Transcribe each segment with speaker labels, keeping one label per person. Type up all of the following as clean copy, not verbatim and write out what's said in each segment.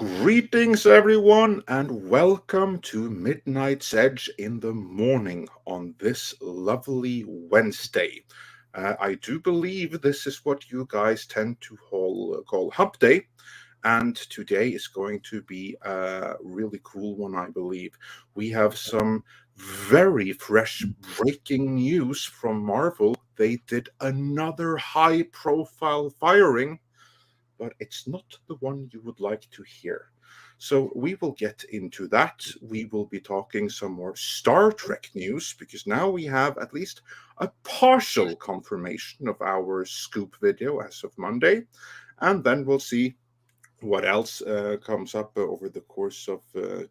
Speaker 1: Greetings, everyone, and welcome to Midnight's Edge in the morning on this lovely Wednesday. I do believe this is what you guys tend to call Hump Day, and today is going to be a really cool one, I believe. We have some very fresh breaking news from Marvel. They did another high-profile firing, but it's not the one you would like to hear. So we will get into that. We will be talking some more Star Trek news, because now we have at least a partial confirmation of our scoop video as of Monday. And then we'll see what else comes up over the course of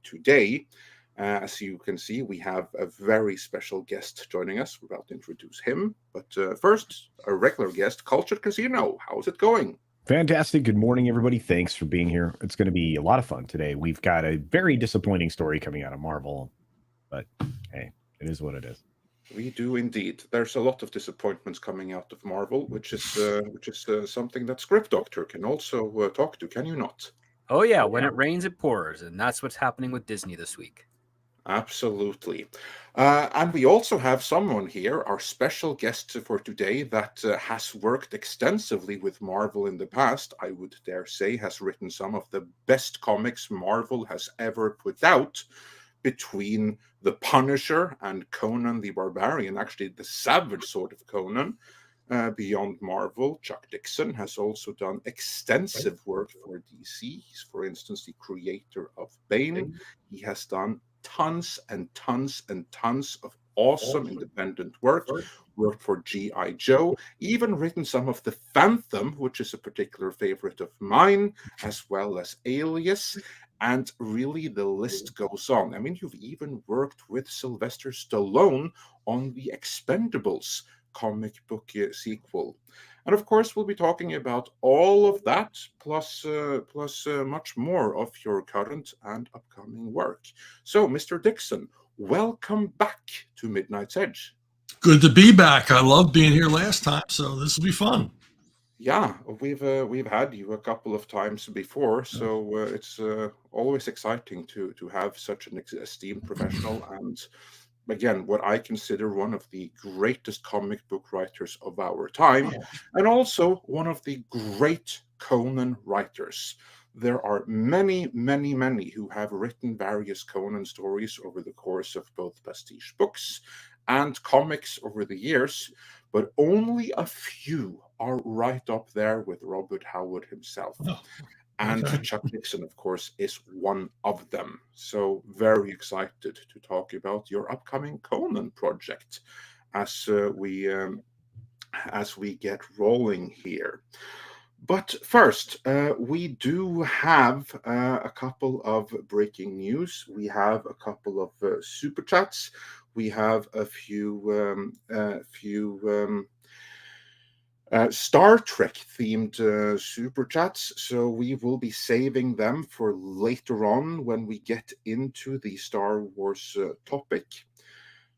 Speaker 1: today. As you can see, we have a very special guest joining us. We're about to introduce him. But first, a regular guest, Cultured Casino. How's it going?
Speaker 2: Fantastic. Good morning, everybody. Thanks for being here. It's going to be a lot of fun today. We've got a very disappointing story coming out of Marvel, but hey, it is what it is.
Speaker 1: We do indeed. There's a lot of disappointments coming out of Marvel, which is something that Script Doctor can also talk to, can you not?
Speaker 3: Oh yeah, when it rains, it pours, and that's what's happening with Disney this week.
Speaker 1: Absolutely. And we also have someone here, our special guest for today, that has worked extensively with Marvel in the past. I would dare say has written some of the best comics Marvel has ever put out, between The Punisher and Conan the Barbarian, actually the savage sort of Conan. Beyond Marvel, Chuck Dixon has also done extensive work for DC. He's, for instance, the creator of Bane. He has done tons and tons and tons of awesome independent work. Worked for G.I. Joe, even written some of the Phantom, which is a particular favorite of mine, as well as Alias. And really, the list goes on. I mean, you've even worked with Sylvester Stallone on the Expendables comic book sequel. And of course, we'll be talking about all of that, plus much more of your current and upcoming work. So, Mr. Dixon, welcome back to Midnight's Edge.
Speaker 4: Good to be back. I loved being here last time, so this will be fun.
Speaker 1: Yeah, we've had you a couple of times before, so it's always exciting to have such an esteemed professional, and again, what I consider one of the greatest comic book writers of our time, and also one of the great Conan writers. There are many, many, many who have written various Conan stories over the course of both pastiche books and comics over the years, but only a few are right up there with Robert Howard himself. And Chuck Dixon, of course, is one of them. So very excited to talk about your upcoming Conan project as we get rolling here. But first, we do have a couple of breaking news. We have a couple of super chats. We have a few Star Trek themed super chats, so we will be saving them for later on when we get into the Star Wars topic.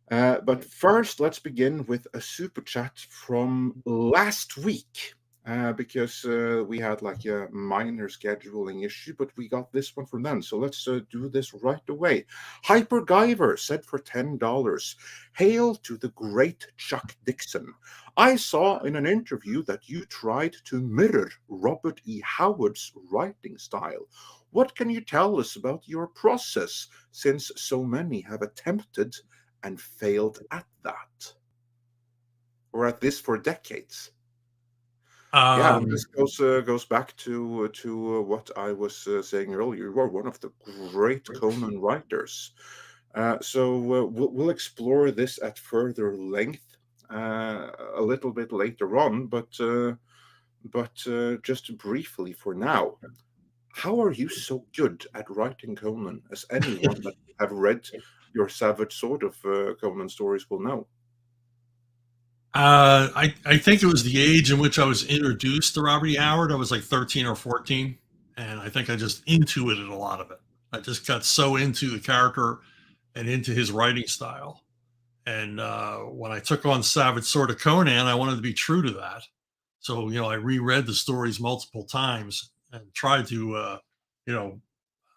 Speaker 1: But first, let's begin with a super chat from last week. Because we had like a minor scheduling issue, but we got this one from them. So let's do this right away. Hyper Guyver said for $10, "Hail to the great Chuck Dixon. I saw in an interview that you tried to mirror Robert E. Howard's writing style. What can you tell us about your process, since so many have attempted and failed at that? Or at this for decades." This goes back to what I was saying earlier. You are one of the great Conan writers. So we'll explore this at further length a little bit later on. But just briefly for now, how are you so good at writing Conan, as anyone that have read your Savage Sword of Conan stories will know?
Speaker 4: I think it was the age in which I was introduced to Robert E. Howard. I was like 13 or 14, and I think I just intuited a lot of it. I just got so into the character and into his writing style. And when I took on Savage Sword of Conan, I wanted to be true to that. So, I reread the stories multiple times and tried to,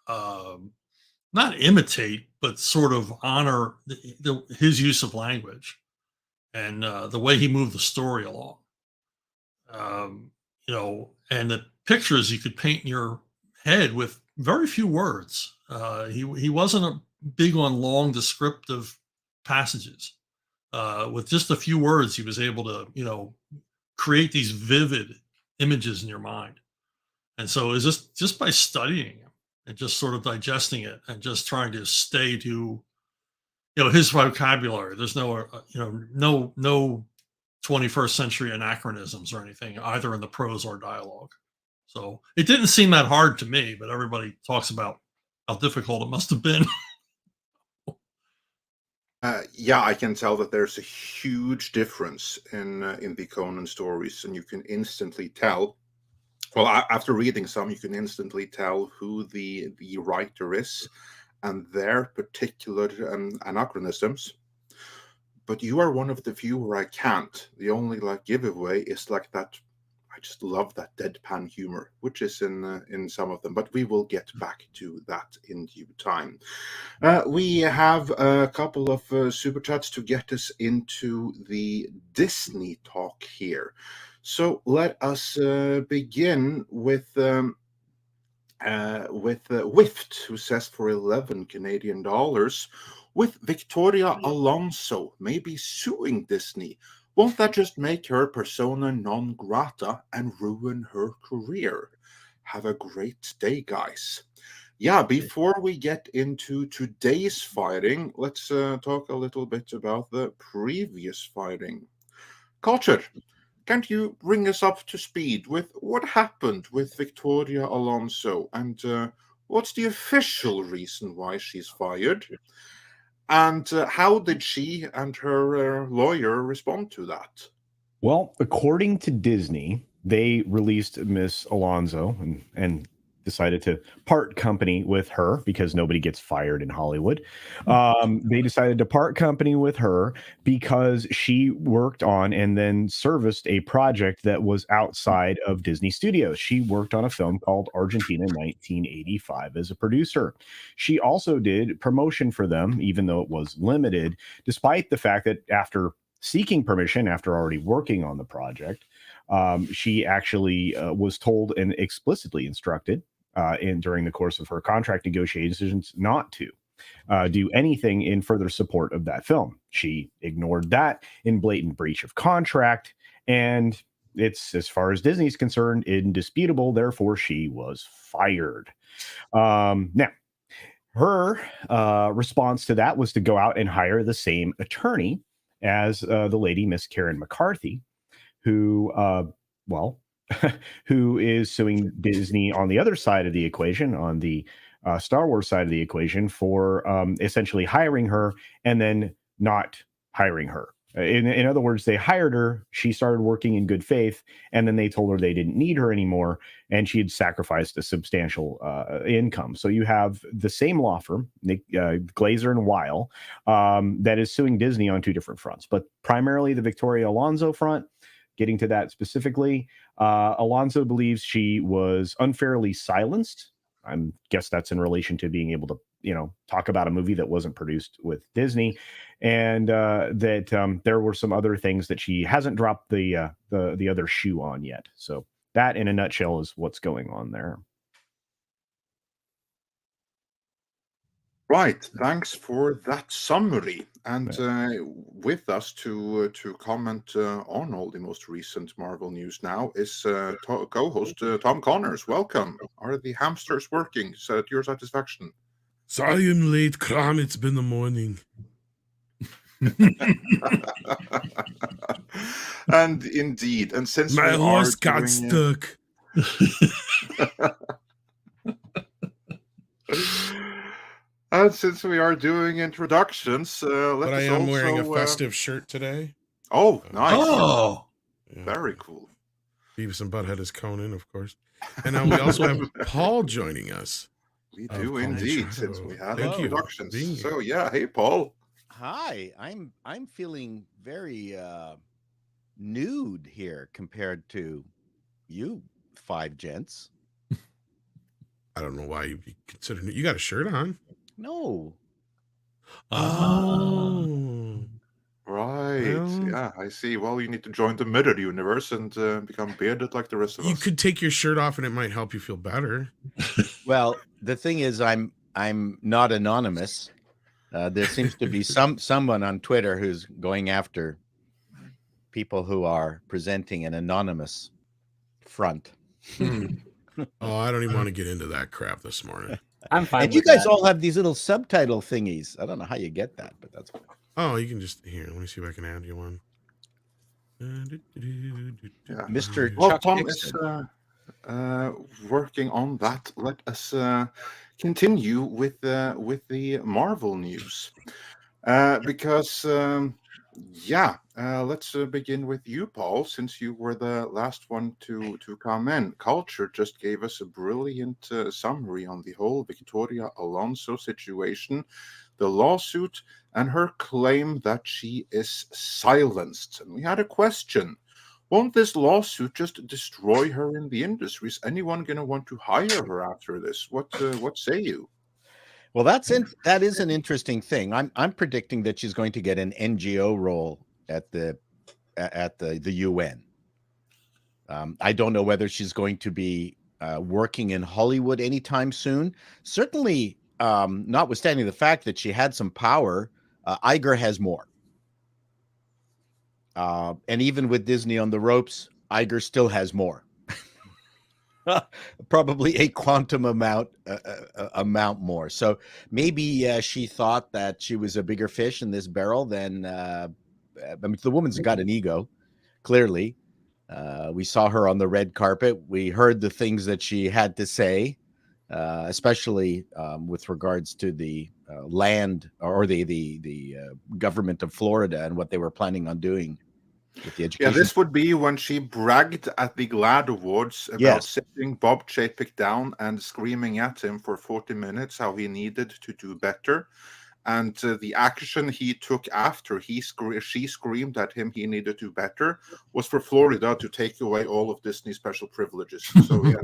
Speaker 4: not imitate, but sort of honor his use of language and the way he moved the story along. And the pictures you could paint in your head with very few words. He wasn't big on long descriptive passages. With just a few words, he was able to, create these vivid images in your mind. And so it's just by studying him and just sort of digesting it and just trying to stay to, his vocabulary. There's no 21st century anachronisms or anything, either in the prose or dialogue. So it didn't seem that hard to me, but everybody talks about how difficult it must have been.
Speaker 1: Yeah, I can tell that there's a huge difference in the Conan stories, and you can instantly tell. Well, after reading some, you can instantly tell who the writer is and their particular anachronisms. But you are one of the few where I can't. The only giveaway is that. I just love that deadpan humor, which is in some of them. But we will get back to that in due time. We have a couple of super chats to get us into the Disney talk here. So let us begin with Wift, who says for 11 Canadian dollars, with Victoria Alonso maybe suing Disney. Won't that just make her persona non grata and ruin her career? Have a great day, guys. Yeah, before we get into today's fighting, let's talk a little bit about the previous fighting. Culture, can't you bring us up to speed with what happened with Victoria Alonso and what's the official reason why she's fired? And how did she and her lawyer respond to that?
Speaker 2: Well, according to Disney, they released Miss Alonso and decided to part company with her because nobody gets fired in Hollywood. They decided to part company with her because she worked on and then serviced a project that was outside of Disney Studios. She worked on a film called Argentina 1985 as a producer. She also did promotion for them, even though it was limited, despite the fact that after seeking permission, after already working on the project, she actually was told and explicitly instructed during the course of her contract negotiations not to do anything in further support of that film. She ignored that in blatant breach of contract, and it's, as far as Disney's concerned, indisputable. Therefore, she was fired. Now, her response to that was to go out and hire the same attorney as the lady, Miss Karen McCarthy, who, who is suing Disney on the other side of the equation, on the Star Wars side of the equation, for essentially hiring her and then not hiring her. In other words, they hired her, she started working in good faith, and then they told her they didn't need her anymore, and she had sacrificed a substantial income. So you have the same law firm, Glazer and Weil, that is suing Disney on two different fronts, but primarily the Victoria Alonso front. Getting to that specifically, Alonso believes she was unfairly silenced. I guess that's in relation to being able to, talk about a movie that wasn't produced with Disney, and that there were some other things that she hasn't dropped the other shoe on yet. So that, in a nutshell, is what's going on there.
Speaker 1: Right, thanks for that summary. And with us to comment on all the most recent Marvel news now is co-host Tom Connors. Welcome. Are the hamsters working to your satisfaction?
Speaker 5: Sorry I'm late, Cram. It's been the morning.
Speaker 1: And indeed, and since
Speaker 5: my
Speaker 1: we
Speaker 5: horse
Speaker 1: are
Speaker 5: got
Speaker 1: doing,
Speaker 5: stuck.
Speaker 1: And since we are doing introductions,
Speaker 5: But I am wearing a festive shirt today.
Speaker 1: Oh, nice.
Speaker 4: Oh,
Speaker 5: Yeah.
Speaker 1: Very cool.
Speaker 5: Beavis and Butthead is Conan, of course. And now we also have Paul joining us.
Speaker 1: We do indeed, since we have introductions. So yeah, hey Paul.
Speaker 6: Hi, I'm feeling very nude here compared to you five gents.
Speaker 5: I don't know why you consider it. You got a shirt on?
Speaker 6: No.
Speaker 5: Oh.
Speaker 1: Right.
Speaker 5: Well,
Speaker 1: Yeah, I see. Well, you need to join the Mirror universe and become bearded like the rest of
Speaker 5: you
Speaker 1: us.
Speaker 5: could take your shirt off and it might help you feel better.
Speaker 6: Well, the thing is, I'm not anonymous. There seems to be someone on Twitter who's going after people who are presenting an anonymous front.
Speaker 5: Oh, I don't even want to get into that crap this morning.
Speaker 3: I'm fine.
Speaker 6: And
Speaker 3: with
Speaker 6: you guys
Speaker 3: that.
Speaker 6: all have these little subtitle thingies. I don't know how you get that, but that's fine.
Speaker 5: Oh, you can just here. Let me see if I can add you one.
Speaker 1: Yeah.
Speaker 6: Mr.
Speaker 1: Well,
Speaker 6: Chuck
Speaker 1: Tom
Speaker 6: Dixon.
Speaker 1: is working on that. Let us continue with the Marvel news, because let's begin with you, Paul, since you were the last one to come in. Culture just gave us a brilliant summary on the whole Victoria Alonso situation, the lawsuit, and her claim that she is silenced. And we had a question. Won't this lawsuit just destroy her in the industry? Is anyone going to want to hire her after this? What say you?
Speaker 6: Well, that is an interesting thing. I'm predicting that she's going to get an NGO role at the UN. I don't know whether she's going to be working in Hollywood anytime soon. Certainly, notwithstanding the fact that she had some power, Iger has more. And even with Disney on the ropes, Iger still has more. Probably a quantum amount more. So maybe she thought that she was a bigger fish in this barrel than. I mean, the woman's got an ego, clearly. We saw her on the red carpet. We heard the things that she had to say, especially with regards to the land or the government of Florida and what they were planning on doing with the education.
Speaker 1: Yeah, this would be when she bragged at the GLAAD Awards about sitting Bob Chapek down and screaming at him for 40 minutes how he needed to do better. And the action he took after she screamed at him he needed to do better was for Florida to take away all of Disney's special privileges. So yeah,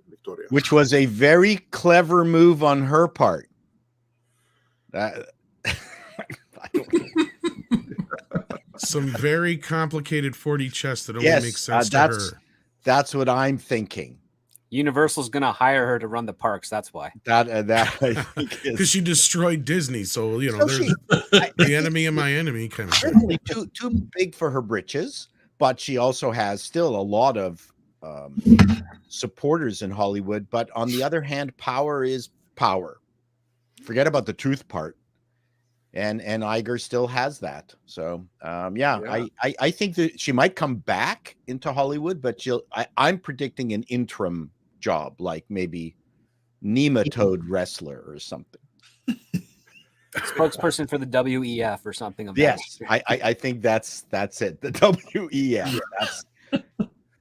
Speaker 1: Victoria.
Speaker 6: Which was a very clever move on her part. I don't know.
Speaker 5: Some very complicated 4D chess that only makes sense to her.
Speaker 6: That's what I'm thinking.
Speaker 3: Universal's gonna hire her to run the parks. That's why.
Speaker 6: That I think
Speaker 5: Because she destroyed Disney, so you know, there's the enemy of my enemy kind of thing.
Speaker 6: certainly too big for her britches, but she also has still a lot of supporters in Hollywood. But on the other hand, power is power. Forget about the truth part. And Iger still has that. So I think that she might come back into Hollywood, but I'm predicting an interim job, like maybe nematode wrestler or something.
Speaker 3: Spokesperson for the WEF or something.
Speaker 6: Yes, I think that's it. The WEF.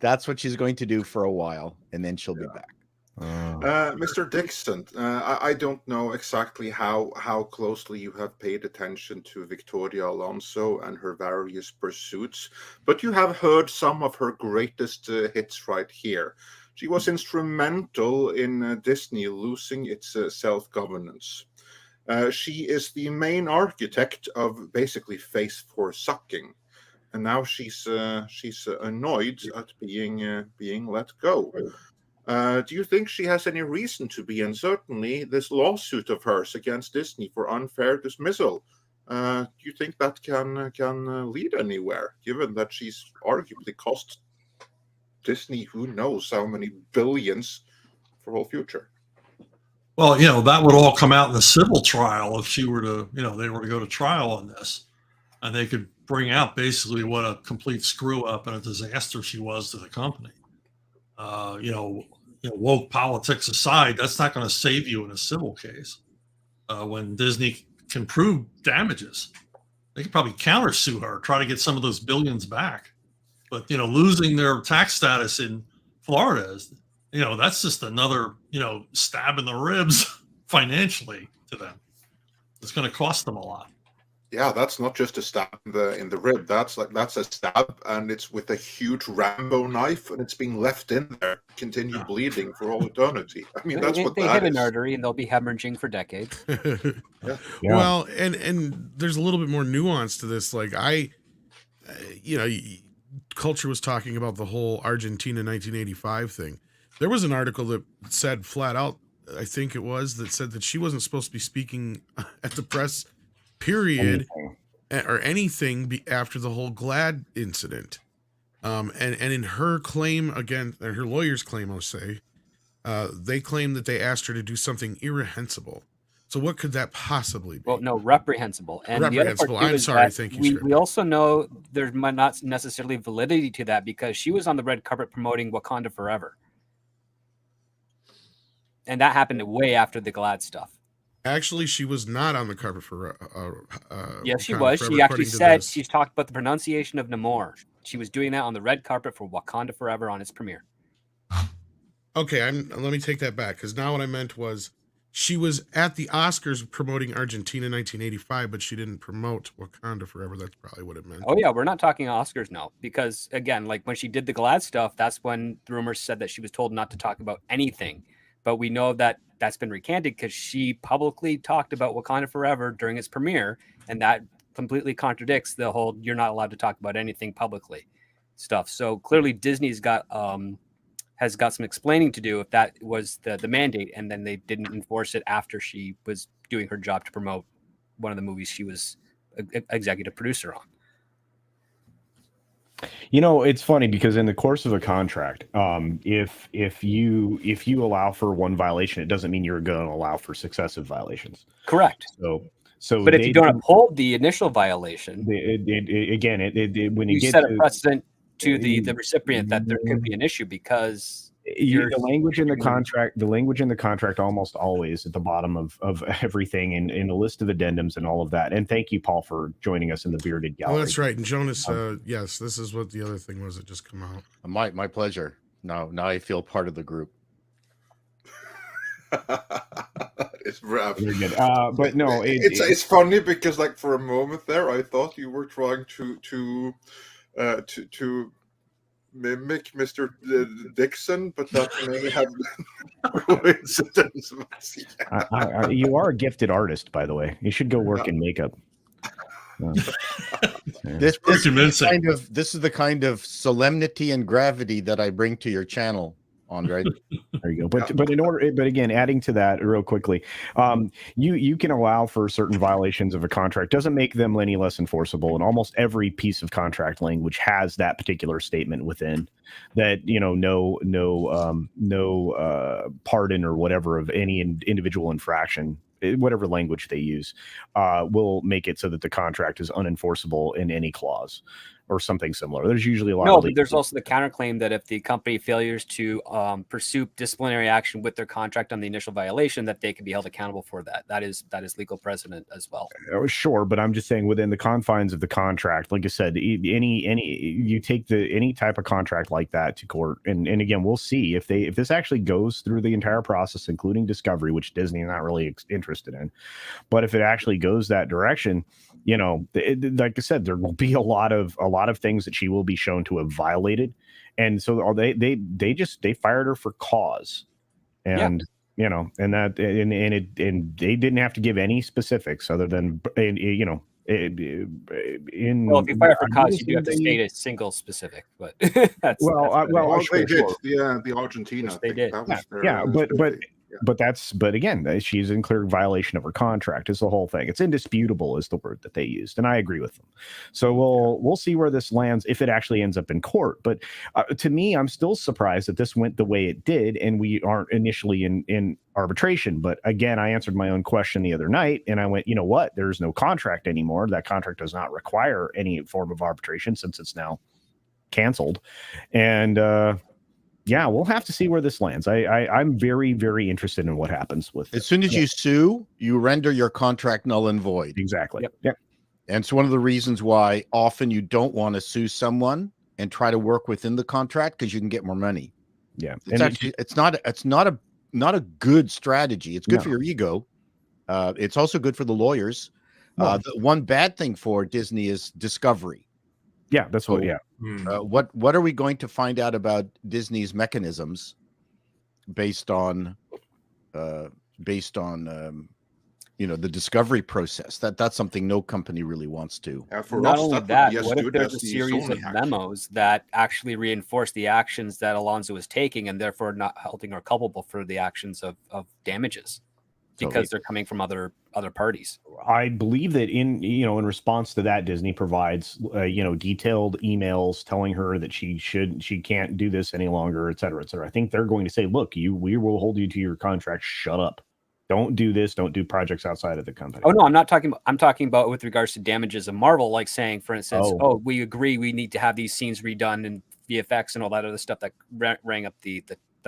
Speaker 6: That's what she's going to do for a while, and then she'll be back.
Speaker 1: Mr. Dixon, I don't know exactly how closely you have paid attention to Victoria Alonso and her various pursuits, but you have heard some of her greatest hits right here. She was instrumental in Disney losing its self-governance. She is the main architect of basically Phase 4 sucking, and now she's annoyed at being let go. Do you think she has any reason to be? And certainly this lawsuit of hers against Disney for unfair dismissal, do you think that can lead anywhere, given that she's arguably cost Disney who knows how many billions for whole future?
Speaker 4: Well, you know, that would all come out in the civil trial if she were to, you know, they were to go to trial on this, and they could bring out basically what a complete screw up and a disaster she was to the company. Woke politics aside, that's not going to save you in a civil case. When Disney can prove damages, they could probably countersue her, try to get some of those billions back. But, losing their tax status in Florida is, that's just another, stab in the ribs financially to them. It's going to cost them a lot.
Speaker 1: Yeah, that's not just a stab in the rib. That's a stab, and it's with a huge Rambo knife, and it's being left in there, continue bleeding for all eternity. I mean, that's what
Speaker 3: They
Speaker 1: that
Speaker 3: hit an
Speaker 1: is.
Speaker 3: artery and they'll be hemorrhaging for decades.
Speaker 2: Yeah.
Speaker 5: Well, and there's a little bit more nuance to this. Like Culture was talking about the whole Argentina 1985 thing. There was an article that said flat out, I think it was, that said that she wasn't supposed to be speaking at the press, period, or anything after the whole Glad incident. And in her claim against, or her lawyer's claim, I'll say, they claim that they asked her to do something irreprehensible. So what could that possibly be?
Speaker 3: Well, no, reprehensible. And
Speaker 5: Reprehensible.
Speaker 3: The other part too
Speaker 5: I'm sorry. Thank you.
Speaker 3: we also know there might not necessarily validity to that because she was on the red carpet promoting Wakanda Forever. And that happened way after the Glad stuff.
Speaker 5: Actually, she was not on the cover for.
Speaker 3: Yes, she
Speaker 5: Wakanda
Speaker 3: was.
Speaker 5: Forever,
Speaker 3: She actually said
Speaker 5: this.
Speaker 3: she's talked about the pronunciation of Namor. She was doing that on the red carpet for Wakanda Forever on its premiere.
Speaker 5: Okay, let me take that back, because now what I meant was she was at the Oscars promoting Argentina 1985, but she didn't promote Wakanda Forever. That's probably what it meant.
Speaker 3: Oh yeah, we're not talking Oscars now, because again, like when she did the Glad stuff, that's when the rumors said that she was told not to talk about anything. But we know that that's been recanted because she publicly talked about Wakanda Forever during its premiere, and that completely contradicts the whole "you're not allowed to talk about anything publicly" stuff. So clearly, Disney's got has got some explaining to do if that was the mandate, and then they didn't enforce it after she was doing her job to promote one of the movies she was executive producer on.
Speaker 2: You know, it's funny because in the course of a contract, if you allow for one violation, it doesn't mean you're going to allow for successive violations.
Speaker 3: Correct.
Speaker 2: So,
Speaker 3: but if you don't uphold the initial violation,
Speaker 2: when
Speaker 3: you set a precedent to the recipient that there could be an issue because
Speaker 2: the language in the contract almost always at the bottom of everything in a list of addendums and all of that. And thank you, Paul, for joining us in the bearded gallery.
Speaker 5: Oh, that's right. And Jonas, yes, this is what the other thing was that just come out.
Speaker 6: My pleasure. Now I feel part of the group.
Speaker 1: It's rough.
Speaker 2: Very good. But no,
Speaker 1: it's funny because like for a moment there, I thought you were trying to mimic Mr. Dixon, but that may have coincidence.
Speaker 2: You are a gifted artist, by the way. You should go work in makeup.
Speaker 6: This is the kind of solemnity and gravity that I bring to your channel, Andre.
Speaker 2: There you go. But again, adding to that real quickly, you can allow for certain violations of a contract. Doesn't make them any less enforceable. And almost every piece of contract language has that particular statement within that, no pardon or whatever of any individual infraction, whatever language they use, will make it so that the contract is unenforceable in any clause or something similar. There's usually a lot.
Speaker 3: No, but there's also the counterclaim that if the company failures to pursue disciplinary action with their contract on the initial violation, that they can be held accountable for that. That is legal precedent as well.
Speaker 2: Sure, but I'm just saying within the confines of the contract, like I said, you take any type of contract like that to court, and again, we'll see if this actually goes through the entire process, including discovery, which Disney is not really interested in. But if it actually goes that direction, like I said, there will be a lot of things that she will be shown to have violated, and so they fired her for cause, and and they didn't have to give any specifics other than
Speaker 3: if you fire for cause, you do have to state a single specific, but
Speaker 1: they did. Yeah, the Argentina.
Speaker 3: They did.
Speaker 2: But again, she's in clear violation of her contract is the whole thing. It's indisputable is the word that they used, and I agree with them. So we'll see where this lands if it actually ends up in court. But to me, I'm still surprised that this went the way it did, and we aren't initially in arbitration. But again, I answered my own question the other night, and I went, you know what? There's no contract anymore. That contract does not require any form of arbitration since it's now canceled, and yeah, we'll have to see where this lands. I'm very, very interested in what happens with
Speaker 6: as soon as you sue, you render your contract null and void.
Speaker 2: Exactly.
Speaker 3: Yep.
Speaker 6: And it's one of the reasons why often you don't want to sue someone and try to work within the contract because you can get more money.
Speaker 2: Yeah.
Speaker 6: It's not a good strategy. It's good for your ego. It's also good for the lawyers. The one bad thing for Disney is Discovery.
Speaker 2: Yeah, that's what. Yeah,
Speaker 6: What are we going to find out about Disney's mechanisms based on the discovery process? That's something no company really wants to.
Speaker 1: For
Speaker 3: Not
Speaker 1: us,
Speaker 3: only
Speaker 1: that would
Speaker 3: that,
Speaker 1: be as
Speaker 3: what if
Speaker 1: good
Speaker 3: there's
Speaker 1: as
Speaker 3: a
Speaker 1: the
Speaker 3: series
Speaker 1: Sony
Speaker 3: of
Speaker 1: hack.
Speaker 3: memos that actually reinforce the actions that Alonso is taking, and therefore not holding her culpable for the actions of damages, because they're coming from other parties?
Speaker 2: I believe that in response to that, Disney provides detailed emails telling her that she can't do this any longer, et cetera, et cetera. I think they're going to say, look, we will hold you to your contract. Shut up. Don't do this. Don't do projects outside of the company.
Speaker 3: Oh no, I'm talking about with regards to damages of Marvel, like saying, for instance, we agree we need to have these scenes redone and VFX and all that other stuff that rang up the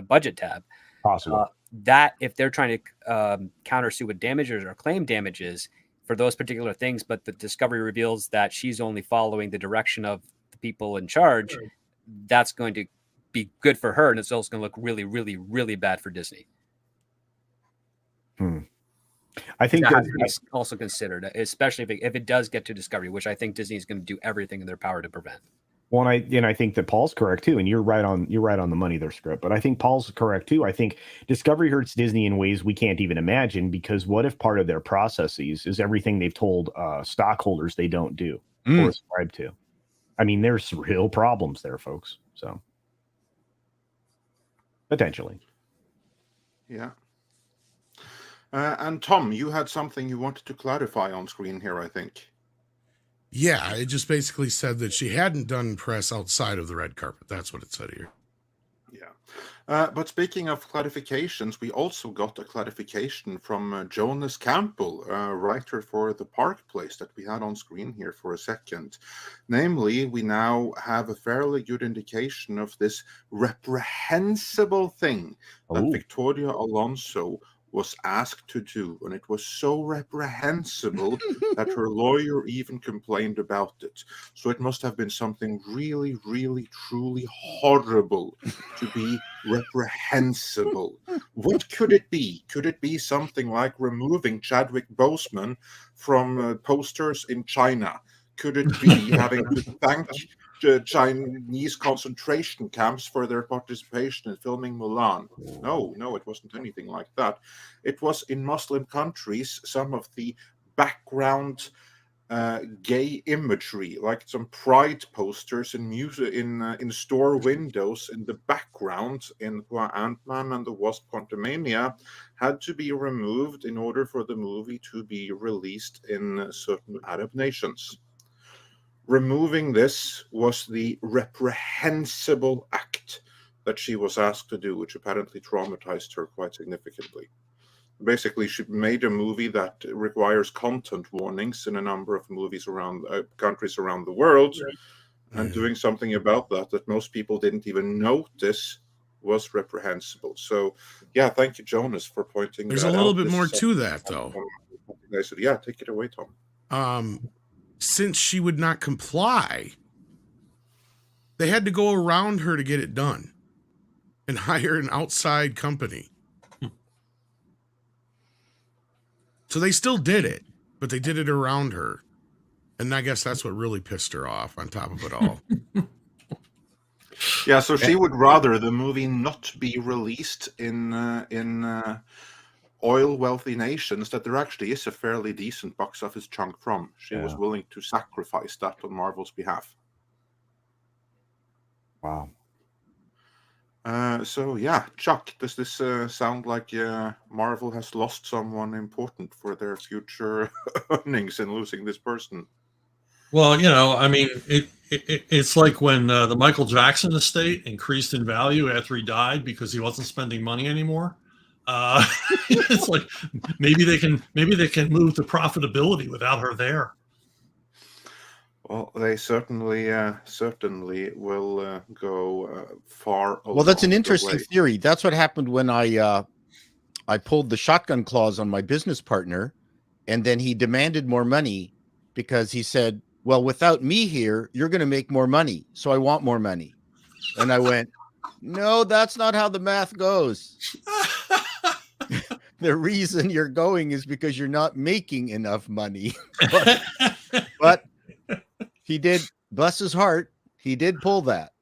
Speaker 3: budget tab.
Speaker 2: Possible.
Speaker 3: That if they're trying to countersue with damages or claim damages for those particular things, but the discovery reveals that she's only following the direction of the people in charge, that's going to be good for her, and it's also going to look really, really, really bad for Disney.
Speaker 2: I think
Speaker 3: that has to be also considered, especially if it does get to Discovery, which I think Disney is going to do everything in their power to prevent.
Speaker 2: Well, and I think that Paul's correct too, and you're right on the money there, Script. But I think Paul's correct too. I think Discovery hurts Disney in ways we can't even imagine, because what if part of their processes is everything they've told stockholders they don't do or ascribe to? I mean, there's real problems there, folks. So potentially,
Speaker 1: yeah. And Tom, you had something you wanted to clarify on screen here, I think.
Speaker 5: Yeah, it just basically said that she hadn't done press outside of the red carpet. That's what it said here.
Speaker 1: Yeah. But speaking of clarifications, we also got a clarification from Jonas Campbell, writer for The Park Place, that we had on screen here for a second. Namely, we now have a fairly good indication of this reprehensible thing that Victoria Alonso was asked to do, and it was so reprehensible that her lawyer even complained about it. So it must have been something really, really, truly horrible to be reprehensible. What could it be? Could it be something like removing Chadwick Boseman from posters in China? Could it be having to thank Chinese concentration camps for their participation in filming Mulan? No, it wasn't anything like that. It was in Muslim countries, some of the background gay imagery, like some pride posters and music in store windows in the background in Ant-Man and the Wasp: Quantumania, had to be removed in order for the movie to be released in certain Arab nations. Removing this was the reprehensible act that she was asked to do, which apparently traumatized her quite significantly. Basically, she made a movie that requires content warnings in a number of movies around countries around the world, and doing something about that most people didn't even notice was reprehensible. So, yeah, thank you, Jonas, for pointing
Speaker 5: There's
Speaker 1: that out.
Speaker 5: a little bit more to that, though.
Speaker 1: I said, yeah, take it away, Tom.
Speaker 5: Since she would not comply, they had to go around her to get it done and hire an outside company. So they still did it, but they did it around her. And I guess that's what really pissed her off on top of it all.
Speaker 1: Yeah, so she would rather the movie not be released in oil-wealthy nations that there actually is a fairly decent box office chunk from. She was willing to sacrifice that on Marvel's behalf.
Speaker 2: Wow.
Speaker 1: So, yeah, Chuck, does this sound like Marvel has lost someone important for their future earnings in losing this person?
Speaker 4: Well, I mean, it's like when the Michael Jackson estate increased in value after he died because he wasn't spending money anymore. It's like maybe they can move to profitability without her there.
Speaker 1: Well, they certainly will go far.
Speaker 6: Well, that's an interesting theory. That's what happened when I pulled the shotgun clause on my business partner, and then he demanded more money because he said, "Well, without me here, you're going to make more money, so I want more money." And I went, "No, that's not how the math goes." the reason you're going is because you're not making enough money. But he did, bless his heart, he did pull that.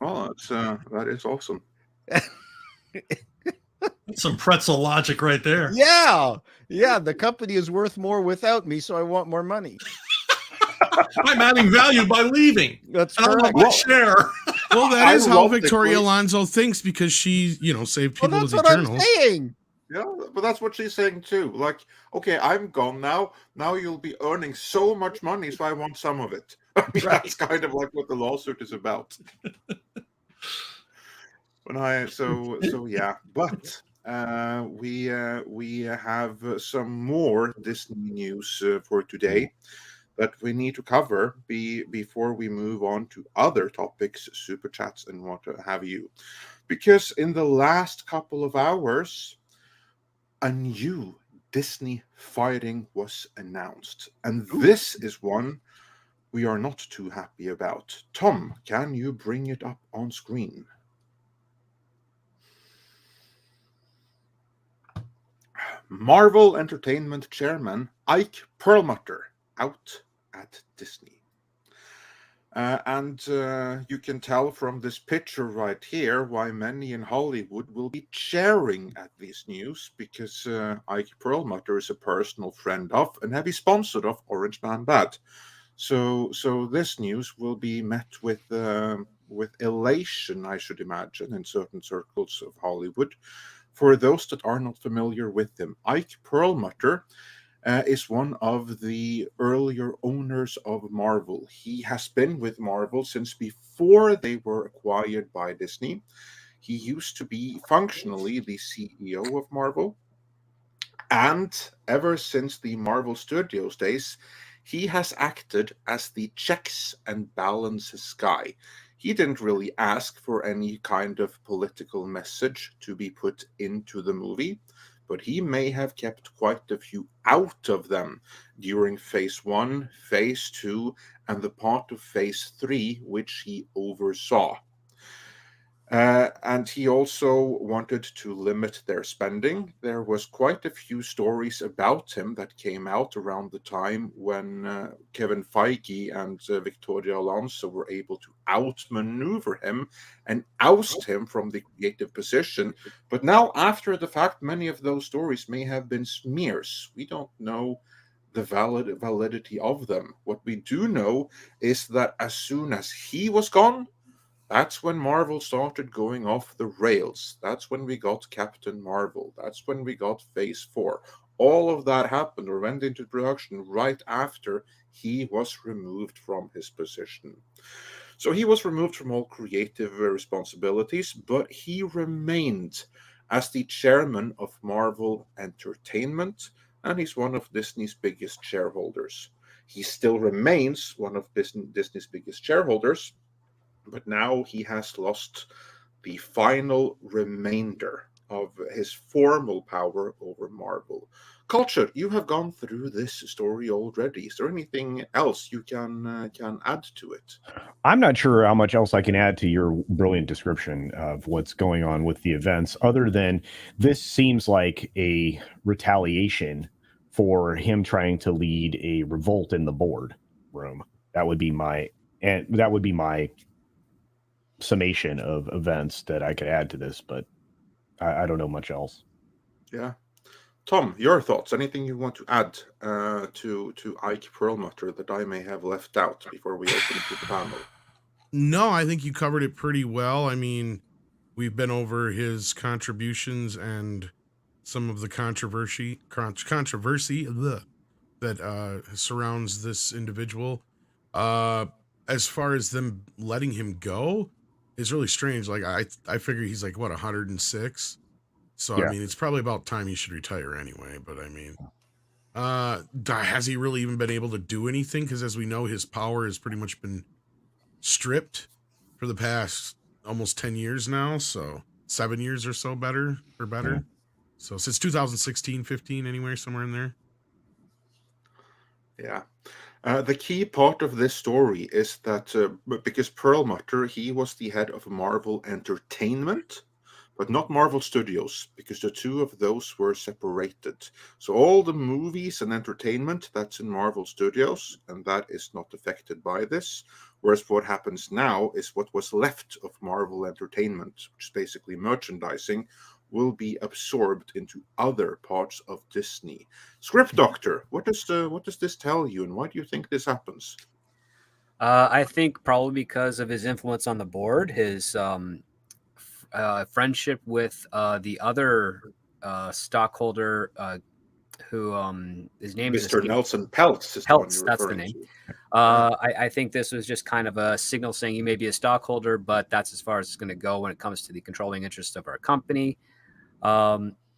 Speaker 1: Well, that is awesome.
Speaker 4: Some pretzel logic right there.
Speaker 6: Yeah. The company is worth more without me, so I want more money.
Speaker 4: I'm adding value by leaving.
Speaker 6: That's
Speaker 4: I don't
Speaker 6: correct.
Speaker 4: want my share.
Speaker 5: Well, that
Speaker 1: I
Speaker 5: is how
Speaker 1: love the
Speaker 5: Victoria
Speaker 1: great-
Speaker 5: Alonso thinks, because she, saved people
Speaker 6: Well,
Speaker 5: with
Speaker 6: that's what I'm
Speaker 5: Eternals.
Speaker 6: saying.
Speaker 1: Yeah, but that's what she's saying too. Like, okay, I'm gone now. Now you'll be earning so much money, so I want some of it. I mean, that's kind of like what the lawsuit is about. So yeah, but we have some more Disney news for today that we need to cover before we move on to other topics, super chats, and what have you. Because in the last couple of hours, a new Disney fighting was announced, and this is one we are not too happy about. Tom, can you bring it up on screen? Marvel Entertainment Chairman Ike Perlmutter out at Disney. And you can tell from this picture right here why many in Hollywood will be cheering at this news, because Ike Perlmutter is a personal friend of and heavy sponsor of Orange Man Bad. So this news will be met with elation, I should imagine, in certain circles of Hollywood. For those that are not familiar with him, Ike Perlmutter is one of the earlier owners of Marvel. He has been with Marvel since before they were acquired by Disney. He used to be functionally the CEO of Marvel. And ever since the Marvel Studios days, he has acted as the checks and balances guy. He didn't really ask for any kind of political message to be put into the movie, but he may have kept quite a few out of them during Phase 1, Phase 2, and the part of Phase 3, which he oversaw. And he also wanted to limit their spending. There was quite a few stories about him that came out around the time when Kevin Feige and Victoria Alonso were able to outmaneuver him and oust him from the creative position. But now, after the fact, many of those stories may have been smears. We don't know the validity of them. What we do know is that as soon as he was gone, that's when Marvel started going off the rails. That's when we got Captain Marvel. That's when we got Phase 4. All of that happened or went into production right after he was removed from his position. So he was removed from all creative responsibilities, but he remained as the chairman of Marvel Entertainment, and he's one of Disney's biggest shareholders. He still remains one of Disney's biggest shareholders, but now he has lost the final remainder of his formal power over Marvel. Culture, you have gone through this story already. Is there anything else you can add to it?
Speaker 2: I'm not sure how much else I can add to your brilliant description of what's going on with the events, other than this seems like a retaliation for him trying to lead a revolt in the board room. That would be my summation of events that I could add to this, but I don't know much else.
Speaker 1: Yeah. Tom, your thoughts? Anything you want to add to Ike Perlmutter that I may have left out before we open to the panel?
Speaker 5: No, I think you covered it pretty well. I mean, we've been over his contributions and some of the controversy that surrounds this individual. As far as them letting him go is really strange. Like I figure he's like, what, 106? So,
Speaker 2: Yeah.
Speaker 5: I mean, it's probably about time he should retire anyway. But I mean, has he really even been able to do anything? Because as we know, his power has pretty much been stripped for the past almost 10 years now. So 7 years or so better.
Speaker 2: Yeah.
Speaker 5: So since 2016, 15, anywhere, somewhere in there.
Speaker 1: Yeah. The key part of this story is that because Perlmutter, he was the head of Marvel Entertainment, but not Marvel Studios, because the two of those were separated. So all the movies and entertainment, that's in Marvel Studios, and that is not affected by this. Whereas what happens now is what was left of Marvel Entertainment, which is basically merchandising, will be absorbed into other parts of Disney. Script Doctor, what does this tell you, and why do you think this happens?
Speaker 3: I think probably because of his influence on the board, his friendship with the other stockholder, who his name is
Speaker 1: Mr. Nelson Peltz.
Speaker 3: Peltz, that's the name. I think this was just kind of a signal saying you may be a stockholder, but that's as far as it's going to go when it comes to the controlling interest of our company.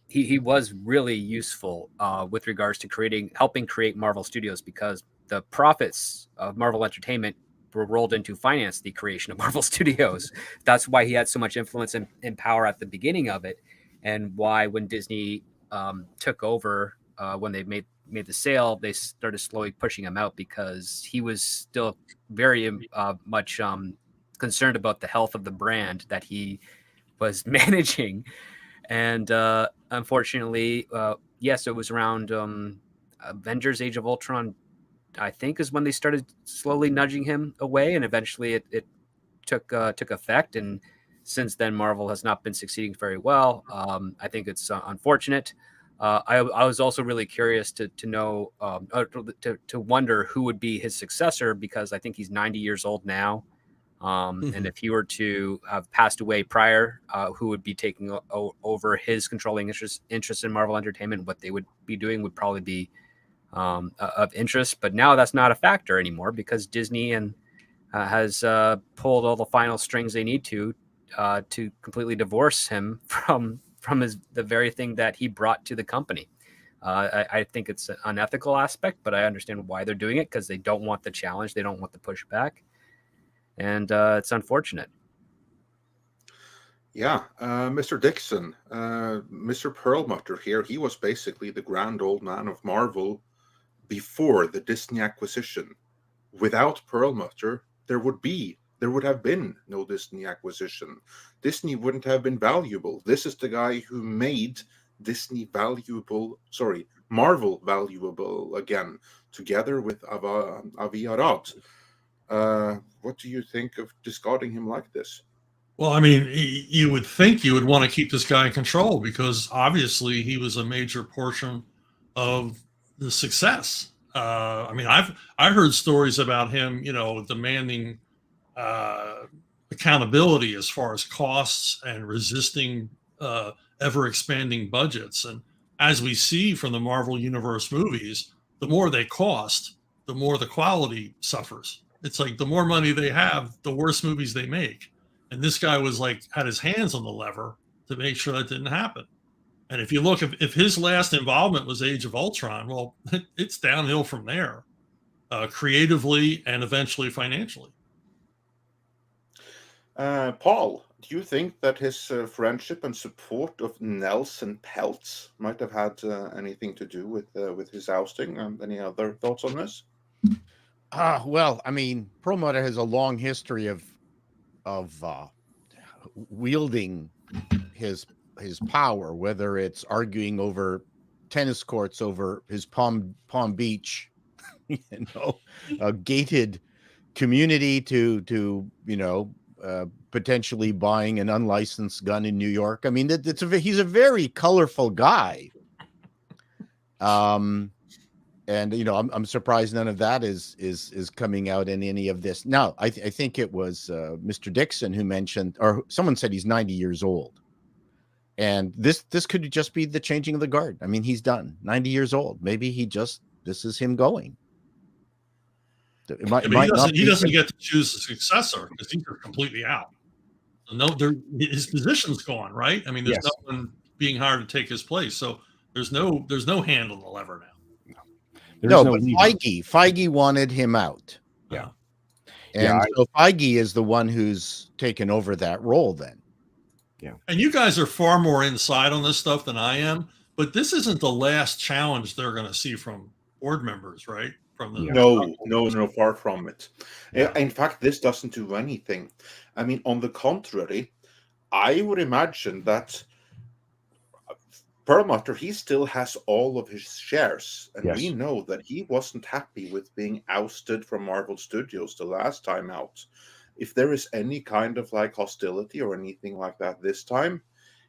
Speaker 3: He was really useful with regards to helping create Marvel Studios, because the profits of Marvel Entertainment were rolled into finance the creation of Marvel Studios. That's why he had so much influence and power at the beginning of it, and why when Disney took over, when they made the sale, they started slowly pushing him out, because he was still very much concerned about the health of the brand that he was managing. And unfortunately, yes, it was around Avengers Age of Ultron, I think, is when they started slowly nudging him away, and eventually it took effect. And since then, Marvel has not been succeeding very well. I think it's unfortunate. I was also really curious to know, to wonder who would be his successor, because I think he's 90 years old now. And if he were to have passed away prior, who would be taking over his controlling interest in Marvel Entertainment? What they would be doing would probably be of interest. But now that's not a factor anymore, because Disney has pulled all the final strings they need to completely divorce him from the very thing that he brought to the company. I think it's an unethical aspect, but I understand why they're doing it, because they don't want the challenge, they don't want the pushback. And it's unfortunate.
Speaker 1: Yeah, Mr. Dixon, Mr. Perlmutter here, he was basically the grand old man of Marvel before the Disney acquisition. Without Perlmutter, there would have been no Disney acquisition. Disney wouldn't have been valuable. This is the guy who made Marvel valuable again, together with Avi Arad. What do you think of discarding him like this?
Speaker 4: Well, I mean, you would think you would want to keep this guy in control, because obviously he was a major portion of the success. I mean, I heard stories about him, demanding accountability as far as costs and resisting ever expanding budgets. And as we see from the Marvel Universe movies, the more they cost, the more the quality suffers. It's like the more money they have, the worse movies they make. And this guy was had his hands on the lever to make sure that didn't happen. And if you look, if his last involvement was Age of Ultron, well, it's downhill from there, creatively and eventually financially.
Speaker 1: Paul, do you think that his friendship and support of Nelson Peltz might have had anything to do with his ousting? Any other thoughts on this?
Speaker 6: Well, I mean, Perlmutter has a long history of wielding his power, whether it's arguing over tennis courts over his Palm Beach, a gated community, to potentially buying an unlicensed gun in New York. I mean, he's a very colorful guy. And I'm surprised none of that is coming out in any of this. Now, I think it was Mr. Dixon who mentioned, or someone said he's 90 years old, and this could just be the changing of the guard. I mean, he's done, 90 years old. Maybe this is him going.
Speaker 4: He doesn't get to choose a successor, because he's completely out. So his position's gone, right? I mean, there's no one being hired to take his place, so there's no hand on the lever now.
Speaker 6: But Feige wanted him out.
Speaker 2: Yeah.
Speaker 6: And so Feige is the one who's taken over that role then.
Speaker 2: Yeah.
Speaker 4: And you guys are far more inside on this stuff than I am, but this isn't the last challenge they're going to see from board members, right?
Speaker 1: No, far from it. Yeah. In fact, this doesn't do anything. I mean, on the contrary, I would imagine that Perlmutter, he still has all of his shares, and we
Speaker 2: Yes.
Speaker 1: know that he wasn't happy with being ousted from Marvel Studios the last time out. If there is any kind of like hostility or anything like that this time,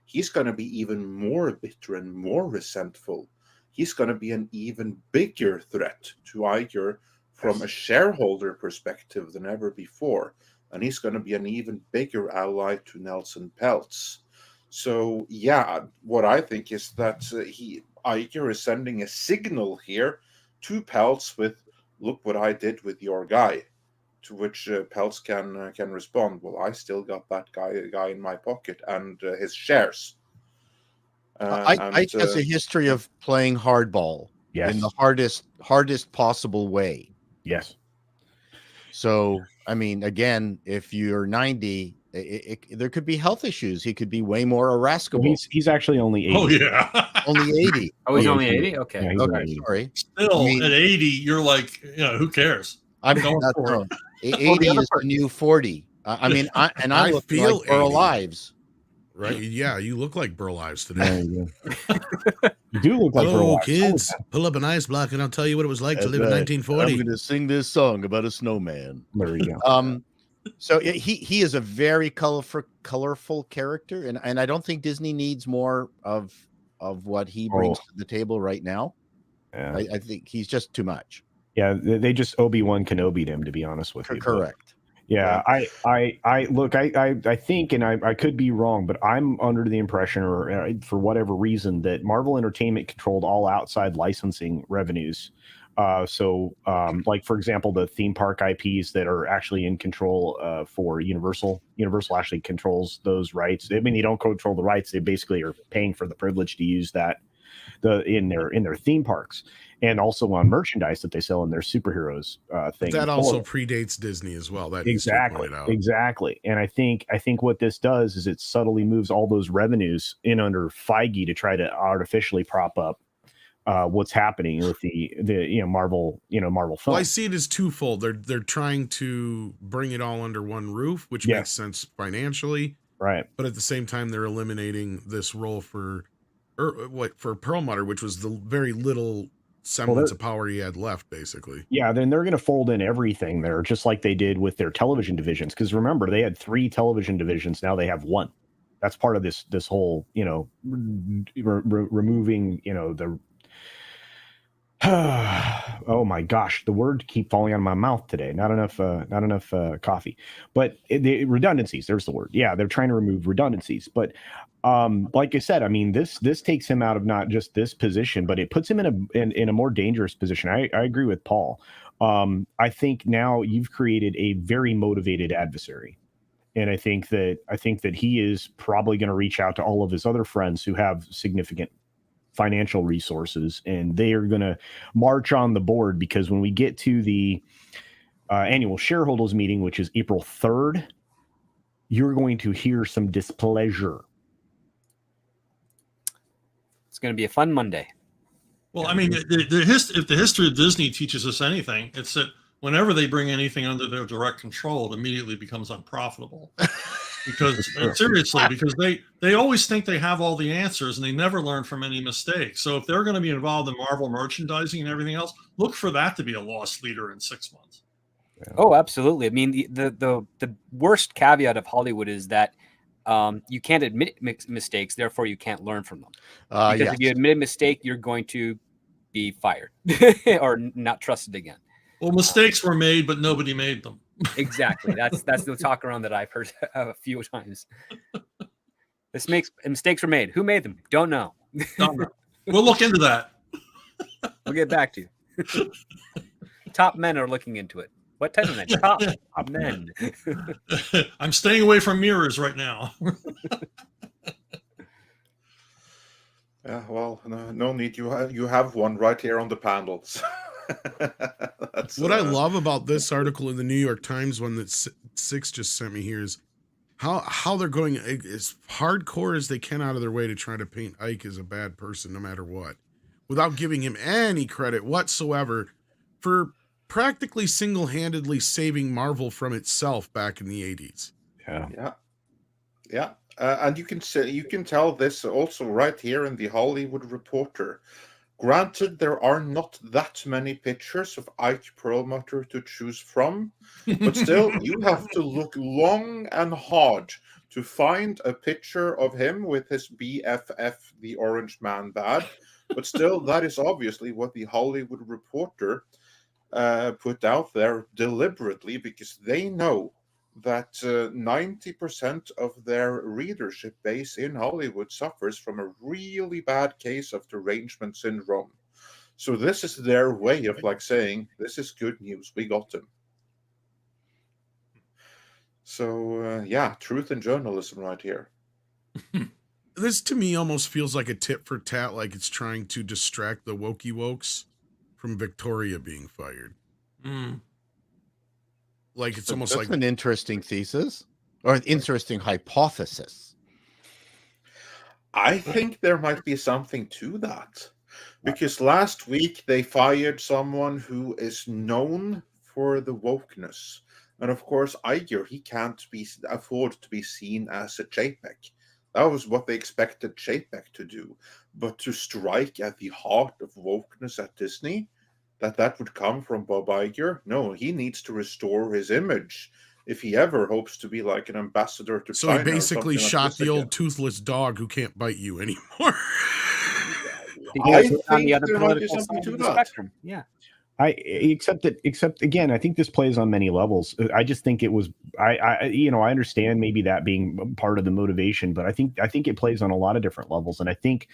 Speaker 1: he's going to be even more bitter and more resentful. He's going to be an even bigger threat to Iger from a shareholder perspective than ever before, and he's going to be an even bigger ally to Nelson Peltz. So yeah, what I think is that Iger is sending a signal here to Peltz with, "Look what I did with your guy," to which Peltz can respond, "Well, I still got that guy in my pocket and his shares."
Speaker 6: Ike has a history of playing hardball
Speaker 2: Yes.
Speaker 6: in the hardest possible way.
Speaker 2: Yes.
Speaker 6: So, I mean, again, if you're 90, there could be health issues. He could be way more irascible.
Speaker 2: He's actually only 80.
Speaker 4: Oh yeah,
Speaker 6: Only 80.
Speaker 3: Oh, he's
Speaker 2: yeah,
Speaker 3: only
Speaker 2: he's-
Speaker 3: 80? Okay.
Speaker 2: Yeah, he's
Speaker 6: Okay,
Speaker 2: only 80.
Speaker 6: sorry.
Speaker 4: still
Speaker 6: I mean-
Speaker 4: at 80, you're like, who cares?
Speaker 6: I'm
Speaker 4: Going
Speaker 6: not,
Speaker 4: for it.
Speaker 6: no, 80 is the new 40. I mean, I
Speaker 5: I
Speaker 6: look
Speaker 5: feel
Speaker 6: like Burl
Speaker 5: 80.
Speaker 6: Lives.
Speaker 5: Right? Yeah, you look like Burl Ives today.
Speaker 2: Yeah, you do look like
Speaker 5: Hello,
Speaker 2: Burl Ives.
Speaker 5: kids. Pull up an ice block and I'll tell you what it was like to
Speaker 6: That's
Speaker 5: live in
Speaker 6: right.
Speaker 5: 1940.
Speaker 6: I'm going to sing this song about a snowman.
Speaker 2: There you go.
Speaker 6: So he is a very colorful character, and I don't think Disney needs more of what he brings to the table right now.
Speaker 2: Yeah.
Speaker 6: I think he's just too much.
Speaker 2: Yeah, they just Obi-Wan Kenobi'd him, to be honest with you.
Speaker 6: Correct.
Speaker 2: Yeah, I look, I think, and I could be wrong, but I'm under the impression, or for whatever reason, that Marvel Entertainment controlled all outside licensing revenues. So, like for example, the theme park IPs that are actually in control for Universal actually controls those rights. I mean, they don't control the rights; they basically are paying for the privilege to use that in their theme parks, and also on merchandise that they sell in their superheroes thing.
Speaker 5: That also predates Disney as well. That needs to be pointed out.
Speaker 2: Exactly. And I think what this does is it subtly moves all those revenues in under Feige to try to artificially prop up what's happening with the Marvel films.
Speaker 5: Well, I see it as twofold. They're trying to bring it all under one roof, which makes sense financially,
Speaker 2: right?
Speaker 5: But at the same time, they're eliminating this role for Perlmutter, which was the very little semblance of power he had left, basically.
Speaker 2: Yeah, then they're going to fold in everything there, just like they did with their television divisions. Because remember, they had 3 television divisions. Now they have 1. That's part of this whole, removing, the. Oh my gosh, the word keep falling out of my mouth today. Not enough coffee. But the redundancies. There's the word. Yeah, they're trying to remove redundancies, but. Like I said, I mean, this takes him out of not just this position, but it puts him in a more dangerous position. I agree with Paul. I think now you've created a very motivated adversary, and I think that he is probably going to reach out to all of his other friends who have significant financial resources, and they are going to march on the board, because when we get to the annual shareholders meeting, which is April 3rd, you're going to hear some displeasure.
Speaker 3: It's going to be a fun Monday.
Speaker 4: Well, I mean, if the history of Disney teaches us anything, it's that whenever they bring anything under their direct control, it immediately becomes unprofitable. Because seriously, because they always think they have all the answers and they never learn from any mistakes. So if they're going to be involved in Marvel merchandising and everything else, look for that to be a lost leader in 6 months.
Speaker 3: Yeah. Oh, absolutely. I mean, the worst caveat of Hollywood is that you can't admit mistakes, therefore you can't learn from them. Because if you admit a mistake, you're going to be fired or not trusted again.
Speaker 4: Well, mistakes were made, but nobody made them.
Speaker 3: Exactly. That's the talk around that I've heard a few times. Mistakes were made. Who made them? Don't know.
Speaker 4: We'll look into that.
Speaker 3: We'll get back to you. Top men are looking into it. What type of men? Top men.
Speaker 4: I'm staying away from mirrors right now.
Speaker 1: Yeah, well, no need. You have one right here on the panels.
Speaker 5: What I love about this article in the New York Times, one that Six just sent me here, is how they're going as hardcore as they can out of their way to try to paint Ike as a bad person, no matter what, without giving him any credit whatsoever for practically single-handedly saving Marvel from itself back in the 80s.
Speaker 1: Yeah. And you can tell this also right here in the Hollywood Reporter. Granted, there are not that many pictures of Ike Perlmutter to choose from, but still, you have to look long and hard to find a picture of him with his BFF, the Orange Man bad. But still, that is obviously what the Hollywood Reporter put out there deliberately, because they know that 90% of their readership base in Hollywood suffers from a really bad case of derangement syndrome. So this is their way of like saying, this is good news, we got him. So yeah, truth in journalism right here.
Speaker 5: This to me almost feels like a tit for tat, like it's trying to distract the wokey wokes from Victoria being fired. Like it's almost
Speaker 6: That's
Speaker 5: like
Speaker 6: an interesting thesis or an interesting hypothesis.
Speaker 1: I think there might be something to that, because last week they fired someone who is known for the wokeness. And of course, Iger, he can't afford to be seen as a JPEG. That was what they expected JPEG to do. But to strike at the heart of wokeness at Disney, that would come from Bob Iger? No, he needs to restore his image if he ever hopes to be like an ambassador to
Speaker 5: so
Speaker 1: China.
Speaker 5: he basically
Speaker 1: or something
Speaker 5: shot
Speaker 1: like
Speaker 5: the
Speaker 1: this
Speaker 5: old
Speaker 1: again.
Speaker 5: toothless dog who can't bite you anymore.
Speaker 1: I
Speaker 3: He's on the
Speaker 1: think
Speaker 3: other
Speaker 1: there might be
Speaker 3: political
Speaker 1: something
Speaker 3: side
Speaker 1: to
Speaker 3: of the
Speaker 1: that.
Speaker 3: spectrum. Yeah.
Speaker 2: Except again, I think this plays on many levels. I just think it was, I understand maybe that being part of the motivation, but I think it plays on a lot of different levels. And I think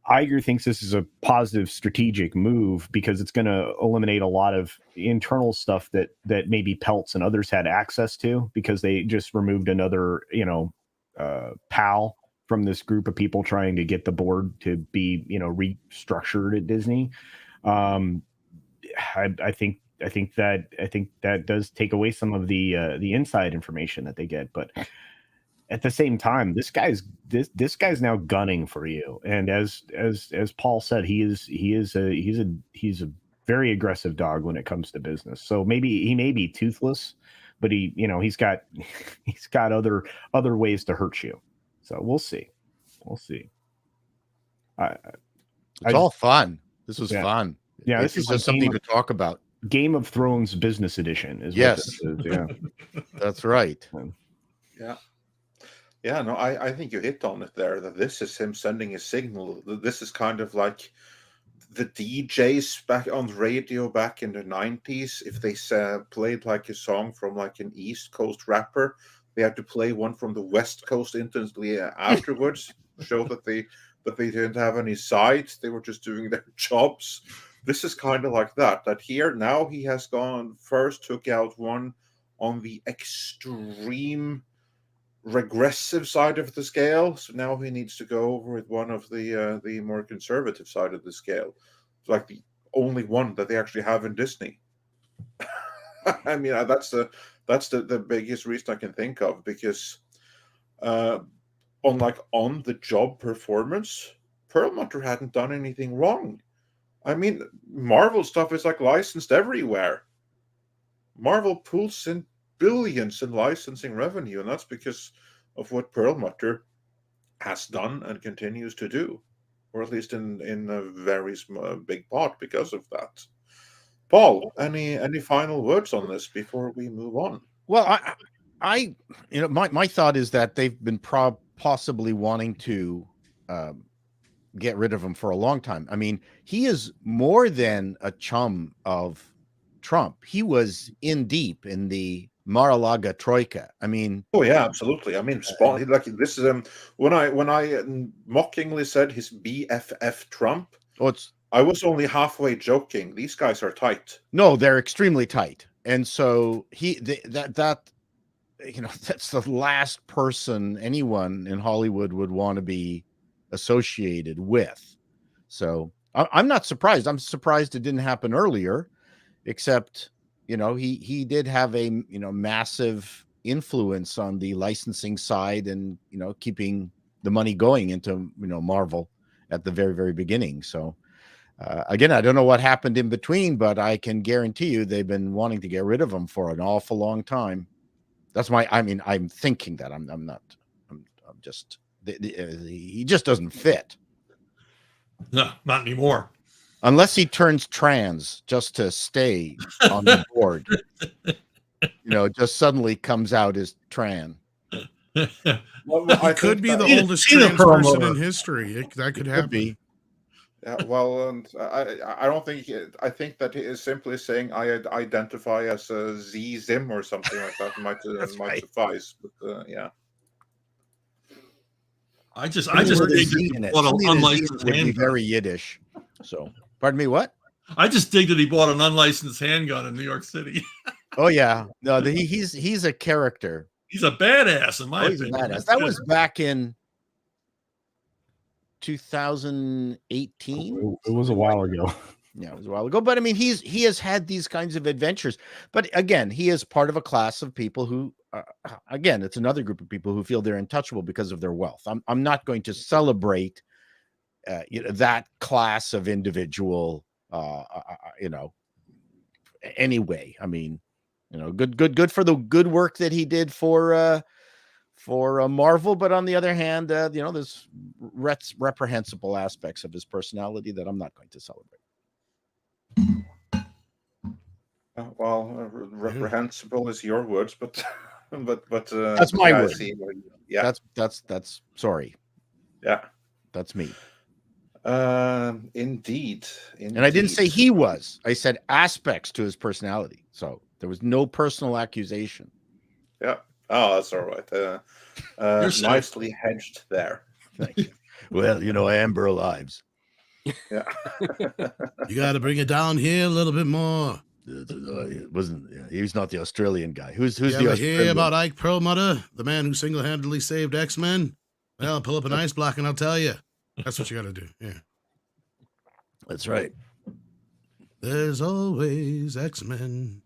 Speaker 2: Iger thinks this is a positive strategic move because it's going to eliminate a lot of internal stuff that maybe Peltz and others had access to, because they just removed another, pal from this group of people trying to get the board to be, restructured at Disney. I think that does take away some of the inside information that they get, but at the same time, this guy's now gunning for you. And as Paul said, he's a very aggressive dog when it comes to business. So maybe he may be toothless, but he's got other ways to hurt you. So we'll see.
Speaker 6: It's all fun. This was fun.
Speaker 2: Yeah,
Speaker 6: this is just something to talk about.
Speaker 2: Game of Thrones Business Edition is
Speaker 6: yes,
Speaker 2: what this is. Yeah,
Speaker 6: that's right.
Speaker 1: Yeah, no, I think you hit on it there, that this is him sending a signal. This is kind of like the DJs back on the radio back in the 90s. If they played like a song from like an East Coast rapper, they had to play one from the West Coast instantly afterwards, show that they didn't have any sides. They were just doing their jobs. This is kind of like that here now he has gone first, took out one on the extreme regressive side of the scale, so now he needs to go over with one of the more conservative side of the scale. It's like the only one that they actually have in Disney. I mean, that's the biggest reason I can think of, because on the job performance, Perlmutter hadn't done anything wrong. I mean, Marvel stuff is like licensed everywhere. Marvel pulls in billions in licensing revenue, and that's because of what Perlmutter has done and continues to do, or at least in a very big part because of that. Paul, any final words on this before we move on?
Speaker 6: Well, I my thought is that they've been possibly wanting to get rid of him for a long time. I mean, he is more than a chum of Trump. He was in deep in the Mar-a-Lago Troika. I mean,
Speaker 1: oh yeah, absolutely. I mean, like this is when I mockingly said his BFF Trump. I was only halfway joking. These guys are tight.
Speaker 6: No, they're extremely tight, and so that's the last person anyone in Hollywood would want to be associated with. So I'm not surprised. I'm surprised it didn't happen earlier, except he did have a massive influence on the licensing side and keeping the money going into Marvel at the very, very beginning. So again, I don't know what happened in between, but I can guarantee you they've been wanting to get rid of him for an awful long time. That's I'm thinking that. I'm just he just doesn't fit
Speaker 4: No, not anymore.
Speaker 6: unless he turns trans just to stay on the board. Just suddenly comes out as trans.
Speaker 1: Well,
Speaker 5: He
Speaker 1: I
Speaker 5: could
Speaker 1: think
Speaker 5: be
Speaker 1: that-
Speaker 5: the
Speaker 4: Either-
Speaker 5: oldest
Speaker 4: either
Speaker 5: trans person
Speaker 4: Perlmutter.
Speaker 5: in history. That could
Speaker 6: It
Speaker 5: happen.
Speaker 6: could be.
Speaker 1: Yeah, well, I don't think I think that he is simply saying I identify as a Z-Zim or something like that might
Speaker 6: That's
Speaker 1: might
Speaker 6: right.
Speaker 1: suffice. But yeah,
Speaker 4: I just
Speaker 6: Only
Speaker 4: dig
Speaker 6: with a
Speaker 4: that
Speaker 6: Z
Speaker 4: he
Speaker 6: in it.
Speaker 4: bought an
Speaker 6: Only the Z in
Speaker 4: unlicensed
Speaker 6: it would be
Speaker 4: handgun.
Speaker 6: very Yiddish. So, pardon me, what?
Speaker 4: I just dig that he bought an unlicensed handgun in New York City.
Speaker 6: Oh yeah, no, he's a character.
Speaker 4: He's a badass, in my
Speaker 6: He's a
Speaker 4: opinion.
Speaker 6: badass. That was back in 2018.
Speaker 2: It was a while ago.
Speaker 6: Yeah, it was a while ago. But I mean, he has had these kinds of adventures. But again, he is part of a class of people who, again, it's another group of people who feel they're untouchable because of their wealth. I'm not going to celebrate that class of individual. Anyway, I mean, good for the good work that he did for Marvel, but on the other hand, there's reprehensible aspects of his personality that I'm not going to celebrate.
Speaker 1: well, reprehensible is your words, but
Speaker 6: That's my
Speaker 1: yeah, I
Speaker 6: word.
Speaker 1: see. Yeah,
Speaker 6: That's sorry.
Speaker 1: yeah.
Speaker 6: That's me.
Speaker 1: Indeed.
Speaker 6: And I didn't say he was. I said aspects to his personality. So there was no personal accusation.
Speaker 1: Yeah. Oh, that's all right.
Speaker 4: You're safe.
Speaker 1: Nicely hedged there.
Speaker 6: Thank you. Well, Amber lives.
Speaker 1: Yeah.
Speaker 5: You got to bring it down here a little bit more.
Speaker 6: It wasn't. He's not the Australian guy. Who's
Speaker 5: You
Speaker 6: the
Speaker 5: ever
Speaker 6: Australian?
Speaker 5: hear about Ike Perlmutter, the man who single-handedly saved X-Men? Well, pull up an ice block and I'll tell you. That's what you got to do. Yeah.
Speaker 6: That's right.
Speaker 5: There's always X-Men.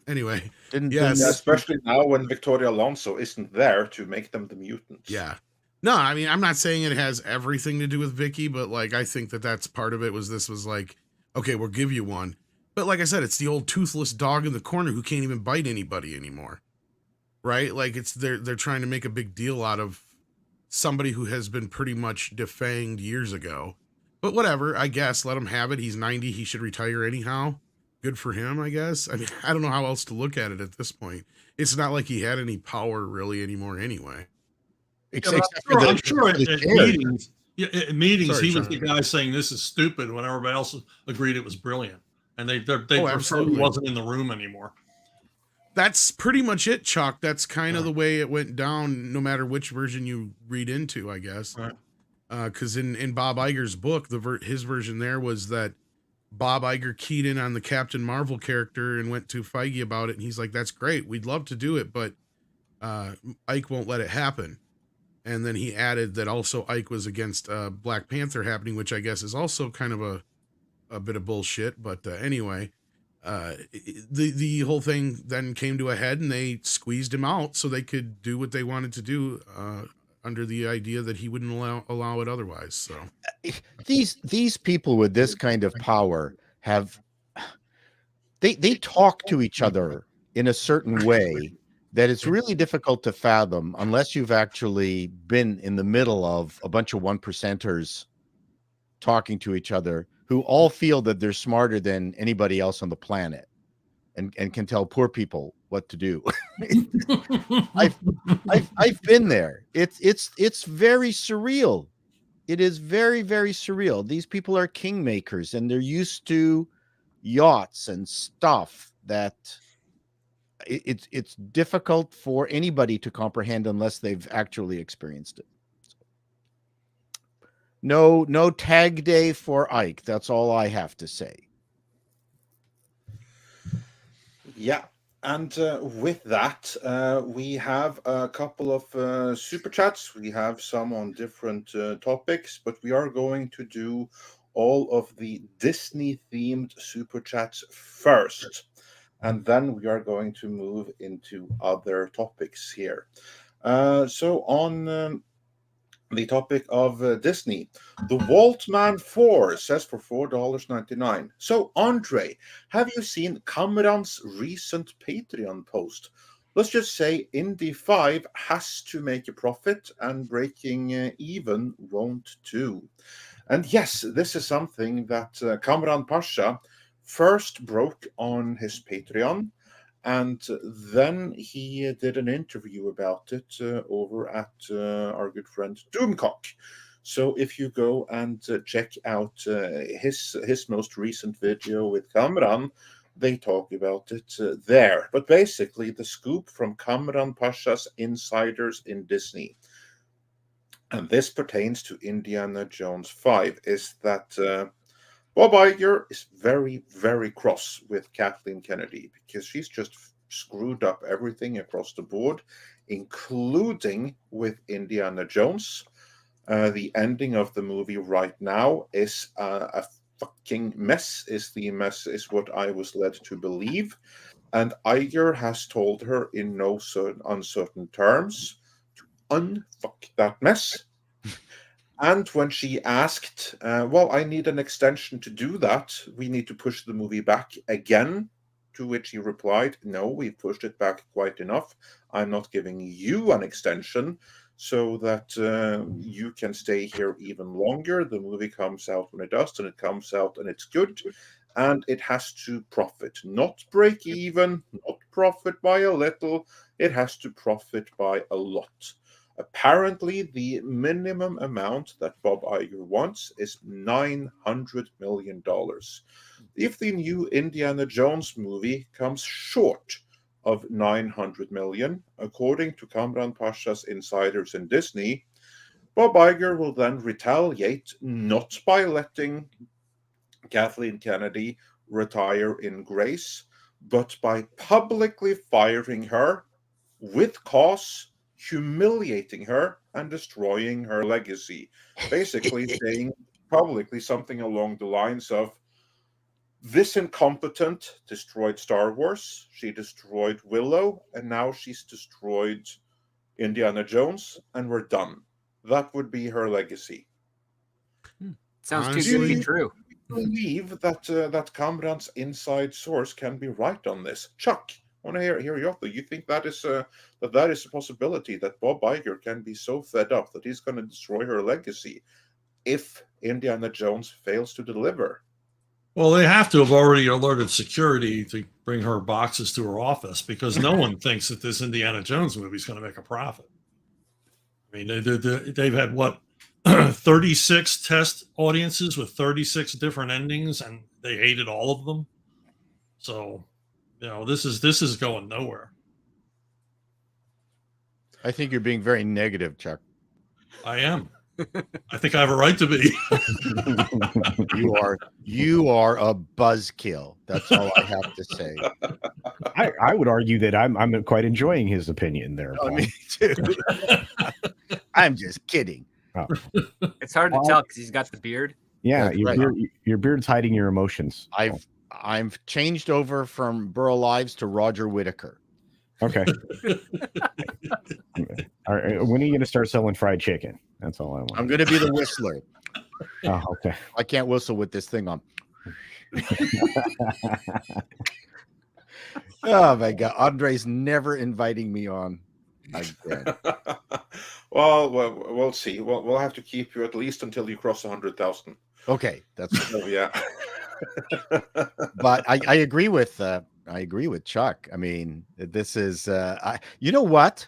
Speaker 5: Anyway,
Speaker 6: Didn't
Speaker 5: Yes.
Speaker 1: Yeah, especially now when Victoria Alonso isn't there to make them the mutants.
Speaker 5: yeah. No, I mean, I'm not saying it has everything to do with Vicky, but like, I think that's part of it. This was like, okay, we'll give you one. But like I said, it's the old toothless dog in the corner who can't even bite anybody anymore. Right? Like they're trying to make a big deal out of somebody who has been pretty much defanged years ago. But whatever, I guess, let him have it. He's 90. He should retire anyhow. Good for him, I guess. I mean, I don't know how else to look at it at this point. It's not like he had any power really anymore anyway.
Speaker 4: Yeah, but I'm sure at meetings, he was the guy saying this is stupid when everybody else agreed it was brilliant. And they
Speaker 5: absolutely
Speaker 4: wasn't in the room anymore.
Speaker 5: That's pretty much it, Chuck. That's kind of the way it went down, no matter which version you read into, I guess.
Speaker 4: Right.
Speaker 5: Because in Bob Iger's book, his version there was that Bob Iger keyed in on the Captain Marvel character and went to Feige about it. And he's like, that's great. We'd love to do it, but Ike won't let it happen. And then he added that also Ike was against Black Panther happening, which I guess is also kind of a bit of bullshit. But anyway, the whole thing then came to a head and they squeezed him out so they could do what they wanted to do under the idea that he wouldn't allow it otherwise. So
Speaker 6: these people with this kind of power have they talk to each other in a certain way that it's really difficult to fathom unless you've actually been in the middle of a bunch of 1%ers talking to each other who all feel that they're smarter than anybody else on the planet and can tell poor people what to do. I've been there. It's very surreal. It is very, very surreal. These people are kingmakers and they're used to yachts and stuff that it's difficult for anybody to comprehend unless they've actually experienced it. No tag day for Ike. That's all I have to say.
Speaker 1: Yeah. And with that, we have a couple of super chats. We have some on different topics, but we are going to do all of the Disney-themed super chats first. And then we are going to move into other topics here. So on the topic of Disney, the Waltman 4 says for $4.99. So, Andre, have you seen Cameron's recent Patreon post? let's just say Indy 5 has to make a profit, and breaking even won't do. And yes, this is something that Kamran Pasha first broke on his Patreon, and then he did an interview about it over at our good friend Doomcock. So if you go and check out his most recent video with Kamran, they talk about it there. But basically, the scoop from Kamran Pasha's insiders in Disney, and this pertains to Indiana Jones 5, is that Bob Iger is very, very cross with Kathleen Kennedy because she's just screwed up everything across the board, including with Indiana Jones. The ending of the movie right now is a fucking mess, is what I was led to believe. And Iger has told her in no uncertain terms to unfuck that mess. And when she asked, well, I need an extension to do that, we need to push the movie back again, to which he replied, no, we've pushed it back quite enough. I'm not giving you an extension so that you can stay here even longer. The movie comes out when it does, and it comes out and it's good. And it has to profit, not break even, not profit by a little. It has to profit by a lot. Apparently, the minimum amount that Bob Iger wants is $900 million. If the new Indiana Jones movie comes short of $900 million, according to Kamran Pasha's insiders in Disney, Bob Iger will then retaliate not by letting Kathleen Kennedy retire in grace, but by publicly firing her with cause, humiliating her, and destroying her legacy. Basically saying publicly something along the lines of, this incompetent destroyed Star Wars, she destroyed Willow, and now she's destroyed Indiana Jones, and we're done. That would be her legacy.
Speaker 3: Sounds too good to be true.
Speaker 1: I believe that that Kamran's inside source can be right on this. Chuck, I want to hear your thought. You think that is a possibility, that Bob Iger can be so fed up that he's going to destroy her legacy if Indiana Jones fails to deliver?
Speaker 4: Well, they have to have already alerted security to bring her boxes to her office, because no one thinks that this Indiana Jones movie is going to make a profit. I mean, they've had what, 36 test audiences with 36 different endings, and they hated all of them. So, this is going nowhere.
Speaker 6: I think you're being very negative, Chuck.
Speaker 4: I am. I think I have a right to be.
Speaker 6: You are a buzzkill. That's all I have to say.
Speaker 2: I would argue that I'm quite enjoying his opinion there.
Speaker 6: Oh, me too. I'm just kidding.
Speaker 2: Oh.
Speaker 3: It's hard to tell because he's got the beard.
Speaker 2: Yeah, your beard's hiding your emotions.
Speaker 6: I've changed over from Burl Ives to Roger Whittaker.
Speaker 2: Okay. All right, when are you going to start selling fried chicken? That's all I want.
Speaker 6: I'm going to be the whistler.
Speaker 2: Oh, okay.
Speaker 6: I can't whistle with this thing on. Oh my God, Andre's never inviting me on again.
Speaker 1: Well, we'll see. We'll have to keep you at least until you cross 100,000.
Speaker 6: Okay, that's
Speaker 1: yeah.
Speaker 6: But I agree with Chuck. I mean, this is you know what?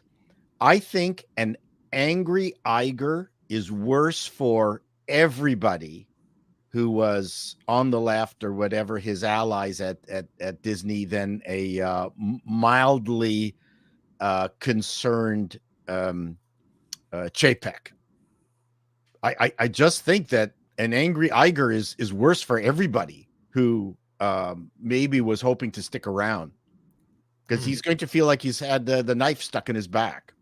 Speaker 6: I think an angry Iger is worse for everybody who was on the left or whatever, his allies at Disney, than a mildly concerned Chapek. I just think that an angry Iger is worse for everybody who maybe was hoping to stick around, because he's going to feel like he's had the knife stuck in his back.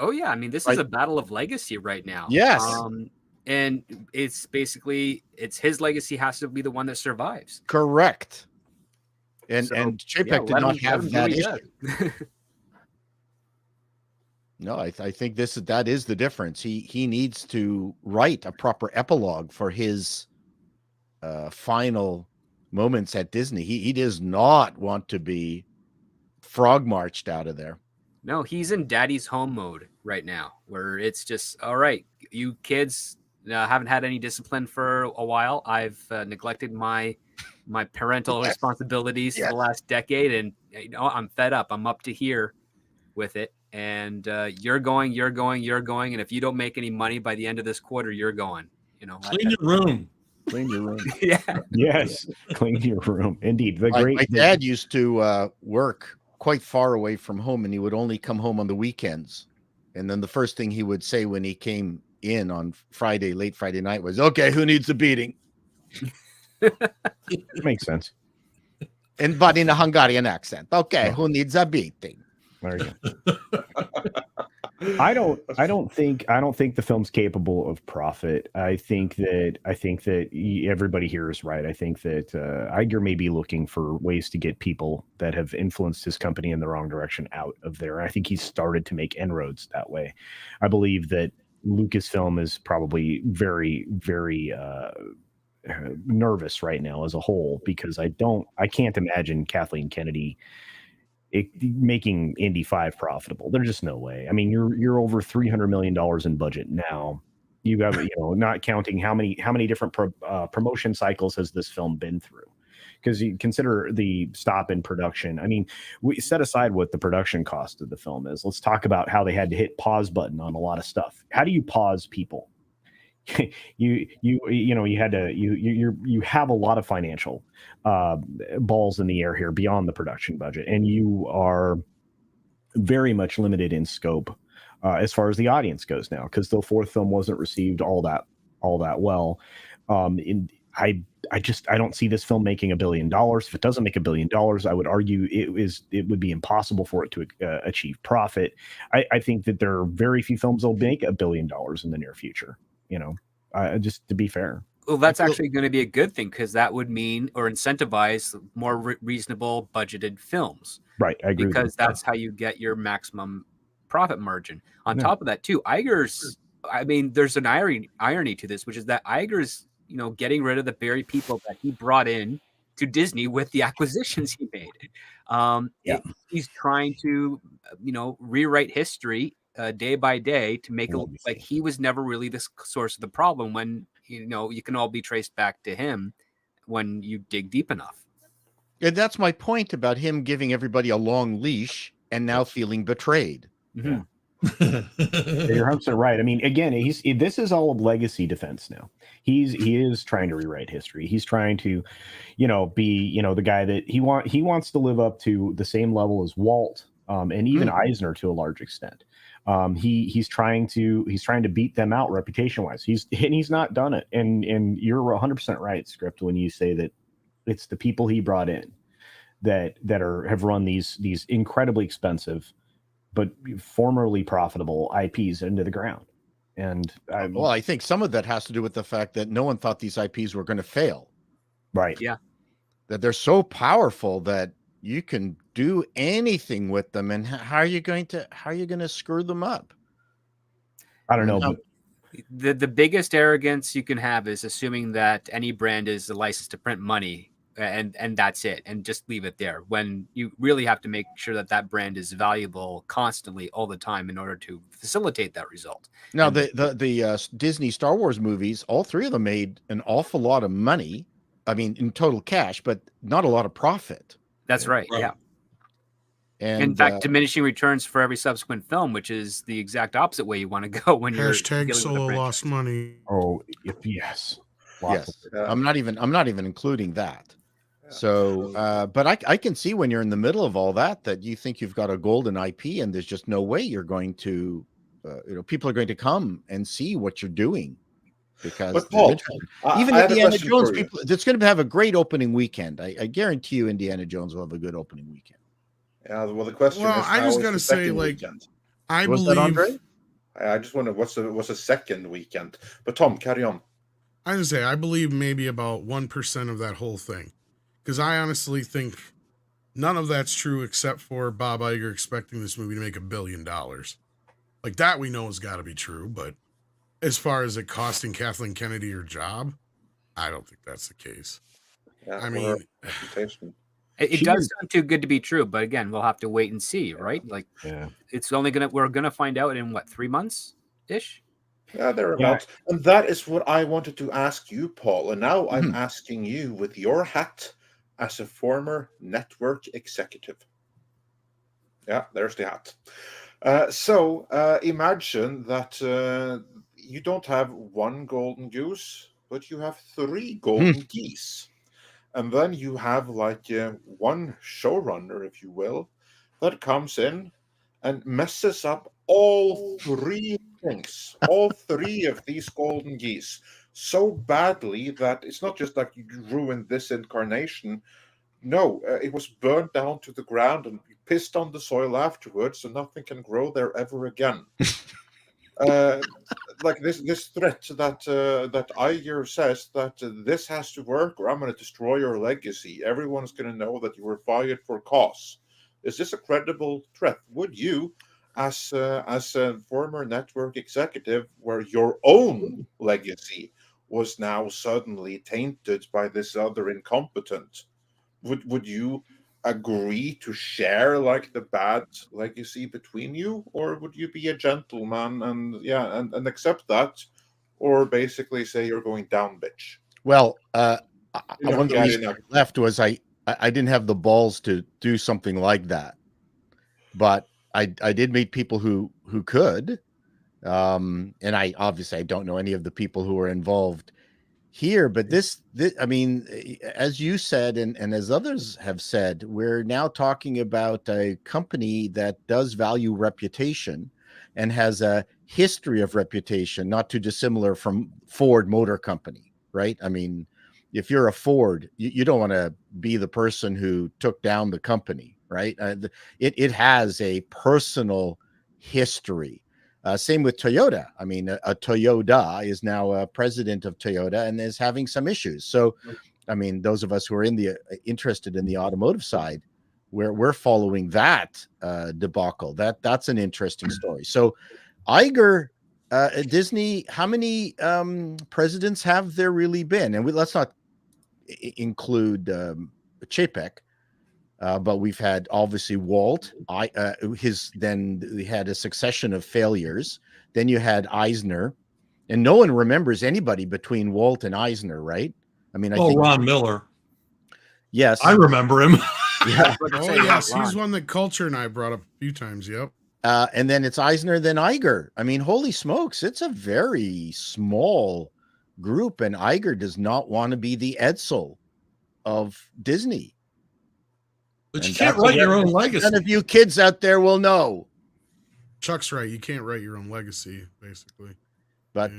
Speaker 3: Oh yeah, I mean, this is a battle of legacy right now.
Speaker 6: Yes.
Speaker 3: And it's basically, his legacy has to be the one that survives.
Speaker 6: Correct. And Chapek did not have that issue. No, I think that is the difference. He needs to write a proper epilogue for his final moments at Disney. He does not want to be frog marched out of there.
Speaker 3: No, he's in daddy's home mode right now, where it's just, all right, you kids haven't had any discipline for a while. I've neglected my parental responsibilities for the last decade, and I'm fed up. I'm up to here with it, and you're going, and if you don't make any money by the end of this quarter, you're going.
Speaker 4: Clean your room.
Speaker 6: Clean your room.
Speaker 3: Yeah.
Speaker 2: Yes, clean your room. Indeed,
Speaker 6: My dad used to work quite far away from home, and he would only come home on the weekends. And then the first thing he would say when he came in on Friday, late Friday night, was, "Okay, who needs a beating?"
Speaker 2: Makes sense.
Speaker 6: But in a Hungarian accent. Okay,
Speaker 2: Oh.
Speaker 6: who needs a beating?
Speaker 2: There you go. I don't think the film's capable of profit. I think that everybody here is right. I think that Iger may be looking for ways to get people that have influenced his company in the wrong direction out of there. I think he's started to make inroads that way. I believe that Lucasfilm is probably very, very nervous right now as a whole, because I can't imagine Kathleen Kennedy making Indy 5 profitable. There's just no way. I mean, you're over $300 million in budget now. You have, not counting how many different promotion cycles has this film been through, because you consider the stop in production. I mean, we set aside what the production cost of the film is. Let's talk about how they had to hit pause button on a lot of stuff. How do you pause people? you have a lot of financial balls in the air here beyond the production budget, and you are very much limited in scope as far as the audience goes now, because the fourth film wasn't received all that well. I don't see this film making $1 billion. If it doesn't make $1 billion, I would argue it would be impossible for it to achieve profit. I think that there are very few films that will make $1 billion in the near future. Just to be fair.
Speaker 3: Well, that's actually going to be a good thing, because that would mean or incentivize more reasonable budgeted films.
Speaker 2: Right. I agree.
Speaker 3: Because that's how you get your maximum profit margin. On top of that, too, there's an irony to this, which is that Iger's, getting rid of the very people that he brought in to Disney with the acquisitions he made. He's trying to, rewrite history day by day to make it look like he was never really the source of the problem, when you can all be traced back to him when you dig deep enough.
Speaker 6: And that's my point about him giving everybody a long leash and now feeling betrayed.
Speaker 3: Mm-hmm.
Speaker 2: You're 100% right. I mean, again, this is all legacy defense now. He is trying to rewrite history. He's trying to, be, the guy that he wants to live up to the same level as Walt, and even Eisner to a large extent. He's trying to beat them out reputation wise. He's not done it. And you're 100% right, Script, when you say that it's the people he brought in that have run these incredibly expensive but formerly profitable IPs into the ground. And
Speaker 6: I think some of that has to do with the fact that no one thought these IPs were going to fail.
Speaker 2: Right.
Speaker 3: Yeah.
Speaker 6: That they're so powerful that you can do anything with them, and how are you going to screw them up?
Speaker 2: I don't know.
Speaker 3: But the biggest arrogance you can have is assuming that any brand is a license to print money, and that's it, and just leave it there, when you really have to make sure that brand is valuable constantly all the time in order to facilitate that result.
Speaker 6: Now, the Disney Star Wars movies, all three of them made an awful lot of money. I mean, in total cash, but not a lot of profit.
Speaker 3: That's right. Yeah.
Speaker 6: And
Speaker 3: in fact, diminishing returns for every subsequent film, which is the exact opposite way you want to go when you're
Speaker 5: Solo lost money.
Speaker 2: Oh, yes.
Speaker 6: Yes. I'm not even including that. So, but I can see when you're in the middle of all that you think you've got a golden IP, and there's just no way you're going to, people are going to come and see what you're doing, because
Speaker 1: Paul,
Speaker 6: even Indiana Jones, it's going to have a great opening weekend. I guarantee you, Indiana Jones will have a good opening weekend.
Speaker 1: Yeah. Well, the question is,
Speaker 5: I just got to say,
Speaker 1: weekend?
Speaker 5: I
Speaker 6: Was
Speaker 5: believe.
Speaker 6: that Andre?
Speaker 1: I just wonder what's the second weekend. But Tom, carry on.
Speaker 5: I was gonna say, I believe maybe about 1% of that whole thing, because I honestly think none of that's true except for Bob Iger expecting this movie to make $1 billion. Like, that we know has got to be true, but as far as it costing Kathleen Kennedy her job, I don't think that's the case.
Speaker 1: Yeah,
Speaker 5: I mean,
Speaker 3: It does sound too good to be true, but again, we'll have to wait and see, right? Like, it's only we're gonna find out in what, 3 months ish.
Speaker 1: Yeah, thereabouts. And that is what I wanted to ask you, Paul. And now I'm asking you with your hat as a former network executive. Yeah, there's the hat. So imagine that you don't have one golden goose, but you have 3 golden geese. And then you have like one showrunner, if you will, that comes in and messes up all 3 things, all 3 of these golden geese, so badly that it's not just like you ruined this incarnation. No, it was burned down to the ground and pissed on the soil afterwards, so nothing can grow there ever again. Like this threat that Iger says that this has to work, or I'm going to destroy your legacy. Everyone's going to know that you were fired for cause. Is this a credible threat? Would you, as a former network executive, where your own legacy was now suddenly tainted by this other incompetent, would you agree to share like the bad legacy between you, or would you be a gentleman and accept that, or basically say you're going down, bitch?
Speaker 6: Well, one of the reasons I left was I didn't have the balls to do something like that, but I did meet people who could, and I don't know any of the people who were involved here, but this I mean, as you said, and as others have said, we're now talking about a company that does value reputation and has a history of reputation, not too dissimilar from Ford Motor Company, right? I mean, if you're a Ford, you don't want to be the person who took down the company, right? It has a personal history. Same with Toyota. I mean, a Toyota is now a president of Toyota and is having some issues. So, I mean, those of us who are interested in the automotive side, we're following that debacle. That's an interesting story. So, Iger, Disney, how many presidents have there really been? And let's not include Chapek. But we've had obviously Walt. Then we had a succession of failures. Then you had Eisner, and no one remembers anybody between Walt and Eisner, right? I mean, I think
Speaker 4: Ron Miller.
Speaker 6: Yes,
Speaker 4: I remember him.
Speaker 6: Yeah.
Speaker 5: Oh yes, he's one that Culture and I brought up a few times. Yep.
Speaker 6: And then it's Eisner, then Iger. I mean, holy smokes, it's a very small group, and Iger does not want to be the Edsel of Disney.
Speaker 4: But you can't write your own legacy.
Speaker 6: None of you kids out there will know.
Speaker 5: Chuck's right. You can't write your own legacy, basically.
Speaker 6: But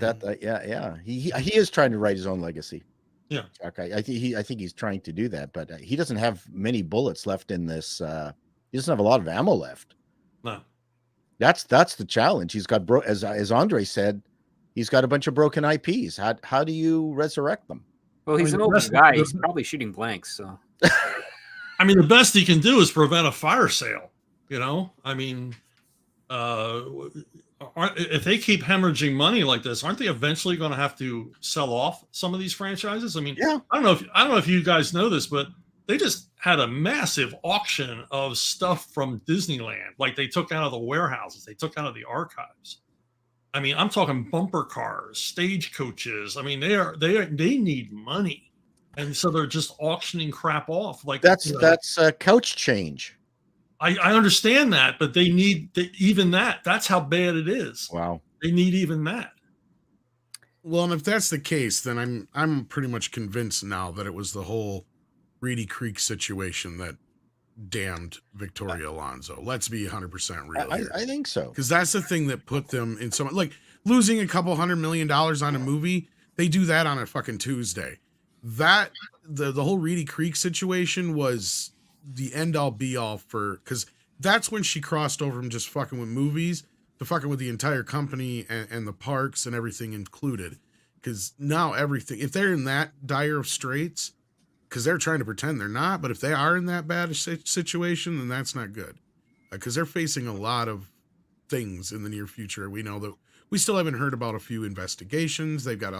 Speaker 6: he is trying to write his own legacy.
Speaker 4: Yeah,
Speaker 6: Chuck, I think he's trying to do that, but he doesn't have many bullets left in this. He doesn't have a lot of ammo left.
Speaker 4: No,
Speaker 6: that's the challenge. He's got as Andre said, he's got a bunch of broken IPs. How do you resurrect them?
Speaker 3: Well, he's an old guy. He's probably shooting blanks. So.
Speaker 4: I mean, the best he can do is prevent a fire sale. You know, I mean, if they keep hemorrhaging money like this, aren't they eventually going to have to sell off some of these franchises? I mean,
Speaker 6: yeah.
Speaker 4: I don't know if you guys know this, but they just had a massive auction of stuff from Disneyland. Like they took out of the warehouses, they took out of the archives. I mean, I'm talking bumper cars, stagecoaches. I mean, they need money. And so they're just auctioning crap off. Like
Speaker 6: that's couch change.
Speaker 4: I understand that, but they need even that. That's how bad it is.
Speaker 6: Wow,
Speaker 4: they need even that.
Speaker 5: Well, and if that's the case, then I'm pretty much convinced now that it was the whole Reedy Creek situation that damned Victoria Alonso. Let's be 100% real here.
Speaker 6: I think so,
Speaker 5: because that's the thing that put them in so like losing a couple $100 million on a movie. They do that on a fucking Tuesday. That the whole Reedy Creek situation was the end all be all because that's when she crossed over from just fucking with movies to fucking with the entire company and the parks and everything included. Because now everything, if they're in that dire of straits, because they're trying to pretend they're not, but if they are in that bad situation, then that's not good. Because they're facing a lot of things in the near future. We know that we still haven't heard about a few investigations. They've got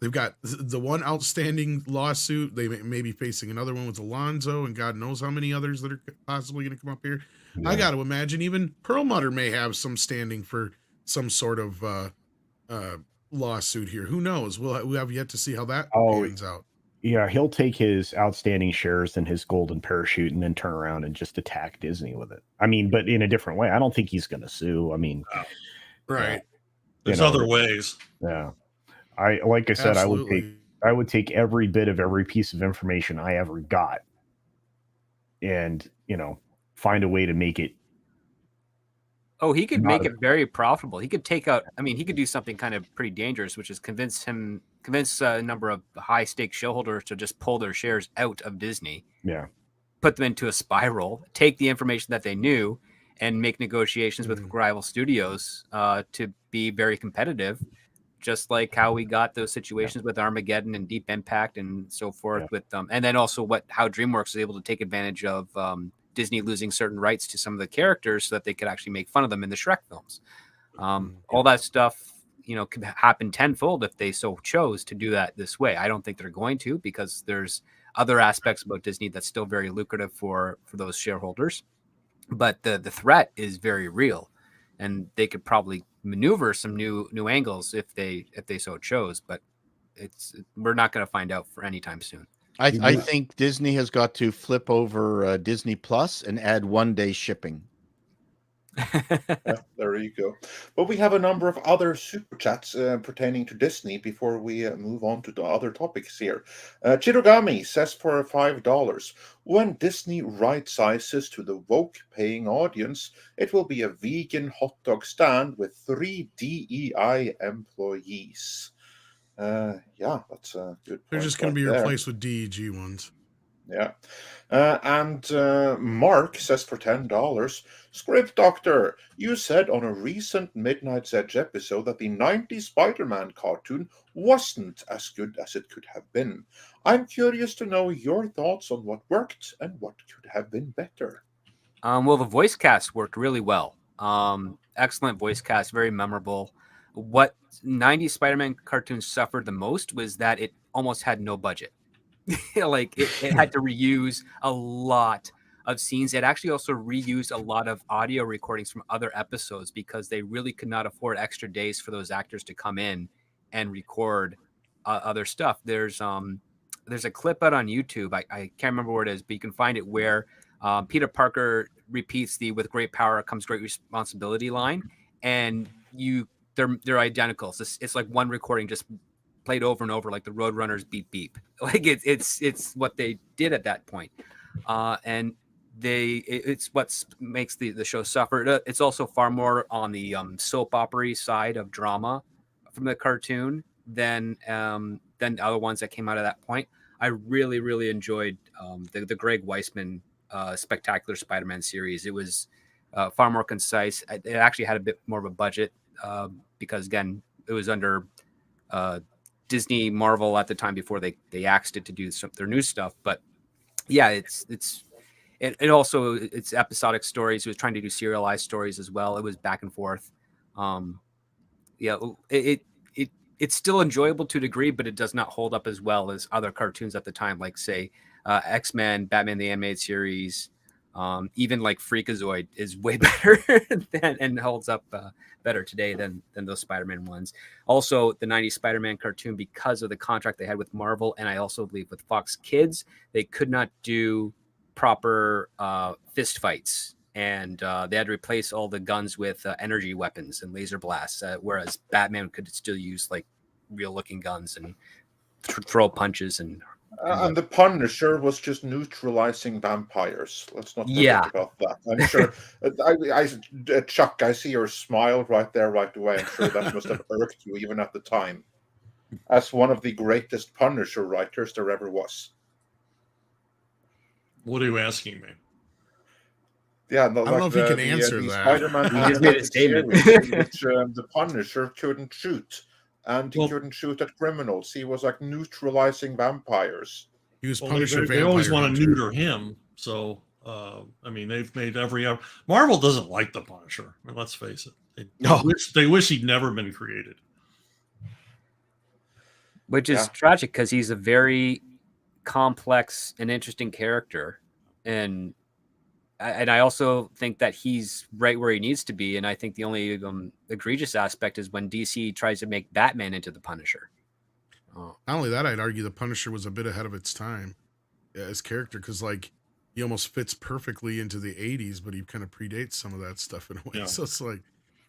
Speaker 5: They've got the one outstanding lawsuit. They may be facing another one with Alonso, and God knows how many others that are possibly going to come up here.
Speaker 2: Yeah.
Speaker 5: I got to imagine even Perlmutter may have some standing for some sort of lawsuit here. Who knows? We have yet to see how that pans out.
Speaker 2: Yeah, he'll take his outstanding shares and his golden parachute and then turn around and just attack Disney with it. I mean, but in a different way. I don't think he's going to sue. I mean,
Speaker 5: right.
Speaker 4: There's other ways.
Speaker 2: Yeah. Like I said,
Speaker 5: Absolutely.
Speaker 2: I would take every bit of every piece of information I ever got and, find a way to make it.
Speaker 3: Oh, he could make it very profitable. He could take out, he could do something kind of pretty dangerous, which is convince a number of high stake shareholders to just pull their shares out of Disney.
Speaker 2: Yeah.
Speaker 3: Put them into a spiral, take the information that they knew and make negotiations with rival studios to be very competitive. Just like how we got those situations with Armageddon and Deep Impact and so forth with them. And then also how DreamWorks was able to take advantage of Disney losing certain rights to some of the characters so that they could actually make fun of them in the Shrek films. All that stuff, could happen tenfold if they so chose to do that this way. I don't think they're going to, because there's other aspects about Disney that's still very lucrative for those shareholders. But the threat is very real, and they could probably maneuver some new angles if they so chose, but we're not going to find out for any time soon.
Speaker 6: I think Disney has got to flip over Disney Plus and add 1-day shipping.
Speaker 1: Yeah, there you go. But we have a number of other super chats pertaining to Disney before we move on to the other topics here. Chirogami says for $5, when Disney right sizes to the woke paying audience, it will be a vegan hot dog stand with 3 DEI employees. Yeah, that's a good point.
Speaker 5: They're just going to be replaced with DEG ones.
Speaker 1: Yeah. And Mark says for $10, Script Doctor, you said on a recent Midnight's Edge episode that the 90s Spider-Man cartoon wasn't as good as it could have been. I'm curious to know your thoughts on what worked and what could have been better.
Speaker 3: Well, the voice cast worked really well. Excellent voice cast, very memorable. What 90s Spider-Man cartoons suffered the most was that it almost had no budget. Like it had to reuse a lot of scenes. It actually also reused a lot of audio recordings from other episodes because they really could not afford extra days for those actors to come in and record other stuff. There's a clip out on YouTube. I can't remember where it is, but you can find it where Peter Parker repeats the "with great power comes great responsibility" line, and they're identical. So it's like one recording just played over and over, like the Roadrunners beep beep. Like it's what they did at that point, and it's what makes the show suffer. It's also far more on the soap opera side of drama from the cartoon than other ones that came out of that point. I really enjoyed the Greg Weisman Spectacular Spider-Man series. It was far more concise. It actually had a bit more of a budget because again, it was under Disney Marvel at the time before they axed it to do their new stuff. But yeah, it's episodic stories. It was trying to do serialized stories as well. It was back and forth. Yeah, it's still enjoyable to a degree, but it does not hold up as well as other cartoons at the time, like say X-Men, Batman the Animated Series, even like Freakazoid is way better and holds up better today than those Spider-Man ones. Also, the 90s Spider-Man cartoon, because of the contract they had with Marvel, and I also believe with Fox Kids, they could not do proper fist fights, and they had to replace all the guns with energy weapons and laser blasts, whereas Batman could still use like real-looking guns and throw punches and
Speaker 1: the Punisher was just neutralizing vampires. Let's not forget about that. I'm sure. Chuck, I see your smile right there, right away. I'm sure that must have irked you even at the time, as one of the greatest Punisher writers there ever was.
Speaker 4: What are you asking me?
Speaker 1: Yeah, no,
Speaker 5: I don't know if you can answer that.
Speaker 1: Spider-Man
Speaker 3: You just made a statement.
Speaker 1: which the Punisher couldn't shoot. And he couldn't shoot at criminals. He was like neutralizing vampires.
Speaker 5: He was Punisher.
Speaker 4: They always want to neuter him. So, they've made every effort. Marvel doesn't like the Punisher. I mean, let's face it. They wish he'd never been created.
Speaker 3: which is
Speaker 1: Yeah.
Speaker 3: tragic because he's a very complex and interesting character, and I also think that he's right where he needs to be. And I think the only egregious aspect is when DC tries to make Batman into the Punisher.
Speaker 5: Not only that, I'd argue the Punisher was a bit ahead of its time as character, because like he almost fits perfectly into the 80s, but he kind of predates some of that stuff in a way.
Speaker 4: Yeah.
Speaker 5: So it's like,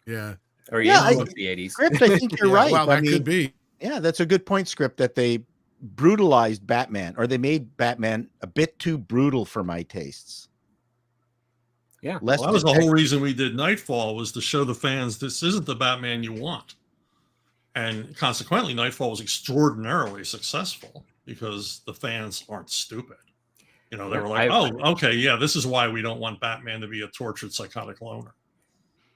Speaker 5: yeah.
Speaker 3: Or he
Speaker 6: Yeah,
Speaker 3: influenced the 80s.
Speaker 6: Script, I think you're
Speaker 5: Yeah,
Speaker 6: right.
Speaker 5: Well,
Speaker 6: I
Speaker 5: that
Speaker 6: mean,
Speaker 5: could be.
Speaker 6: yeah, that's a good point, Script, that they brutalized Batman, or they made Batman a bit too brutal for my tastes.
Speaker 3: Yeah.
Speaker 6: Less
Speaker 4: Well, that was the
Speaker 6: detect-
Speaker 4: whole reason we did Knightfall, was to show the fans this isn't the Batman you want. And consequently, Knightfall was extraordinarily successful because the fans aren't stupid. You know, they were like, oh, okay, yeah, this is why we don't want Batman to be a tortured psychotic loner.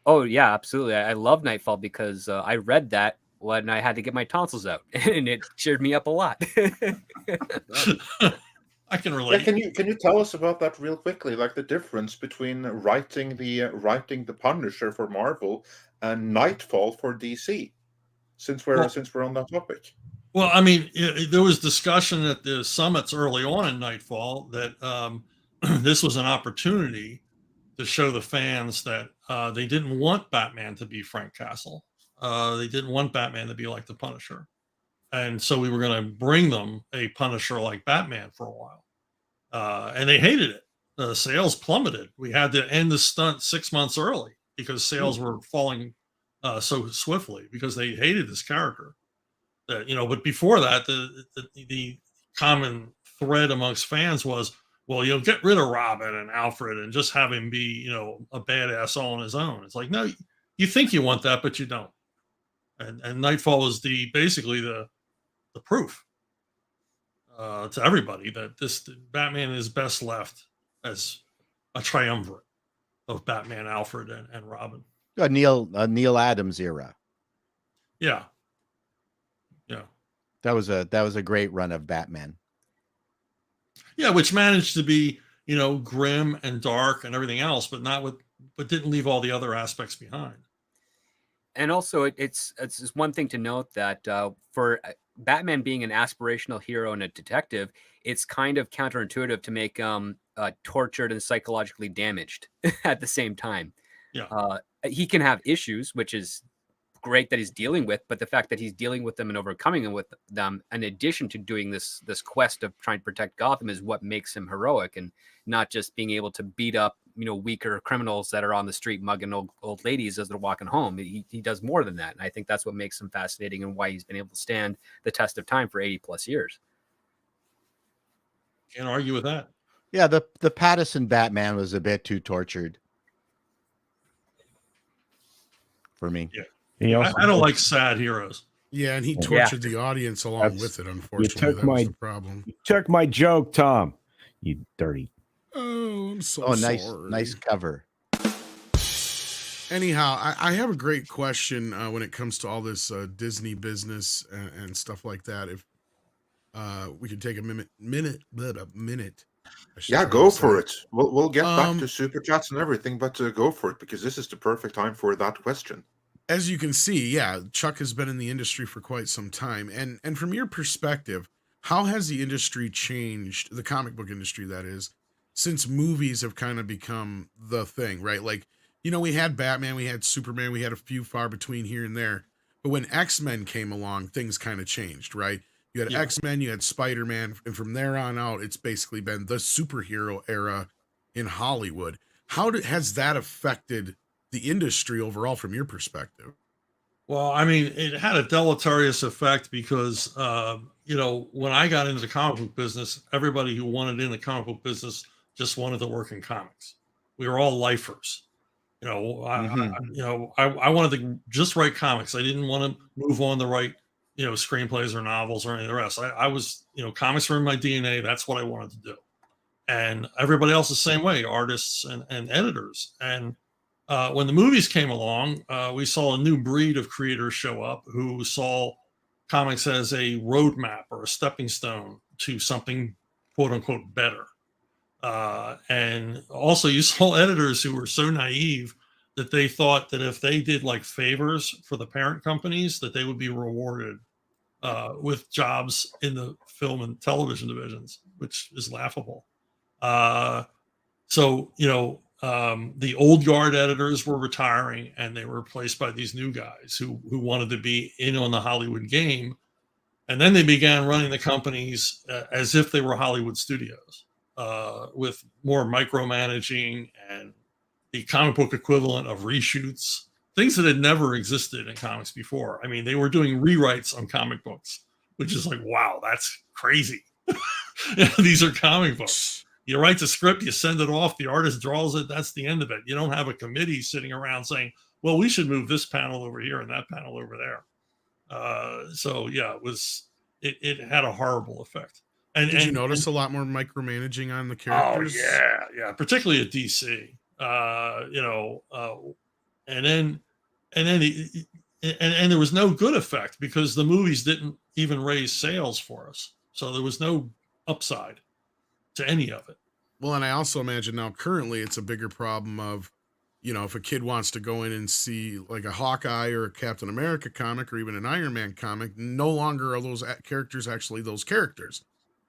Speaker 3: Oh, yeah, absolutely. I love Knightfall because I read that when I had to get my tonsils out, and it cheered me up a lot.
Speaker 4: I can
Speaker 1: Yeah,
Speaker 4: relate.
Speaker 1: can you tell us about that real quickly? Like the difference between writing the Punisher for Marvel and Nightfall for DC, since we're on that topic.
Speaker 4: Well, I mean, there was discussion at the summits early on in Knightfall that this was an opportunity to show the fans that they didn't want Batman to be Frank Castle. They didn't want Batman to be like the Punisher. And so we were going to bring them a Punisher like Batman for a while. And they hated it. The sales plummeted. We had to end the stunt 6 months early because sales were falling so swiftly because they hated this character. But before that, the common thread amongst fans was, well, get rid of Robin and Alfred and just have him be, a badass all on his own. It's like, no, you think you want that, but you don't. And Knightfall is basically the proof to everybody that this Batman is best left as a triumvirate of Batman, Alfred, and Robin.
Speaker 6: A Neil Adams era.
Speaker 4: Yeah.
Speaker 6: That was a great run of Batman.
Speaker 4: Yeah, which managed to be, grim and dark and everything else, but didn't leave all the other aspects behind.
Speaker 3: And also, it's just one thing to note that for Batman being an aspirational hero and a detective, it's kind of counterintuitive to make tortured and psychologically damaged at the same time.
Speaker 4: Yeah,
Speaker 3: he can have issues, which is great that he's dealing with, but the fact that he's dealing with them and overcoming them with them, in addition to doing this quest of trying to protect Gotham, is what makes him heroic, and not just being able to beat up weaker criminals that are on the street mugging old ladies as they're walking home. He does more than that, and I think that's what makes him fascinating and why he's been able to stand the test of time for 80 plus years.
Speaker 4: Can't argue with that.
Speaker 6: Yeah, the Pattinson Batman was a bit too tortured for me.
Speaker 4: Yeah.
Speaker 2: Also,
Speaker 4: I don't like sad heroes.
Speaker 5: Yeah, and he tortured the audience along with it, unfortunately. That was the problem.
Speaker 2: You took my joke, Tom. You dirty.
Speaker 5: Oh, I'm so sorry.
Speaker 6: Nice cover.
Speaker 5: Anyhow, I have a great question when it comes to all this Disney business and stuff like that. If we could take a minute.
Speaker 1: Yeah, go for it. We'll get back to super chats and everything, but go for it, because this is the perfect time for that question.
Speaker 5: As you can see, yeah, Chuck has been in the industry for quite some time. And from your perspective, how has the industry changed, the comic book industry, that is, since movies have kind of become the thing, right? Like, we had Batman, we had Superman, we had a few far between here and there. But when X-Men came along, things kind of changed, right? You had X-Men, you had Spider-Man, and from there on out, it's basically been the superhero era in Hollywood. How has that affected the industry overall from your perspective?
Speaker 4: Well, I mean, it had a deleterious effect because, when I got into the comic book business, everybody who wanted in the comic book business just wanted to work in comics. We were all lifers. I wanted to just write comics. I didn't want to move on to write, screenplays or novels or any of the rest. I was, comics were in my DNA. That's what I wanted to do. And everybody else the same way, artists and editors. And when the movies came along, we saw a new breed of creators show up who saw comics as a roadmap or a stepping stone to something quote unquote better. And also you saw editors who were so naive that they thought that if they did like favors for the parent companies, that they would be rewarded with jobs in the film and television divisions, which is laughable. So, the old guard editors were retiring, and they were replaced by these new guys who wanted to be in on the Hollywood game. And then they began running the companies as if they were Hollywood studios, with more micromanaging and the comic book equivalent of reshoots, things that had never existed in comics before. I mean, they were doing rewrites on comic books, which is like, wow, that's crazy. These are comic books. You write the script, you send it off, the artist draws it, that's the end of it. You don't have a committee sitting around saying, well, we should move this panel over here and that panel over there. So yeah, it had a horrible effect. And
Speaker 5: did you notice a lot more micromanaging on the characters?
Speaker 4: Oh yeah, particularly at DC. And there was no good effect because the movies didn't even raise sales for us, so there was no upside to any of it.
Speaker 5: Well, and I also imagine now currently it's a bigger problem of, if a kid wants to go in and see like a Hawkeye or a Captain America comic or even an Iron Man comic, no longer are those characters actually those characters.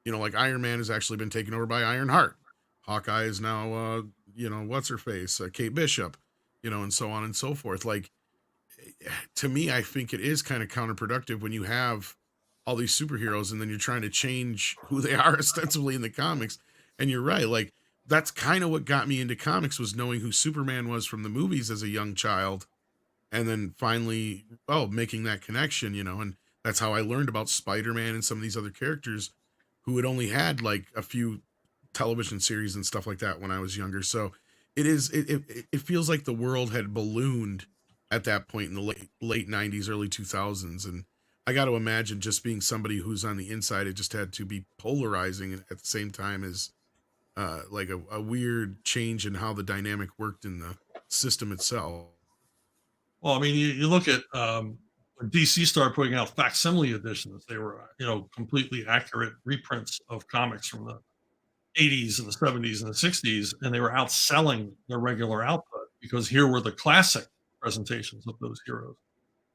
Speaker 5: Like Iron Man has actually been taken over by Ironheart. Hawkeye is now, what's her face, Kate Bishop, and so on and so forth. Like, to me, I think it is kind of counterproductive when you have all these superheroes and then you're trying to change who they are ostensibly in the comics. And you're right. Like, that's kind of what got me into comics, was knowing who Superman was from the movies as a young child. And then finally, making that connection, and that's how I learned about Spider-Man and some of these other characters who had only had like a few television series and stuff like that when I was younger. So it feels like the world had ballooned at that point in the late 90s, early 2000s. And I got to imagine just being somebody who's on the inside, it just had to be polarizing at the same time as like a weird change in how the dynamic worked in the system itself.
Speaker 4: Well, I mean, you look at when DC started putting out facsimile editions, they were, completely accurate reprints of comics from the 80s and the 70s and the 60s, and they were outselling their regular output because here were the classic presentations of those heroes.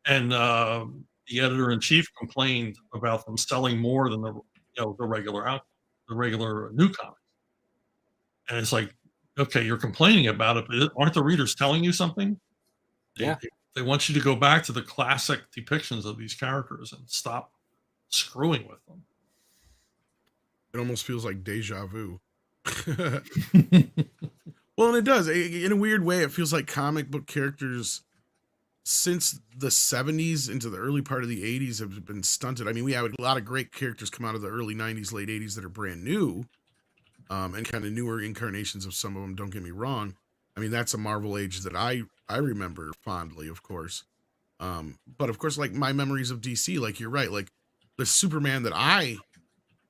Speaker 4: And the editor-in-chief complained about them selling more than the regular new comics. And it's like, okay, you're complaining about it, but aren't the readers telling you something?
Speaker 3: Yeah.
Speaker 4: They want you to go back to the classic depictions of these characters and stop screwing with them.
Speaker 5: It almost feels like deja vu. Well, and it does. In a weird way, it feels like comic book characters since the 70s into the early part of the 80s have been stunted. I mean, we have a lot of great characters come out of the early 90s, late 80s that are brand new, and kind of newer incarnations of some of them, don't get me wrong. I mean, that's a Marvel age that I remember fondly, of course. But of course, like my memories of DC, like you're right, like the Superman that I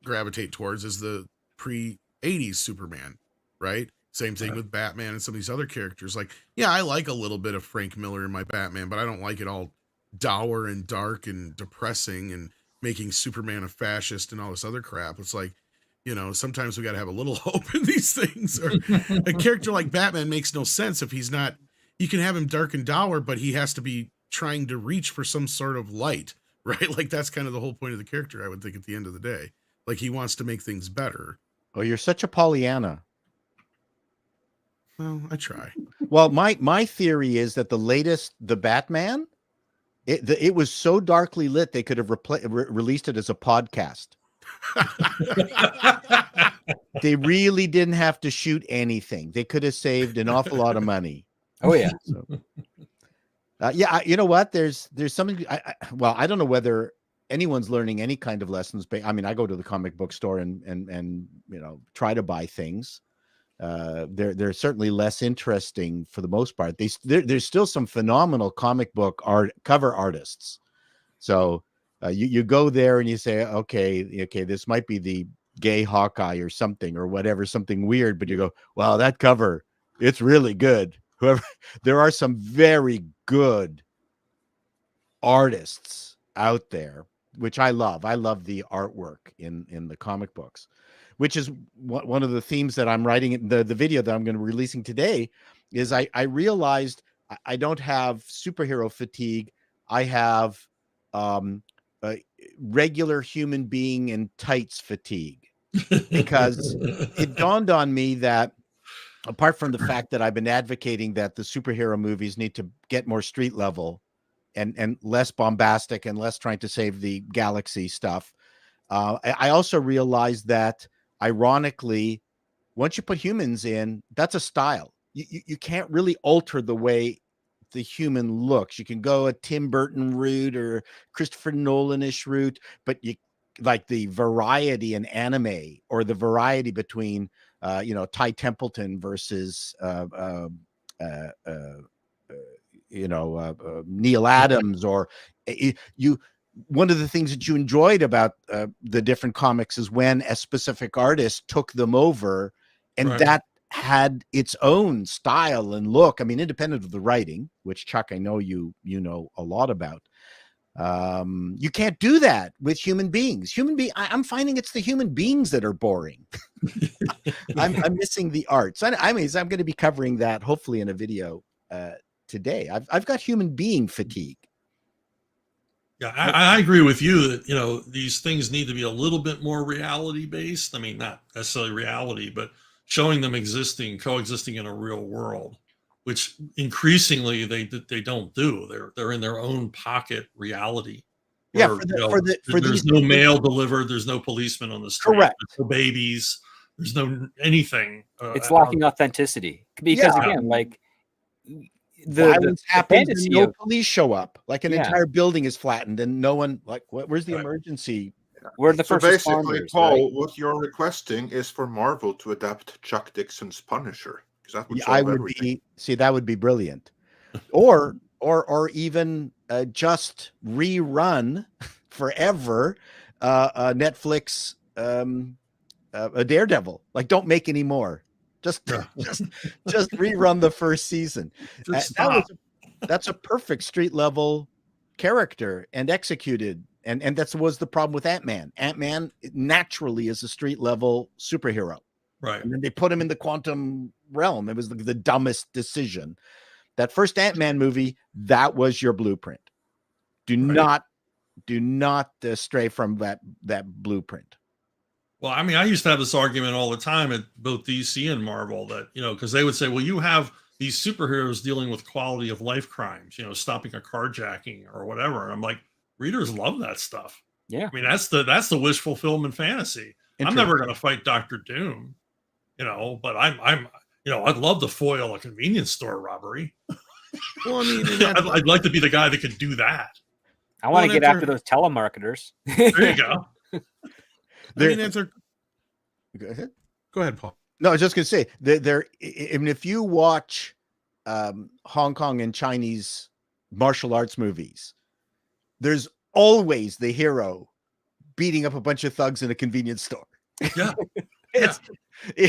Speaker 5: gravitate towards is the pre-80s Superman, right? Same thing with Batman and some of these other characters. Like, yeah, I like a little bit of Frank Miller in my Batman, but I don't like it all dour and dark and depressing and making Superman a fascist and all this other crap. It's like, sometimes we got to have a little hope in these things. Or a character like Batman makes no sense if he's not, you can have him dark and dour, but he has to be trying to reach for some sort of light, right? Like that's kind of the whole point of the character, I would think, at the end of the day. Like he wants to make things better.
Speaker 6: Oh, you're such a Pollyanna.
Speaker 5: Well, I try.
Speaker 6: Well, my theory is that the Batman, it was so darkly lit they could have released it as a podcast. They really didn't have to shoot anything. They could have saved an awful lot of money.
Speaker 3: Oh yeah.
Speaker 6: So, you know what? There's something. I don't know whether anyone's learning any kind of lessons. I mean, I go to the comic book store and try to buy things. They're certainly less interesting for the most part. There's still some phenomenal comic book cover artists. So you go there and you say, okay, this might be the gay Hawkeye or something or whatever, something weird, but you go, wow, that cover, it's really good. There are some very good artists out there, which I love. I love the artwork in the comic books, which is one of the themes that I'm writing in the video that I'm going to be releasing today. Is I realized I don't have superhero fatigue. I have regular human being in tights fatigue, because it dawned on me that apart from the fact that I've been advocating that the superhero movies need to get more street level and less bombastic and less trying to save the galaxy stuff, I also realized that, ironically, once you put humans in, that's a style. You can't really alter the way the human looks. You can go a Tim Burton route or Christopher Nolan-ish route, but you like the variety in anime, or the variety between Ty Templeton versus Neil Adams, or you. One of the things that you enjoyed about the different comics is when a specific artist took them over, and that had its own style and look. I mean, independent of the writing, which, Chuck, I know you know a lot about. You can't do that with human beings. I'm finding it's the human beings that are boring. I'm missing the arts. I'm going to be covering that hopefully in a video today. I've got human being fatigue.
Speaker 4: Yeah, I agree with you that, these things need to be a little bit more reality based. I mean, not necessarily reality, but showing them coexisting in a real world, which increasingly they don't do. They're in their own pocket reality. Where, there's no mail delivered. There's no policeman on the street.
Speaker 6: Correct.
Speaker 4: There's no babies. There's no anything.
Speaker 3: It's lacking authenticity, because again, like
Speaker 6: violence happens and no
Speaker 3: of,
Speaker 6: police show up. Like an entire building is flattened and no one, like, where's the emergency?
Speaker 3: We're the first
Speaker 1: basically,
Speaker 3: responders,
Speaker 1: Paul, what you're requesting is for Marvel to adapt Chuck Dixon's Punisher, because that would solve
Speaker 6: that would be brilliant. Or even just rerun forever Netflix a Daredevil. Like, don't make any more. Just rerun the first season. That's a perfect street level character and executed. And that was the problem with Ant-Man. Ant-Man naturally is a street level superhero.
Speaker 4: Right.
Speaker 6: And then they put him in the quantum realm. It was the dumbest decision. That first Ant-Man movie, that was your blueprint. Do not stray from that blueprint.
Speaker 4: Well, I mean, I used to have this argument all the time at both DC and Marvel that, because they would say, well, you have these superheroes dealing with quality of life crimes, stopping a carjacking or whatever. And I'm like, readers love that stuff.
Speaker 3: Yeah.
Speaker 4: I mean, that's the wish fulfillment fantasy. I'm never going to fight Dr. Doom, but I'd love to foil a convenience store robbery.
Speaker 5: Well, I mean,
Speaker 4: I'd like to be the guy that could do that.
Speaker 3: I want to get after those telemarketers.
Speaker 4: There you go.
Speaker 5: Go ahead, Paul.
Speaker 6: No, I was just going to say if you watch Hong Kong and Chinese martial arts movies, there's always the hero beating up a bunch of thugs in a convenience store.
Speaker 4: Yeah.
Speaker 6: It's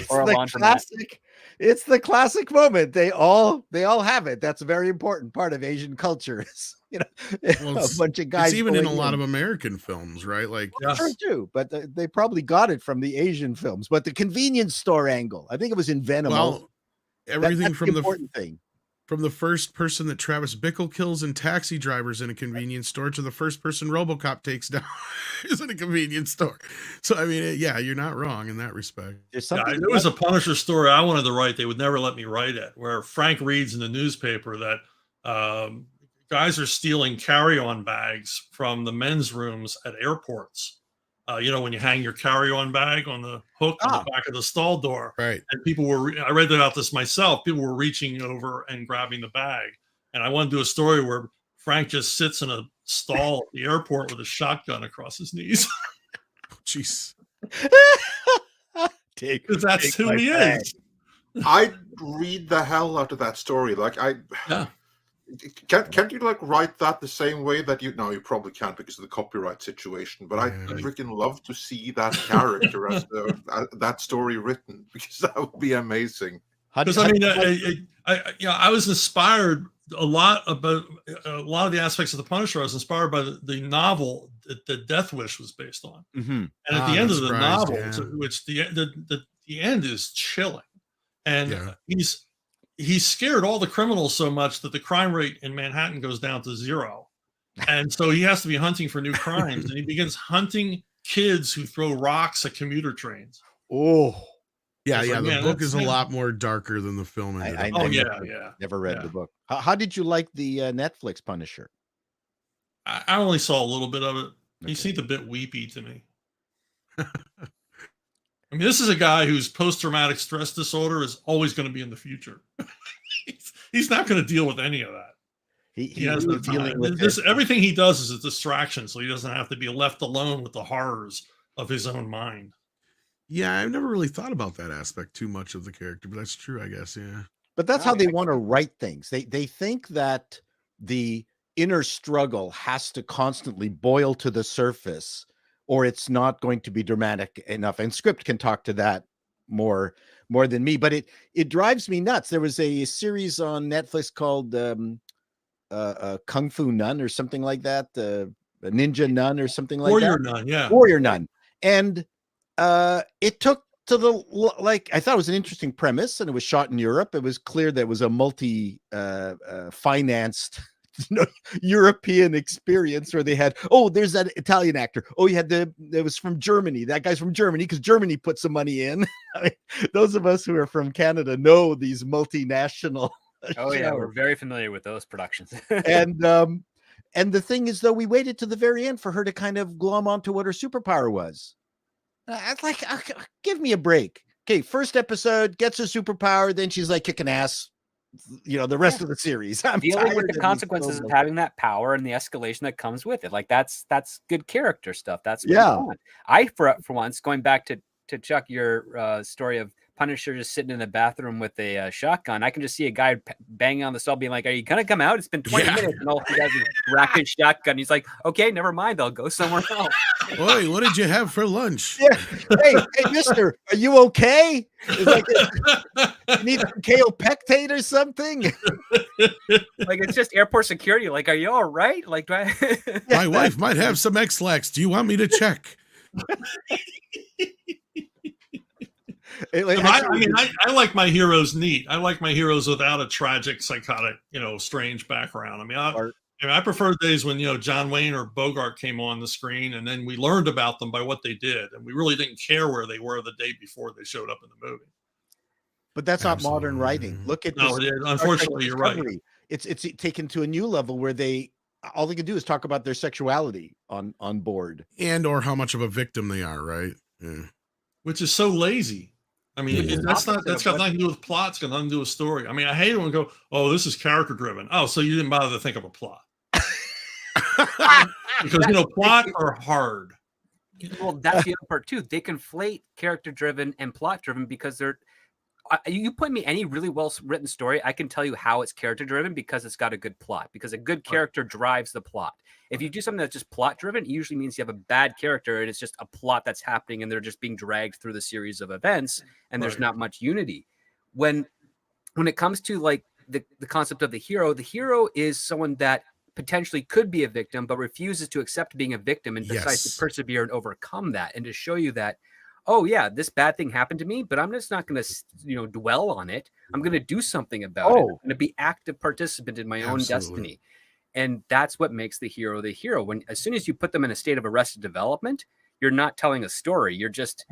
Speaker 6: the classic. It's the classic moment. They all have it. That's a very important part of Asian culture. A bunch of guys.
Speaker 5: It's even in a lot of American films, right? Like,
Speaker 6: sure too, but they probably got it from the Asian films. But the convenience store angle, I think it was in Venom.
Speaker 5: Well, everything
Speaker 6: that's
Speaker 5: from
Speaker 6: the important thing.
Speaker 5: From the first person that Travis Bickle kills in Taxi Drivers in a convenience store to the first person RoboCop takes down is in a convenience store. So, I mean, you're not wrong in that respect.
Speaker 4: There was a Punisher story I wanted to write. They would never let me write it, where Frank reads in the newspaper that guys are stealing carry-on bags from the men's rooms at airports. When you hang your carry-on bag on the hook on the back of the stall door.
Speaker 5: Right.
Speaker 4: And I read about this myself. People were reaching over and grabbing the bag. And I want to do a story where Frank just sits in a stall at the airport with a shotgun across his knees.
Speaker 5: Jeez.
Speaker 4: Because that's who he is.
Speaker 1: I'd read the hell out of that story. Can't you write that the same way that you probably can't because of the copyright situation, but I'd freaking love to see that character as that story written, because that would be amazing.
Speaker 4: Because I was inspired a lot of the aspects of the Punisher. I was inspired by the novel that Death Wish was based on.
Speaker 6: Mm-hmm.
Speaker 4: And at the end of the novel, which the end is chilling, and he's scared all the criminals so much that the crime rate in Manhattan goes down to 0. And so he has to be hunting for new crimes, and he begins hunting kids who throw rocks at commuter trains.
Speaker 6: Oh,
Speaker 5: Yeah,
Speaker 4: It's
Speaker 5: yeah.
Speaker 4: like,
Speaker 5: The
Speaker 4: man,
Speaker 5: book is a
Speaker 4: that's-
Speaker 5: lot more darker than the film. ended up
Speaker 4: Oh,
Speaker 5: being.
Speaker 4: yeah.
Speaker 6: Never read
Speaker 4: Yeah.
Speaker 6: the book. How did you like the Netflix Punisher?
Speaker 4: I only saw a little bit of it. He
Speaker 6: Okay.
Speaker 4: seemed a bit weepy to me. I mean, this is a guy whose post-traumatic stress disorder is always going to be in the future. He's not going to deal with any of that. He has no
Speaker 6: was dealing
Speaker 4: time.
Speaker 6: with
Speaker 4: This,
Speaker 6: it.
Speaker 4: everything he does is a distraction, so he doesn't have to be left alone with the horrors of his own mind.
Speaker 5: Yeah, I've never really thought about that aspect too much of the character, but that's true, I guess. Yeah.
Speaker 6: But that's how they want to write things. They think that the inner struggle has to constantly boil to the surface, or it's not going to be dramatic enough. And script can talk to that more than me. But it drives me nuts. There was a series on Netflix called Kung Fu Nun or something like that, a Ninja Nun or something like
Speaker 4: Warrior
Speaker 6: that.
Speaker 4: Nun, yeah.
Speaker 6: Warrior Nun. And it took to the, like, I thought it was an interesting premise, and it was shot in Europe. It was clear that it was a multi financed European experience where they had, oh, there's that Italian actor. Oh, you had it was from Germany. That guy's from Germany because Germany put some money in. I mean, those of us who are from Canada know these multinational.
Speaker 3: Oh yeah, we're very familiar with those productions.
Speaker 6: And the thing is, though, we waited to the very end for her to kind of glom onto what her superpower was. I was like, give me a break. Okay, first episode gets her superpower, then she's like kicking ass. You know, the rest of the series. I'm
Speaker 3: dealing with
Speaker 6: tired
Speaker 3: the
Speaker 6: of
Speaker 3: consequences
Speaker 6: these
Speaker 3: of having that power and the escalation that comes with it. Like that's good character stuff. That's what
Speaker 6: Yeah.
Speaker 3: we want. I for once, going back to Chuck, your story of Punisher just sitting in the bathroom with a shotgun, I can just see a guy banging on the stall being like, are you gonna come out? It's been 20 minutes, and all he does is rack his shotgun. He's like, okay, never mind, I'll go somewhere else.
Speaker 5: Boy, what did you have for lunch?
Speaker 6: Yeah. Hey, mister, are you okay? It's like, you need some kale pectate or something?
Speaker 3: Like, it's just airport security. Like, are you all right? Like, do I
Speaker 5: My wife might have some X-Lax. Do you want me to check?
Speaker 4: I like my heroes neat. I like my heroes without a tragic, psychotic, strange background. I prefer days when, John Wayne or Bogart came on the screen and then we learned about them by what they did. And we really didn't care where they were the day before they showed up in the movie.
Speaker 6: But that's not modern writing. Look at this.
Speaker 4: Unfortunately, you're right.
Speaker 6: It's taken to a new level where all they can do is talk about their sexuality on board.
Speaker 5: And or how much of a victim they are, right? Yeah.
Speaker 4: Which is so lazy. I mean, that's got nothing to do with plot. It's got nothing to do with story. I mean, I hate it when we go, oh, this is character driven. Oh, so you didn't bother to think of a plot. Because, plot are hard.
Speaker 3: Well, that's the other part too. They conflate character driven and plot driven because they're. You point me any really well written story, I can tell you how it's character driven because it's got a good plot. Because a good character drives the plot. If you do something that's just plot driven, it usually means you have a bad character and it's just a plot that's happening and they're just being dragged through the series of events and there's not much unity. When it comes to like the concept of the hero is someone that potentially could be a victim but refuses to accept being a victim and decides to persevere and overcome that, and to show you that, oh yeah, this bad thing happened to me, but I'm just not going to dwell on it. I'm going to do something about it. I'm going to be active participant in my own destiny. And that's what makes the hero the hero. When as soon as you put them in a state of arrested development, you're not telling a story. You're just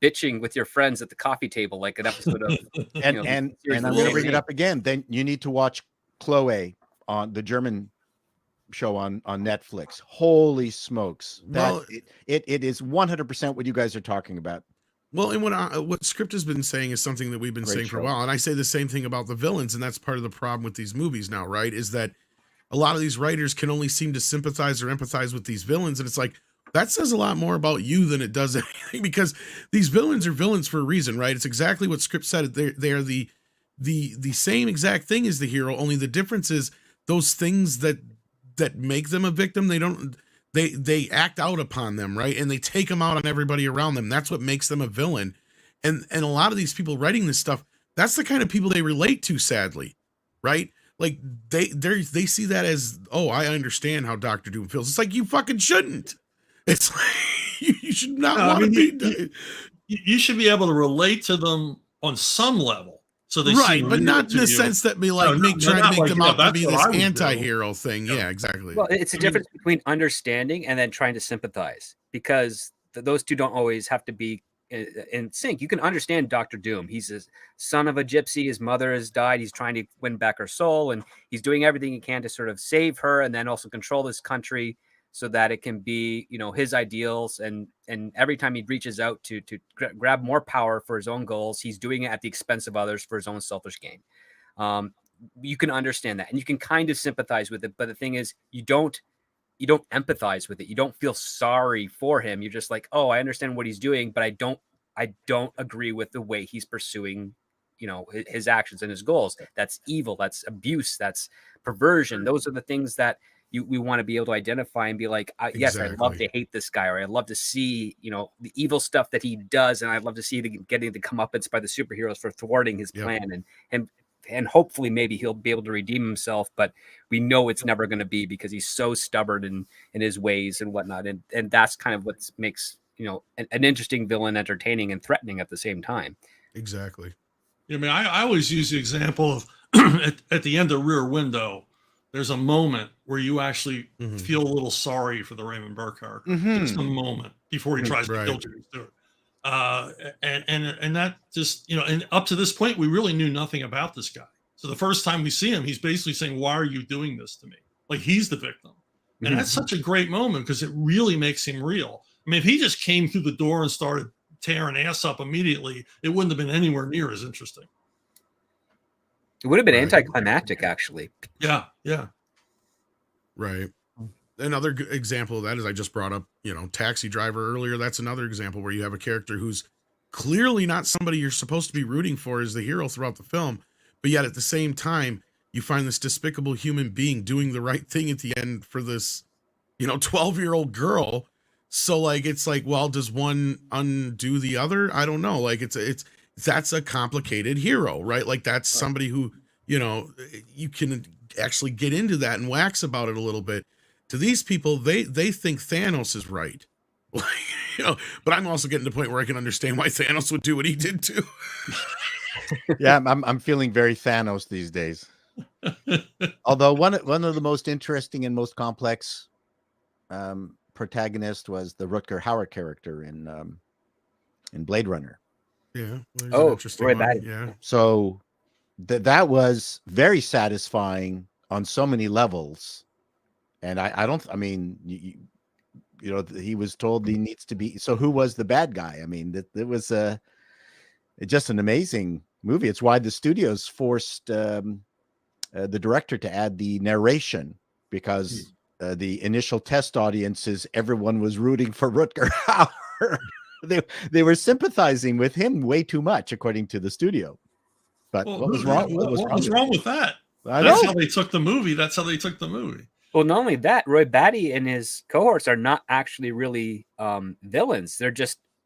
Speaker 3: bitching with your friends at the coffee table like an episode of
Speaker 6: and I'm going to bring it up again. Then you need to watch Chloe on the German show on Netflix. Holy smokes. It is 100% what you guys are talking about.
Speaker 5: Well, and what Script has been saying is something that we've been saying for a while. And I say the same thing about the villains. And that's part of the problem with these movies now, right? Is that a lot of these writers can only seem to sympathize or empathize with these villains. And it's like, that says a lot more about you than it does anything, because these villains are villains for a reason, right? It's exactly what Script said. They are the same exact thing as the hero. Only the difference is those things that make them a victim, they act out upon them, right? And they take them out on everybody around them. That's what makes them a villain. And a lot of these people writing this stuff, that's the kind of people they relate to, sadly, right? Like they see that as, oh, I understand how Dr. Doom feels. It's like, you fucking shouldn't. It's like, you should not want to be.
Speaker 4: You should be able to relate to them on some level. So they
Speaker 5: right,
Speaker 4: seem
Speaker 5: but
Speaker 4: real
Speaker 5: not
Speaker 4: to
Speaker 5: in the
Speaker 4: you.
Speaker 5: sense that we
Speaker 4: No,
Speaker 5: like
Speaker 4: no,
Speaker 5: try to
Speaker 4: not
Speaker 5: make
Speaker 4: like,
Speaker 5: them
Speaker 4: yeah,
Speaker 5: out to
Speaker 4: that's
Speaker 5: be
Speaker 4: what
Speaker 5: this
Speaker 4: I would do.
Speaker 5: anti-hero thing.
Speaker 4: Yeah.
Speaker 5: Yeah, exactly.
Speaker 3: Well, it's a difference between understanding and then trying to sympathize, because those two don't always have to be in sync. You can understand Dr. Doom. He's a son of a gypsy. His mother has died. He's trying to win back her soul, and he's doing everything he can to sort of save her and then also control this country so that it can be, his ideals. And every time he reaches out to grab more power for his own goals, he's doing it at the expense of others for his own selfish gain. You can understand that and you can kind of sympathize with it. But the thing is, you don't empathize with it. You don't feel sorry for him. You're just like, oh, I understand what he's doing, but I don't agree with the way he's pursuing, his actions and his goals. That's evil. That's abuse. That's perversion. Those are the things that we want to be able to identify and be like, yes, I'd love to hate this guy, or I'd love to see, the evil stuff that he does. And I'd love to see getting the comeuppance by the superheroes for thwarting his plan. And hopefully maybe he'll be able to redeem himself, but we know it's never going to be, because he's so stubborn in his ways and whatnot. And that's kind of what makes, an interesting villain entertaining and threatening at the same time.
Speaker 5: Exactly.
Speaker 4: I mean, I always use the example of at the end of Rear Window, there's a moment where you actually feel a little sorry for the Raymond Burr character. Just a moment before he tries to kill Jimmy Stewart. And that just, and up to this point, we really knew nothing about this guy. So the first time we see him, he's basically saying, why are you doing this to me? Like, he's the victim. And that's such a great moment, because it really makes him real. I mean, if he just came through the door and started tearing ass up immediately, it wouldn't have been anywhere near as interesting.
Speaker 3: It would have been anticlimactic, actually.
Speaker 4: Yeah.
Speaker 5: Right. Another good example of that is, I just brought up, Taxi Driver earlier. That's another example where you have a character who's clearly not somebody you're supposed to be rooting for as the hero throughout the film, but yet at the same time, you find this despicable human being doing the right thing at the end for this, 12-year-old girl. So like, it's like, well, does one undo the other? I don't know. Like that's a complicated hero, right? Like that's somebody who, you can actually get into that and wax about it a little bit. To these people, they think Thanos is right. But I'm also getting to the point where I can understand why Thanos would do what he did too.
Speaker 6: Yeah, I'm feeling very Thanos these days. Although one of the most interesting and most complex protagonist was the Rutger Hauer character in Blade Runner.
Speaker 5: Yeah.
Speaker 3: Roy Batty.
Speaker 5: Yeah.
Speaker 6: So that was very satisfying on so many levels. And he was told he needs to be. So who was the bad guy? I mean, it was just an amazing movie. It's why the studios forced the director to add the narration, because the initial test audiences, everyone was rooting for Rutger Hauer. They were sympathizing with him way too much, according to the studio. But what was wrong?
Speaker 4: What was wrong with that?
Speaker 6: That's
Speaker 4: how they took the movie.
Speaker 3: Well, not only that, Roy Batty and his cohorts are not actually really villains.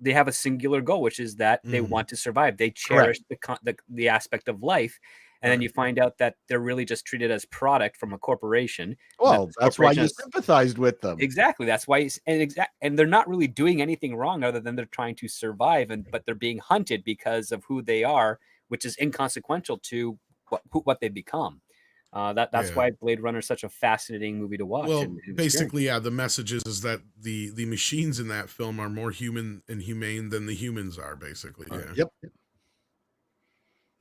Speaker 3: They have a singular goal, which is that they want to survive. They cherish the aspect of life. And then you find out that they're really just treated as product from a corporation.
Speaker 6: Well, that's why you sympathized with them.
Speaker 3: Exactly. That's why and they're not really doing anything wrong other than they're trying to survive, but they're being hunted because of who they are, which is inconsequential to what they become. That's why Blade Runner is such a fascinating movie to watch.
Speaker 5: Well, basically, the message is that the machines in that film are more human and humane than the humans are, basically. Yeah.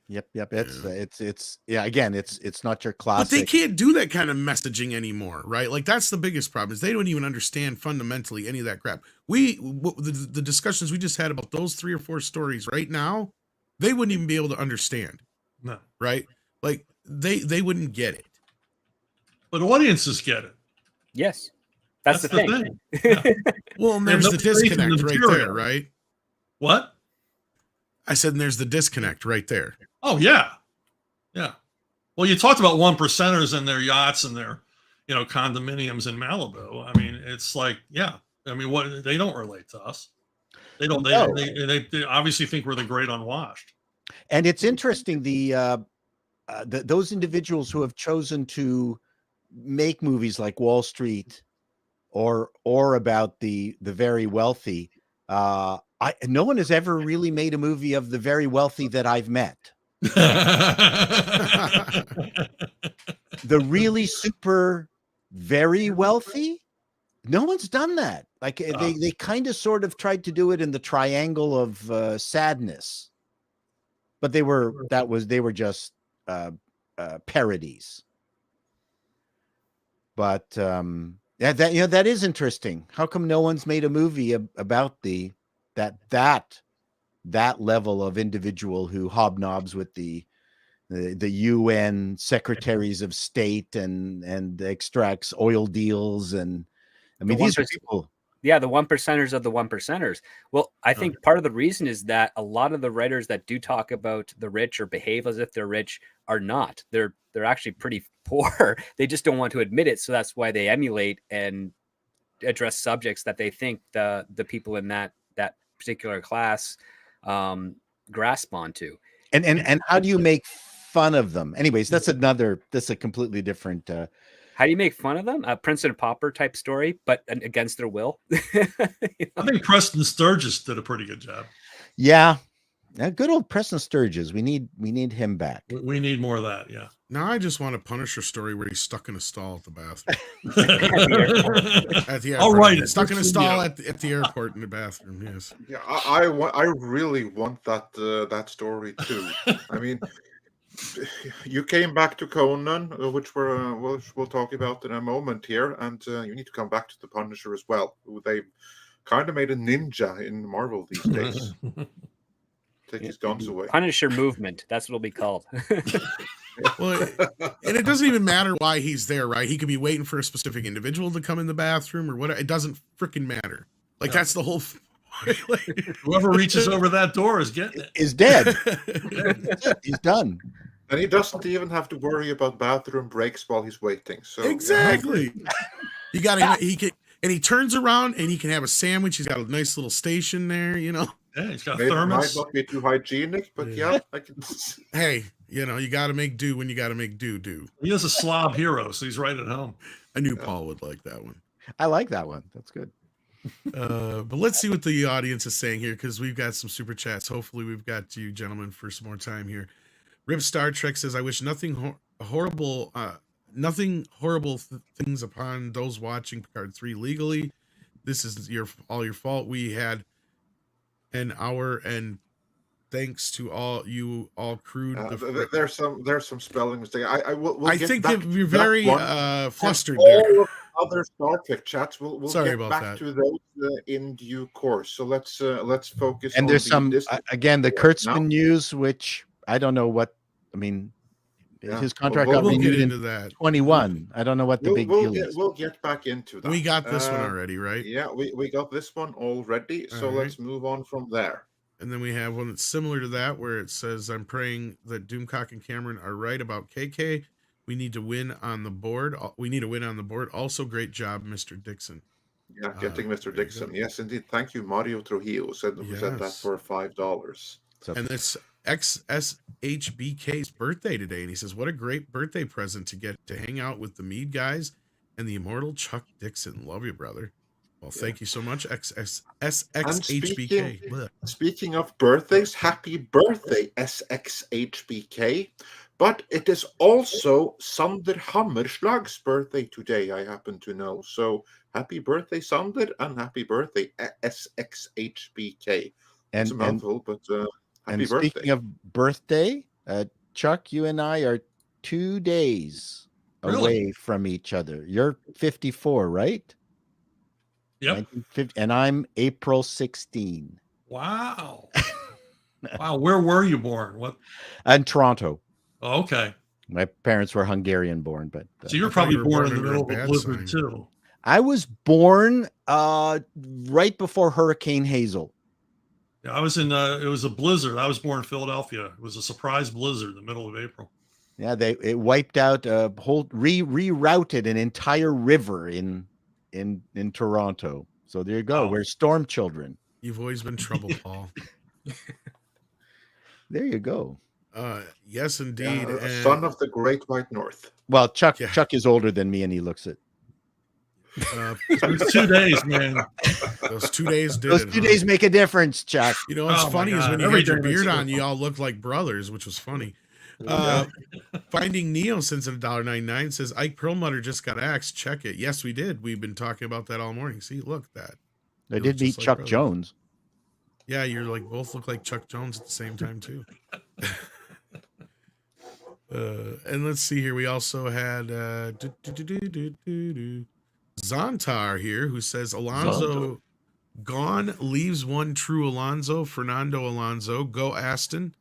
Speaker 6: Yep. It's again, it's not your classic.
Speaker 5: But they can't do that kind of messaging anymore, right? Like that's the biggest problem, is they don't even understand fundamentally any of that crap. The discussions we just had about those 3 or 4 stories right now, they wouldn't even be able to understand.
Speaker 4: No.
Speaker 5: Right? Like they wouldn't get it.
Speaker 4: But audiences get it.
Speaker 3: Yes. That's the thing.
Speaker 4: Yeah.
Speaker 5: Well, and there's the disconnect right there, right?
Speaker 4: What?
Speaker 5: I said, and there's the disconnect right there.
Speaker 4: Oh, yeah. Yeah. Well, you talked about 1%ers and their yachts and their, condominiums in Malibu. I mean, it's like, yeah. I mean, what they don't relate to us. They don't. They obviously think we're the great unwashed.
Speaker 6: And it's interesting, those individuals who have chosen to make movies like Wall Street or about the very wealthy. No one has ever really made a movie of the very wealthy that I've met. The really super very wealthy, no one's done that. Like they kind of sort of tried to do it in the triangle of sadness, but they were just parodies. But that is interesting. How come no one's made a movie about that level of individual who hobnobs with the UN secretaries of state and extracts oil deals? And I mean, these are people.
Speaker 3: Yeah, the 1%ers of the 1%ers. Well, I think part of the reason is that a lot of the writers that do talk about the rich or behave as if they're rich are not. They're actually pretty poor. They just don't want to admit it. So that's why they emulate and address subjects that they think the people in that particular class grasp onto.
Speaker 6: And how do you make fun of them? Anyways, that's a completely different.
Speaker 3: How do you make fun of them? A Prince and Pauper type story, but against their will.
Speaker 4: I think Preston Sturges did a pretty good job.
Speaker 6: Yeah, good old Preston Sturges. We need him back.
Speaker 4: We need more of that. Yeah.
Speaker 5: Now I just want a Punisher story where he's stuck in a stall at the bathroom. At the airport.
Speaker 4: I'll write it.
Speaker 5: Stuck in a stall at the airport in the bathroom. Yes.
Speaker 1: Yeah, I really want that story too. I mean, you came back to Conan, which we'll talk about in a moment here, and you need to come back to the Punisher as well, who they kind of made a ninja in Marvel these days. Take his guns away.
Speaker 3: Punisher movement. That's what it'll be called.
Speaker 5: Well, and it doesn't even matter why he's there, right? He could be waiting for a specific individual to come in the bathroom or whatever. It doesn't freaking matter. Like that's the whole.
Speaker 4: Whoever reaches over that door is getting it.
Speaker 6: Is dead. He's done.
Speaker 1: And he doesn't even have to worry about bathroom breaks while he's waiting. So
Speaker 5: exactly. You got to. He can, and he turns around and he can have a sandwich. He's got a nice little station there. You know.
Speaker 4: Yeah, he's got
Speaker 1: Maybe
Speaker 4: thermos.
Speaker 1: Might not be too hygienic, but yeah, I can.
Speaker 5: Hey, you know, you got to make do when you got to make do.
Speaker 4: He is a slob hero, so he's right at home.
Speaker 5: I knew Paul would like that one.
Speaker 6: I like that one. That's good.
Speaker 5: But let's see what the audience is saying here, because we've got some super chats. Hopefully we've got you gentlemen for some more time here. Rip Star Trek says, I wish nothing horrible things upon those watching Picard 3 legally. This is all your fault. We had an hour, and thanks to all crude.
Speaker 1: There's some spelling mistake. I
Speaker 5: think that you're very flustered there.
Speaker 1: Other Star Trek chats. We'll
Speaker 5: Sorry
Speaker 1: get back to those in due course. So let's focus.
Speaker 6: And
Speaker 1: on
Speaker 6: there's the Kurtzman news, which I don't know what. I mean, his contract got renewed into that 21. I don't know what the big deal is.
Speaker 1: We'll get back into that.
Speaker 5: We got this one already, right?
Speaker 1: Yeah, we got this one already. So let's move on from there.
Speaker 5: And then we have one that's similar to that, where it says, I'm praying that Doomcock and Cameron are right about KK. We need to win on the board. Also, great job, Mr. Dixon.
Speaker 1: Yeah, getting Mr. Dixon. Yes, indeed. Thank you, Mario Trujillo said that for $5.
Speaker 5: And it's XSHBK's birthday today, and he says, what a great birthday present to get to hang out with the Mead guys and the immortal Chuck Dixon. Love you, brother. Well, thank you so much, SXHBK.
Speaker 1: Speaking of birthdays, happy birthday, SXHBK. But it is also Sander Hammerslag's birthday today, I happen to know. So happy birthday, Sander, and happy birthday, SXHBK. It's a mouthful, but happy birthday.
Speaker 6: Speaking of birthday, Chuck, you and I are 2 days away from each other. You're 54, right?
Speaker 4: Yep.
Speaker 6: And I'm April 16.
Speaker 4: Wow. Wow. Where were you born? What?
Speaker 6: In Toronto.
Speaker 4: Oh, okay.
Speaker 6: My parents were Hungarian born, but
Speaker 4: so you're probably born in the middle of a blizzard too.
Speaker 6: I was born right before Hurricane Hazel.
Speaker 4: Yeah, I was in. It was a blizzard. I was born in Philadelphia. It was a surprise blizzard in the middle of April.
Speaker 6: Yeah, it wiped out a whole rerouted an entire river in Toronto. So there you go. We're storm children.
Speaker 5: You've always been trouble, Paul.
Speaker 6: There you go.
Speaker 5: Yes, indeed.
Speaker 1: Son of the Great White North.
Speaker 6: Well, Chuck is older than me, and he looks it.
Speaker 4: Those 2 days, man.
Speaker 5: Those 2 days did
Speaker 6: Those
Speaker 5: it.
Speaker 6: 2 days make a difference, Chuck.
Speaker 5: You know what's
Speaker 4: Oh my
Speaker 5: funny is
Speaker 4: God,
Speaker 5: when you
Speaker 4: every
Speaker 5: had your
Speaker 4: day makes
Speaker 5: beard
Speaker 4: a
Speaker 5: on, you
Speaker 4: difference.
Speaker 5: all looked like brothers, which was funny.
Speaker 1: Yeah.
Speaker 5: Finding Neo since $1.99 says Ike Perlmutter just got axed. Check it. Yes, we did. We've been talking about that all morning. See, look at that.
Speaker 6: I
Speaker 5: You
Speaker 6: did
Speaker 5: look
Speaker 6: meet
Speaker 5: just like
Speaker 6: Chuck
Speaker 5: brothers.
Speaker 6: Jones.
Speaker 5: Yeah, you're like both look like Chuck Jones at the same time too. And let's see here. We also had Zontar here, who says Alonso gone, leaves one true Alonso, Fernando Alonso, go Aston,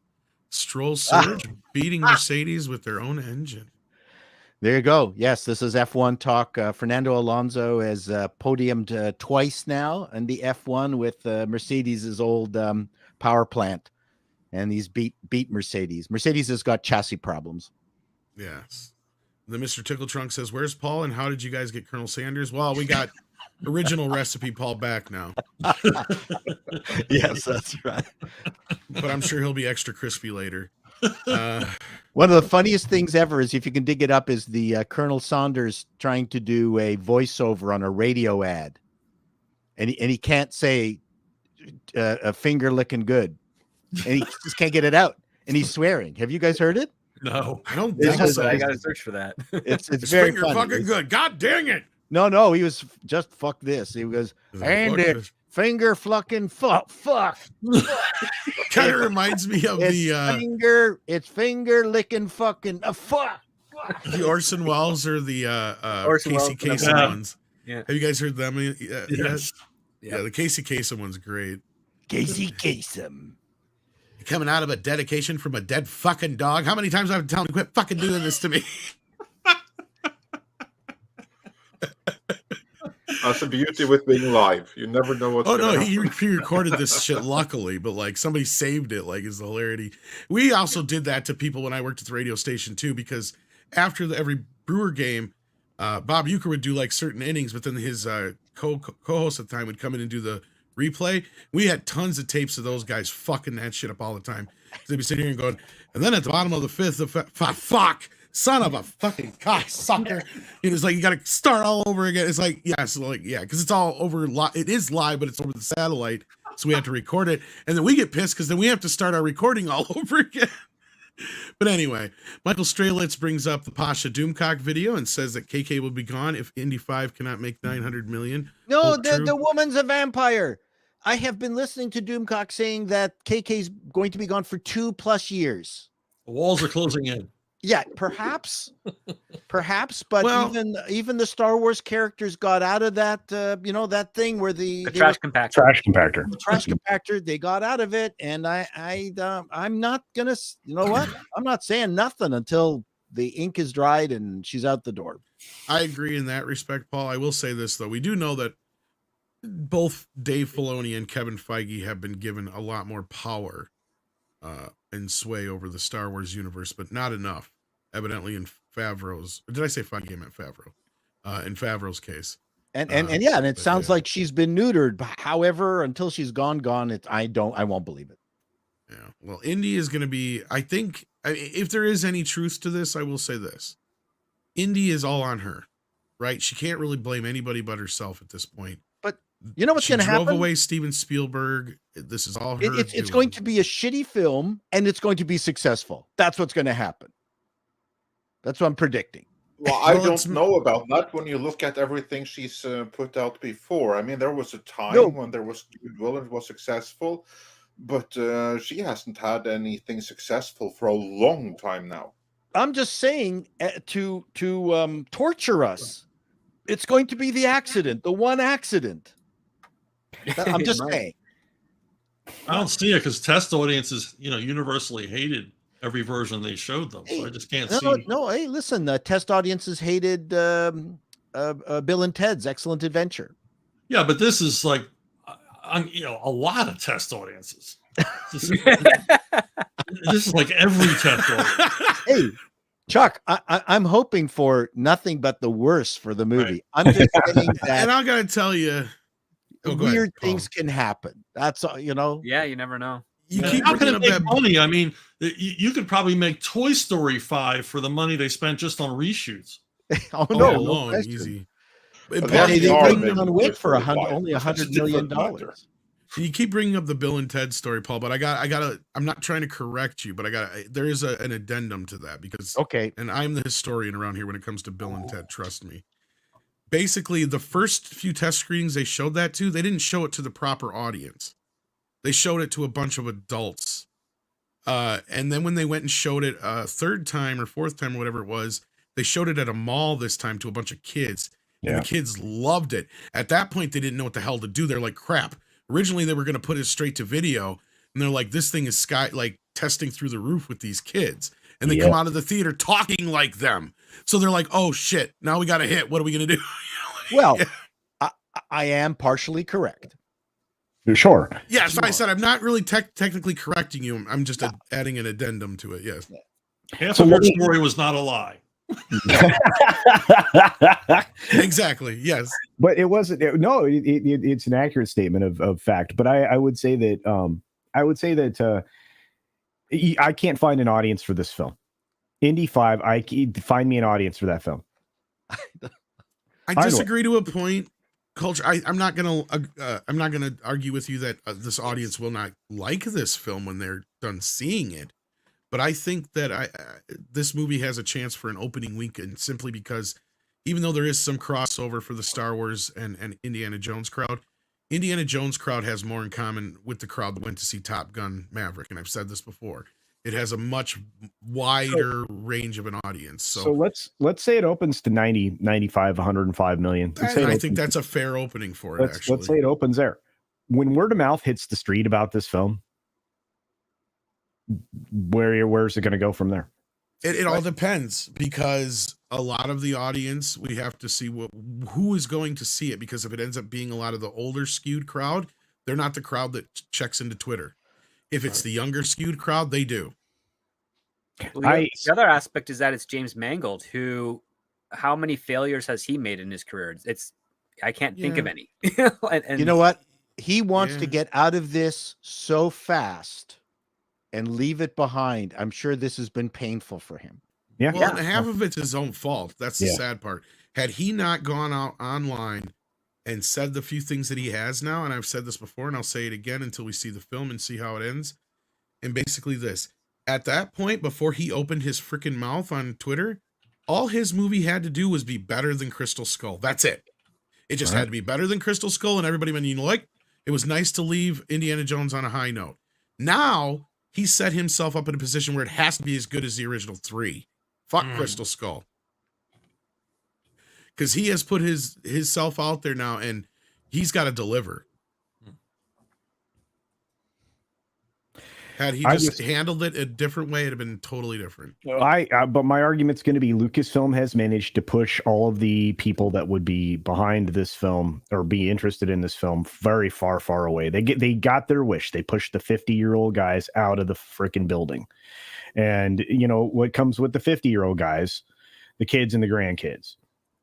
Speaker 5: Stroll Surge, beating Mercedes with their own engine.
Speaker 6: There you go. Yes, this is F1 talk. Fernando Alonso has podiumed twice now in the F1 with Mercedes' old power plant, and he's beat Mercedes. Mercedes has got chassis problems.
Speaker 5: Yes. The Mr. Tickle Trunk says, "Where's Paul and how did you guys get Colonel Sanders?" Well, we got original recipe Paul back now,
Speaker 6: Yes, that's right.
Speaker 5: but I'm sure he'll be extra crispy later.
Speaker 6: One of the funniest things ever is, if you can dig it up, is the Colonel Saunders trying to do a voiceover on a radio ad, and he can't say a finger licking good, and he just can't get it out, and he's swearing. Have you guys heard it?
Speaker 4: No.
Speaker 5: I don't
Speaker 6: It's
Speaker 5: think so.
Speaker 3: I gotta search for that.
Speaker 6: It's
Speaker 5: His
Speaker 6: very
Speaker 5: finger
Speaker 6: funny.
Speaker 5: fucking good. God dang it.
Speaker 6: No, he was just fuck this. He goes, and
Speaker 5: Fuck
Speaker 6: it
Speaker 5: this.
Speaker 6: finger fucking fuck.
Speaker 5: Kind of reminds me of
Speaker 6: It's finger licking fucking fuck.
Speaker 5: the Orson Welles or the
Speaker 3: Orson
Speaker 5: Casey
Speaker 3: Welles,
Speaker 5: Kasem
Speaker 4: yeah.
Speaker 5: ones.
Speaker 3: Yeah.
Speaker 5: Have you guys heard them?
Speaker 4: Yes.
Speaker 5: Yeah, the Casey Kasem one's great.
Speaker 6: Casey Kasem.
Speaker 5: Coming out of a dedication from a dead fucking dog. How many times have I told him to quit fucking doing this to me?
Speaker 1: That's the beauty with being live. You never know what's
Speaker 5: Oh
Speaker 1: gonna
Speaker 5: no,
Speaker 1: happen.
Speaker 5: he recorded this shit luckily, but like somebody saved it. Like, it's the hilarity. We also did that to people when I worked at the radio station too, because after every Brewer game, Bob Uecker would do like certain innings, but then his co-host at the time would come in and do the replay. We had tons of tapes of those guys fucking that shit up all the time. They'd be sitting here and going, and then at the bottom of the fifth, fuck, son of a fucking cocksucker. It was like, you got to start all over again. It's like, yeah, so like, yeah, because it's all over. It is live, but it's over the satellite, so we have to record it, and then we get pissed because then we have to start our recording all over again. But anyway, Michael Strelitz brings up the Pasha Doomcock video and says that KK will be gone if Indy 5 cannot make 900 million.
Speaker 6: No,
Speaker 5: Hold true.
Speaker 6: the woman's a vampire. I have been listening to Doomcock saying that KK's going to be gone for 2+ years.
Speaker 4: The walls are closing in.
Speaker 6: Yeah, perhaps, but
Speaker 5: Well-
Speaker 6: even the Star Wars characters got out of that, that thing where
Speaker 3: The
Speaker 6: they
Speaker 3: trash compactor.
Speaker 2: Trash compactor.
Speaker 6: the trash compactor, they got out of it, and I'm not gonna, you know what? I'm not saying nothing until the ink is dried and she's out the door.
Speaker 5: I agree in that respect, Paul. I will say this, though. We do know that both Dave Filoni and Kevin Feige have been given a lot more power and sway over the Star Wars universe, but not enough, evidently, in Favreau's. Or did I say Feige? I meant Favreau. In Favreau's case.
Speaker 6: And it
Speaker 5: but
Speaker 6: sounds
Speaker 5: yeah.
Speaker 6: like she's been neutered. But however, until she's gone, I won't believe it.
Speaker 5: Yeah. Well, Indy is going to be, I think, if there is any truth to this, I will say this. Indy is all on her, right? She can't really blame anybody but herself at this point.
Speaker 6: But you know what's
Speaker 5: She
Speaker 6: going to
Speaker 5: drove
Speaker 6: happen?
Speaker 5: away Steven Spielberg. This is all her.
Speaker 6: It's
Speaker 5: doing.
Speaker 6: going to be a shitty film, and it's going to be successful. That's what's going to happen. That's what I'm predicting.
Speaker 1: Well, I
Speaker 5: Well, it's-
Speaker 1: don't know about that when you look at everything she's put out before. I mean, there was a time
Speaker 6: No.
Speaker 1: when there was well, it was successful, but she hasn't had anything successful for a long time now.
Speaker 6: I'm just saying to torture us. It's going to be the accident, the one accident. I'm just
Speaker 3: Right.
Speaker 6: saying.
Speaker 4: I don't see it because test audiences, universally hated every version they showed them. So I just can't see.
Speaker 6: No. Hey, listen. Test audiences hated Bill and Ted's Excellent Adventure.
Speaker 4: Yeah, but this is like, a lot of test audiences. This is like every test audience.
Speaker 6: Hey, Chuck, I'm hoping for nothing but the worst for the movie.
Speaker 4: Right.
Speaker 6: I'm just saying
Speaker 5: And
Speaker 6: that
Speaker 5: I'm going to tell you, go ahead,
Speaker 6: weird
Speaker 5: Paul.
Speaker 6: things can happen. That's all,
Speaker 3: Yeah, you never know.
Speaker 5: You
Speaker 4: Yeah.
Speaker 5: keep
Speaker 4: How can
Speaker 5: bringing
Speaker 4: it
Speaker 5: up
Speaker 4: make
Speaker 5: that.
Speaker 4: money? I mean, you could probably make Toy Story 5 for the money they spent just on reshoots.
Speaker 6: oh
Speaker 5: Oh,
Speaker 6: no, no
Speaker 5: alone,
Speaker 6: question.
Speaker 5: easy. But
Speaker 1: They
Speaker 6: They
Speaker 1: are
Speaker 6: bring
Speaker 1: making
Speaker 6: John Wick
Speaker 1: it
Speaker 6: for
Speaker 1: really quiet,
Speaker 6: only
Speaker 1: but that's a
Speaker 6: $100 million.
Speaker 1: different matter.
Speaker 5: you keep bringing up the Bill and Ted story, Paul, but I'm not trying to correct you, but there is an addendum to that because,
Speaker 6: Okay.
Speaker 5: and I'm the historian around here when it comes to Bill and Ted, trust me. Basically, the first few test screenings they showed that to, they didn't show it to the proper audience. They showed it to a bunch of adults. And then when they went and showed it a third time or fourth time or whatever it was, they showed it at a mall this time to a bunch of kids. And the kids loved it. At that point, they didn't know what the hell to do. They're like, crap. Originally, they were going to put it straight to video. And they're like, this thing is testing through the roof with these kids. And they come out of the theater talking like them. So they're like, oh, shit. Now we got a hit. What are we going to do?
Speaker 6: Well, I am partially correct.
Speaker 2: Sure.
Speaker 5: Yes, I said I'm not really technically correcting you. I'm just adding an addendum to it. Yes.
Speaker 4: Half of her story was not a lie.
Speaker 5: Exactly. Yes.
Speaker 2: But it wasn't. It's an accurate statement of fact. But I would say that I can't find an audience for this film. Indy 5. Find me an audience for that film.
Speaker 5: I disagree to a point. Culture. I'm not gonna argue with you that this audience will not like this film when they're done seeing it. But I think that this movie has a chance for an opening weekend simply because even though there is some crossover for the Star Wars and Indiana Jones crowd has more in common with the crowd that went to see Top Gun Maverick. And I've said this before. It has a much wider range of an audience. So
Speaker 2: let's say it opens to 90, 95, 105 million.
Speaker 5: I think that's a fair opening for it, actually.
Speaker 2: Let's say it opens there. When word of mouth hits the street about this film, where's it going to go from there?
Speaker 5: It all depends because a lot of the audience, we have to see who is going to see it, because if it ends up being a lot of the older skewed crowd, they're not the crowd that checks into Twitter. If it's the younger skewed crowd, they do.
Speaker 3: Well, the other aspect is that it's James Mangold, who, how many failures has he made in his career? I can't think of any. and
Speaker 6: you know what? He wants to get out of this so fast and leave it behind. I'm sure this has been painful for him.
Speaker 2: Yeah.
Speaker 5: Well, and half of it's his own fault. That's the sad part. Had he not gone out online and said the few things that he has now, and I've said this before, and I'll say it again until we see the film and see how it ends. And basically this, at that point, before he opened his freaking mouth on Twitter, all his movie had to do was be better than Crystal Skull. That's it. It just had to be better than Crystal Skull, and everybody went, it was nice to leave Indiana Jones on a high note. Now, he set himself up in a position where it has to be as good as the original 3. Fuck Crystal Skull. Because he has put his self out there now, and he's got to deliver. Had he just handled it a different way, it'd have been totally different.
Speaker 2: But my argument's going to be Lucasfilm has managed to push all of the people that would be behind this film or be interested in this film very far, far away. They got their wish. They pushed the 50-year-old guys out of the freaking building. And you know what comes with the 50-year-old guys? The kids and the grandkids.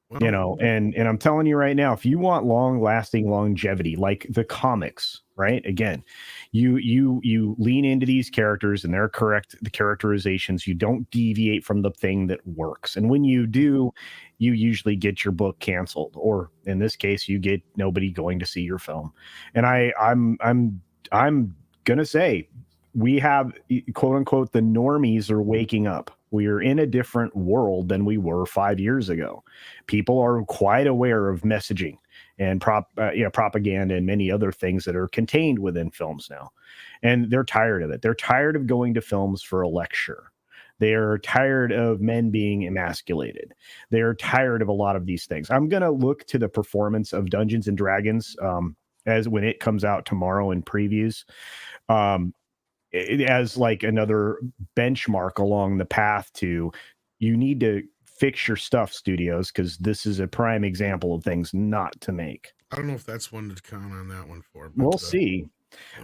Speaker 2: Wow. You know, and I'm telling you right now, if you want long-lasting longevity, like the comics, right? Again, you lean into these characters and they're correct, the characterizations. You don't deviate from the thing that works. And when you do, you usually get your book canceled, or in this case, you get nobody going to see your film. And I'm gonna say we have, quote unquote, the normies are waking up. We are in a different world than we were 5 years ago. People are quite aware of messaging and propaganda and many other things that are contained within films now. And they're tired of it. They're tired of going to films for a lecture. They're tired of men being emasculated. They're tired of a lot of these things. I'm going to look to the performance of Dungeons and Dragons as when it comes out tomorrow in previews. As like another benchmark along the path to, you need to fix your stuff, studios, because this is a prime example of things not to make.
Speaker 5: I don't know if that's one to count on that one for.
Speaker 2: But, we'll see.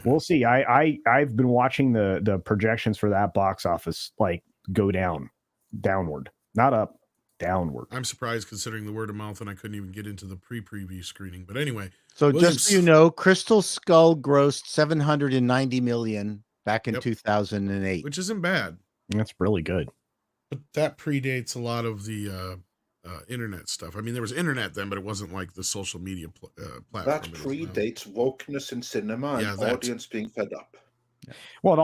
Speaker 2: We'll see. I've been watching the projections for that box office like go downward, not up, downward.
Speaker 5: I'm surprised considering the word of mouth, and I couldn't even get into the preview screening. But anyway,
Speaker 6: so just so you know, Crystal Skull grossed $790 million back in 2008,
Speaker 5: which isn't bad.
Speaker 2: That's really good.
Speaker 5: But that predates a lot of the internet stuff. I mean, there was internet then, but it wasn't like the social media platform.
Speaker 1: That
Speaker 5: it is now.
Speaker 1: predates wokeness in cinema
Speaker 5: Yeah,
Speaker 1: and
Speaker 5: that.
Speaker 1: audience being fed up.
Speaker 2: Well, it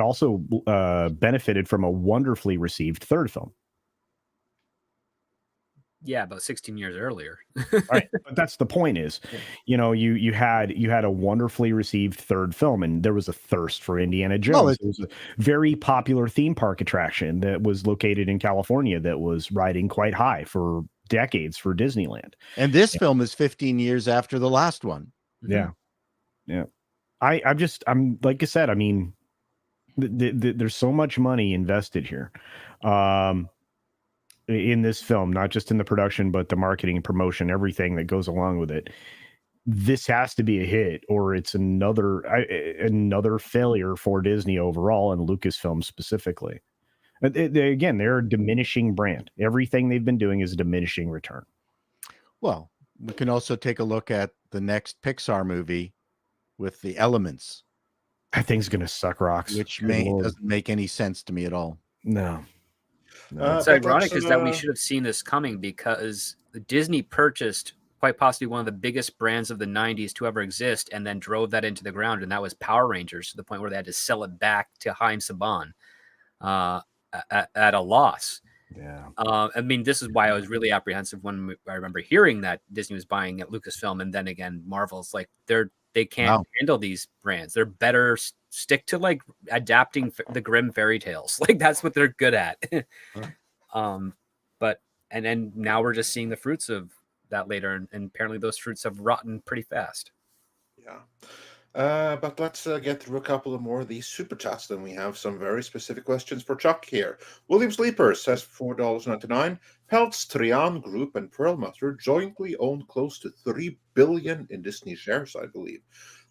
Speaker 2: also benefited from a wonderfully received third film.
Speaker 3: Yeah, about 16 years earlier.
Speaker 2: Right, but that's the point. Is you had a wonderfully received third film, and there was a thirst for Indiana Jones. It was a very popular theme park attraction that was located in California that was riding quite high for decades for Disneyland.
Speaker 6: And this film is 15 years after the last one.
Speaker 2: Yeah, yeah. I'm like I said. I mean, there's so much money invested here. In this film, not just in the production, but the marketing and promotion, everything that goes along with it. This has to be a hit, or it's another failure for Disney overall and Lucasfilm specifically. Again, they're a diminishing brand. Everything they've been doing is a diminishing return.
Speaker 6: Well, we can also take a look at the next Pixar movie with the Elements.
Speaker 2: That thing's going to suck rocks.
Speaker 6: Which doesn't make any sense to me at all.
Speaker 2: No.
Speaker 3: What's ironic is that we should have seen this coming, because Disney purchased quite possibly one of the biggest brands of the 90s to ever exist and then drove that into the ground, and that was Power Rangers, to the point where they had to sell it back to Haim Saban at a loss.
Speaker 2: Yeah.
Speaker 3: I mean, this is why I was really apprehensive when I remember hearing that Disney was buying at Lucasfilm, and then again, Marvel's like, they can't handle these brands. They're better stick to like adapting the Grimm fairy tales. Like that's what they're good at. But then now we're just seeing the fruits of that later, and apparently those fruits have rotten pretty fast.
Speaker 1: Yeah. But let's get through a couple of more of these super chats. Then we have some very specific questions for Chuck here. William Sleeper says $4.99. Peltz, Trian Group, and Perlmutter jointly own close to $3 billion in Disney shares, I believe.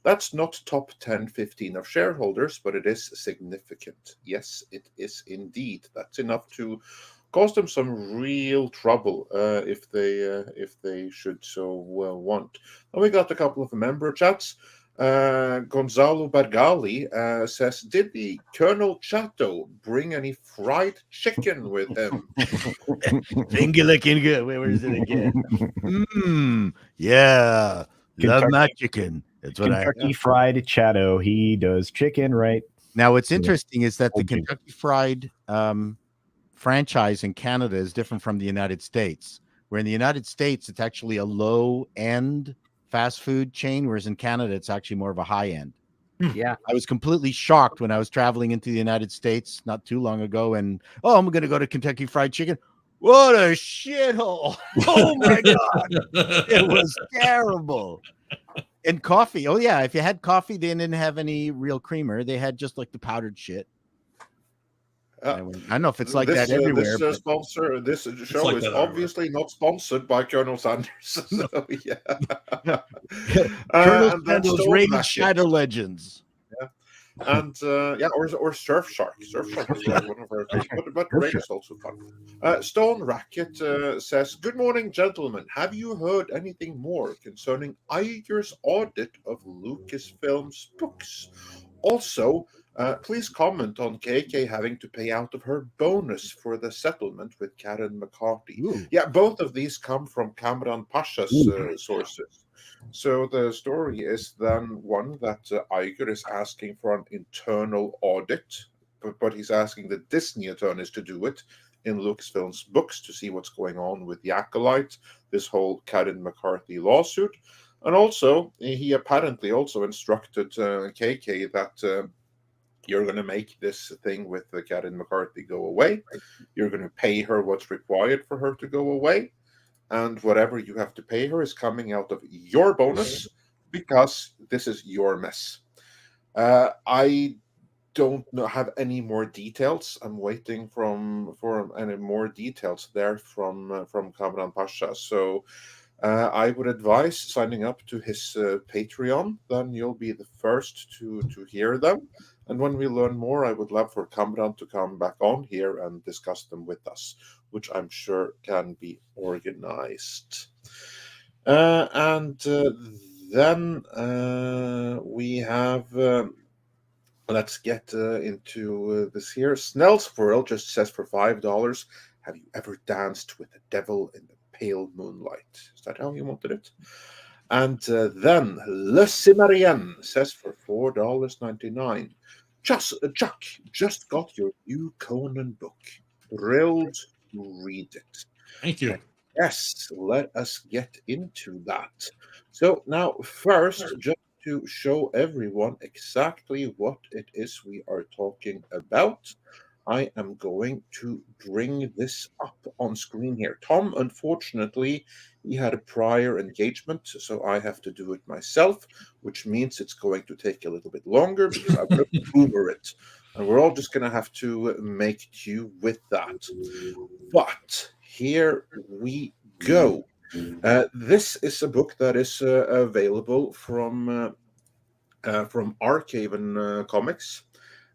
Speaker 1: That's not top 10, 15 of shareholders, but it is significant. Yes, it is indeed. That's enough to cause them some real trouble if they should so want. And we got a couple of member chats. Gonzalo Bergali says, did the Colonel Chato bring any fried chicken with him?
Speaker 6: Finger licking good. Where is it again? Yeah. Love my chicken. That's what
Speaker 2: Kentucky Fried Chato. He does chicken, right?
Speaker 6: Now, what's interesting is that the Kentucky Fried franchise in Canada is different from the United States. Where in the United States, it's actually a low-end fast food chain, whereas in Canada, it's actually more of a high-end.
Speaker 3: Yeah.
Speaker 6: I was completely shocked when I was traveling into the United States not too long ago, and, I'm going to go to Kentucky Fried Chicken. What a shithole. Oh, my God. It was terrible. And coffee. Oh, yeah. If you had coffee, they didn't have any real creamer. They had just like the powdered shit. I don't know if it's like that everywhere.
Speaker 1: This show
Speaker 4: like
Speaker 1: is
Speaker 4: obviously
Speaker 1: not sponsored by Colonel Sanders. So, yeah.
Speaker 6: Colonel Sanders raiding Shadow Legends.
Speaker 1: Yeah. And or Surfshark. Surfshark is like one of our favorites, but Raid is also fun. Stone Racket says, good morning, gentlemen. Have you heard anything more concerning Iger's audit of Lucasfilm's books? Also, please comment on KK having to pay out of her bonus for the settlement with Karen McCarthy.
Speaker 6: Ooh.
Speaker 1: Yeah, both of these come from Kamran Pasha's sources. So the story is then one that Iger is asking for an internal audit, but he's asking the Disney attorneys to do it in Lucasfilm's books to see what's going on with the Acolyte, this whole Karen McCarthy lawsuit. And also, he apparently also instructed KK that you're going to make this thing with Karen McCarthy go away. You're going to pay her what's required for her to go away. And whatever you have to pay her is coming out of your bonus because this is your mess. I don't have any more details. I'm waiting for any more details there from Kamran Pasha. So I would advise signing up to his Patreon. Then you'll be the first to hear them. And when we learn more, I would love for Kamran to come back on here and discuss them with us, which I'm sure can be organized. And then we have Let's get into this here. Snellswirl just says for $5, have you ever danced with the devil in the pale moonlight? Is that how you wanted it? And then Le Cimmerian says for $4.99. Chuck, just got your new Conan book. Thrilled to read it.
Speaker 4: Thank you.
Speaker 1: Yes, let us get into that. So now, first, just to show everyone exactly what it is we are talking about, I am going to bring this up on screen here. Tom, unfortunately, he had a prior engagement, so I have to do it myself, which means it's going to take a little bit longer because I want to boomer it. And we're all just going to have to make do with that. But here we go. This is a book that is available from Arcaven Comics.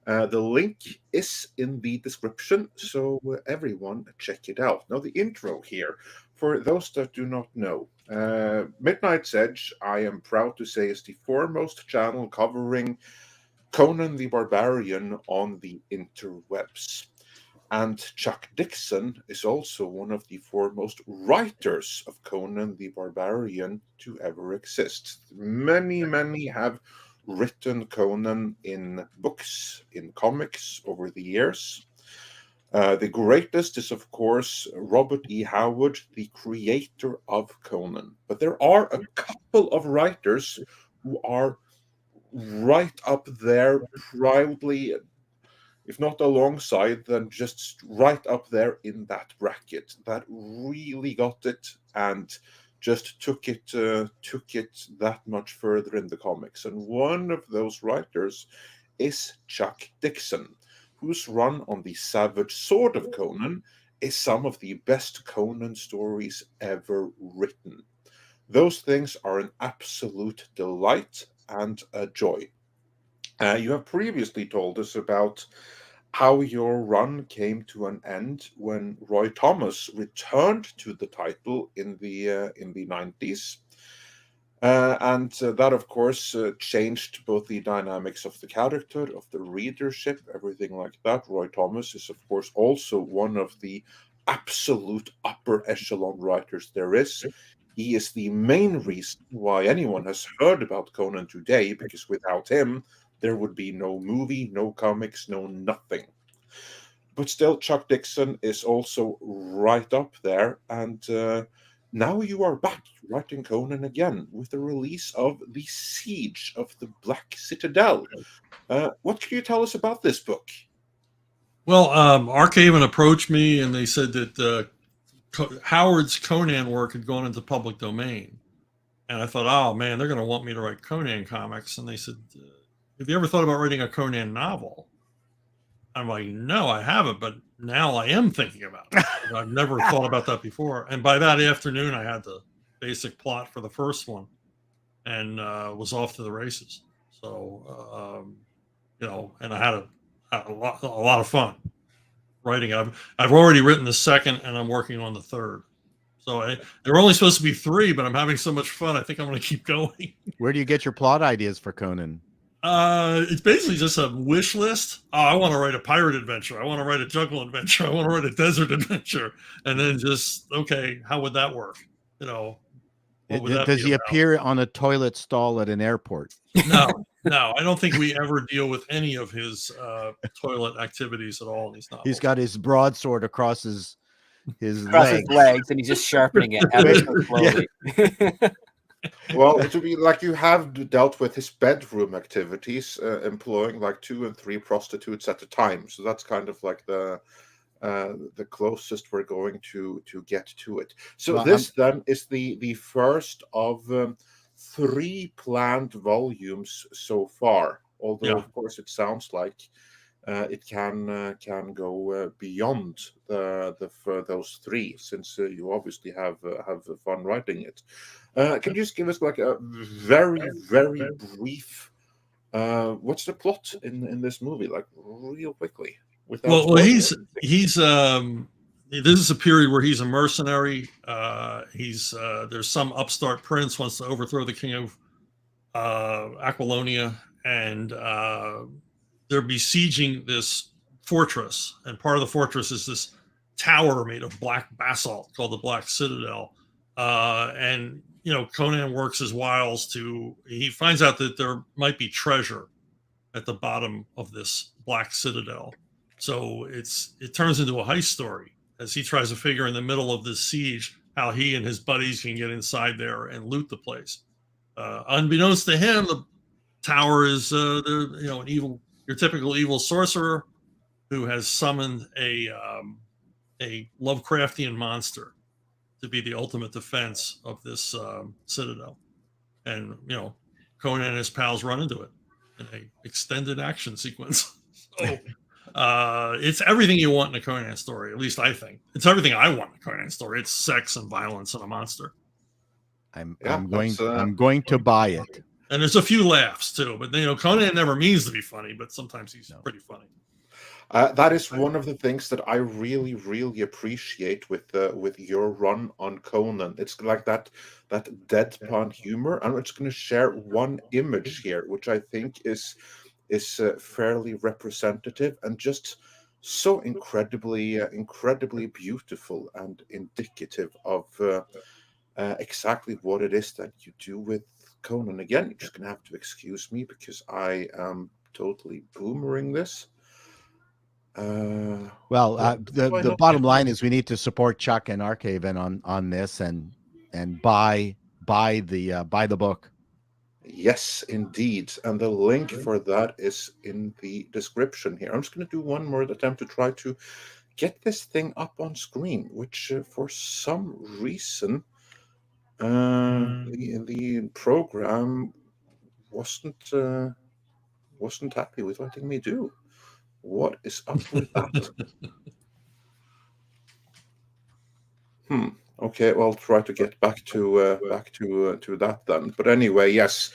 Speaker 1: The link is in the description, so everyone check it out. Now, the intro here, for those that do not know, Midnight's Edge, I am proud to say, is the foremost channel covering Conan the Barbarian on the interwebs. And Chuck Dixon is also one of the foremost writers of Conan the Barbarian to ever exist. Many, many have written Conan in books, in comics over the years. The greatest is, of course, Robert E. Howard, the creator of Conan. But there are a couple of writers who are right up there, proudly, if not alongside, then just right up there in that bracket, that really got it and just took it that much further in the comics. And one of those writers is Chuck Dixon, whose run on the Savage Sword of Conan is some of the best Conan stories ever written. Those things are an absolute delight and a joy. You have previously told us about how your run came to an end when Roy Thomas returned to the title in the 90s. And that, of course, changed both the dynamics of the character, of the readership, everything like that. Roy Thomas is, of course, also one of the absolute upper echelon writers there is. He is the main reason why anyone has heard about Conan today, because without him, there would be no movie, no comics, no nothing. But still, Chuck Dixon is also right up there. And now you are back writing Conan again with the release of The Siege of the Black Citidel. What can you tell us about this book?
Speaker 4: Well, Arcaven approached me and they said that Howard's Conan work had gone into public domain. And I thought, oh man, they're going to want me to write Conan comics. And they said, have you ever thought about writing a Conan novel? I'm like, no, I haven't, but now I am thinking about it. I've never thought about that before. And by that afternoon, I had the basic plot for the first one and was off to the races. So, and I had a lot of fun writing. I've already written the second and I'm working on the third. So there were only supposed to be 3, but I'm having so much fun. I think I'm going to keep going.
Speaker 6: Where do you get your plot ideas for Conan?
Speaker 4: It's basically just a wish list. Oh, I want to write a pirate adventure. I want to write a jungle adventure. I want to write a desert adventure. And then just, okay, how would that work?
Speaker 6: Does he appear on a toilet stall at an airport?
Speaker 4: No, I don't think we ever deal with any of his toilet activities at all in these novels.
Speaker 6: He's got his broadsword across his
Speaker 3: legs, and he's just sharpening it ever so slowly.
Speaker 1: Well, to be like, you have dealt with his bedroom activities, employing like 2 and 3 prostitutes at a time. So that's kind of like the closest we're going to get to it. So this then is the first of 3 planned volumes so far. Although, of course, it sounds like it can go beyond those 3, since you obviously have fun writing it. Can you just give us like a very, very brief? What's the plot in this movie, like real quickly?
Speaker 4: Well, he's this is a period where he's a mercenary. There's some upstart prince wants to overthrow the king of Aquilonia, and they're besieging this fortress, and part of the fortress is this tower made of black basalt called the Black Citadel. And Conan works his wiles he finds out that there might be treasure at the bottom of this Black Citadel. So it turns into a heist story as he tries to figure in the middle of this siege how he and his buddies can get inside there and loot the place. Unbeknownst to him, the tower is your typical evil sorcerer who has summoned a Lovecraftian monster to be the ultimate defense of this citadel. And Conan and his pals run into it in an extended action sequence. So it's everything you want in a Conan story. At least I think it's everything I want in a Conan story. It's sex and violence and a monster.
Speaker 6: I'm going to buy it.
Speaker 4: And there's a few laughs too, but Conan never means to be funny, but sometimes he's pretty funny.
Speaker 1: That is one of the things that I really, really appreciate with your run on Conan. It's like that deadpan humor. I'm just going to share one image here, which I think is fairly representative and just so incredibly beautiful and indicative of exactly what it is that you do with Conan. Again, you're just going to have to excuse me because I am totally boomering this.
Speaker 6: The bottom line is we need to support Chuck and Arkhaven on this and buy the book.
Speaker 1: Yes, indeed, and the link for that is in the description here. I'm just going to do one more attempt to try to get this thing up on screen, which for some reason the program wasn't happy with letting me do. What is up with that? Okay, well, I'll try to get back to that then. But anyway, yes,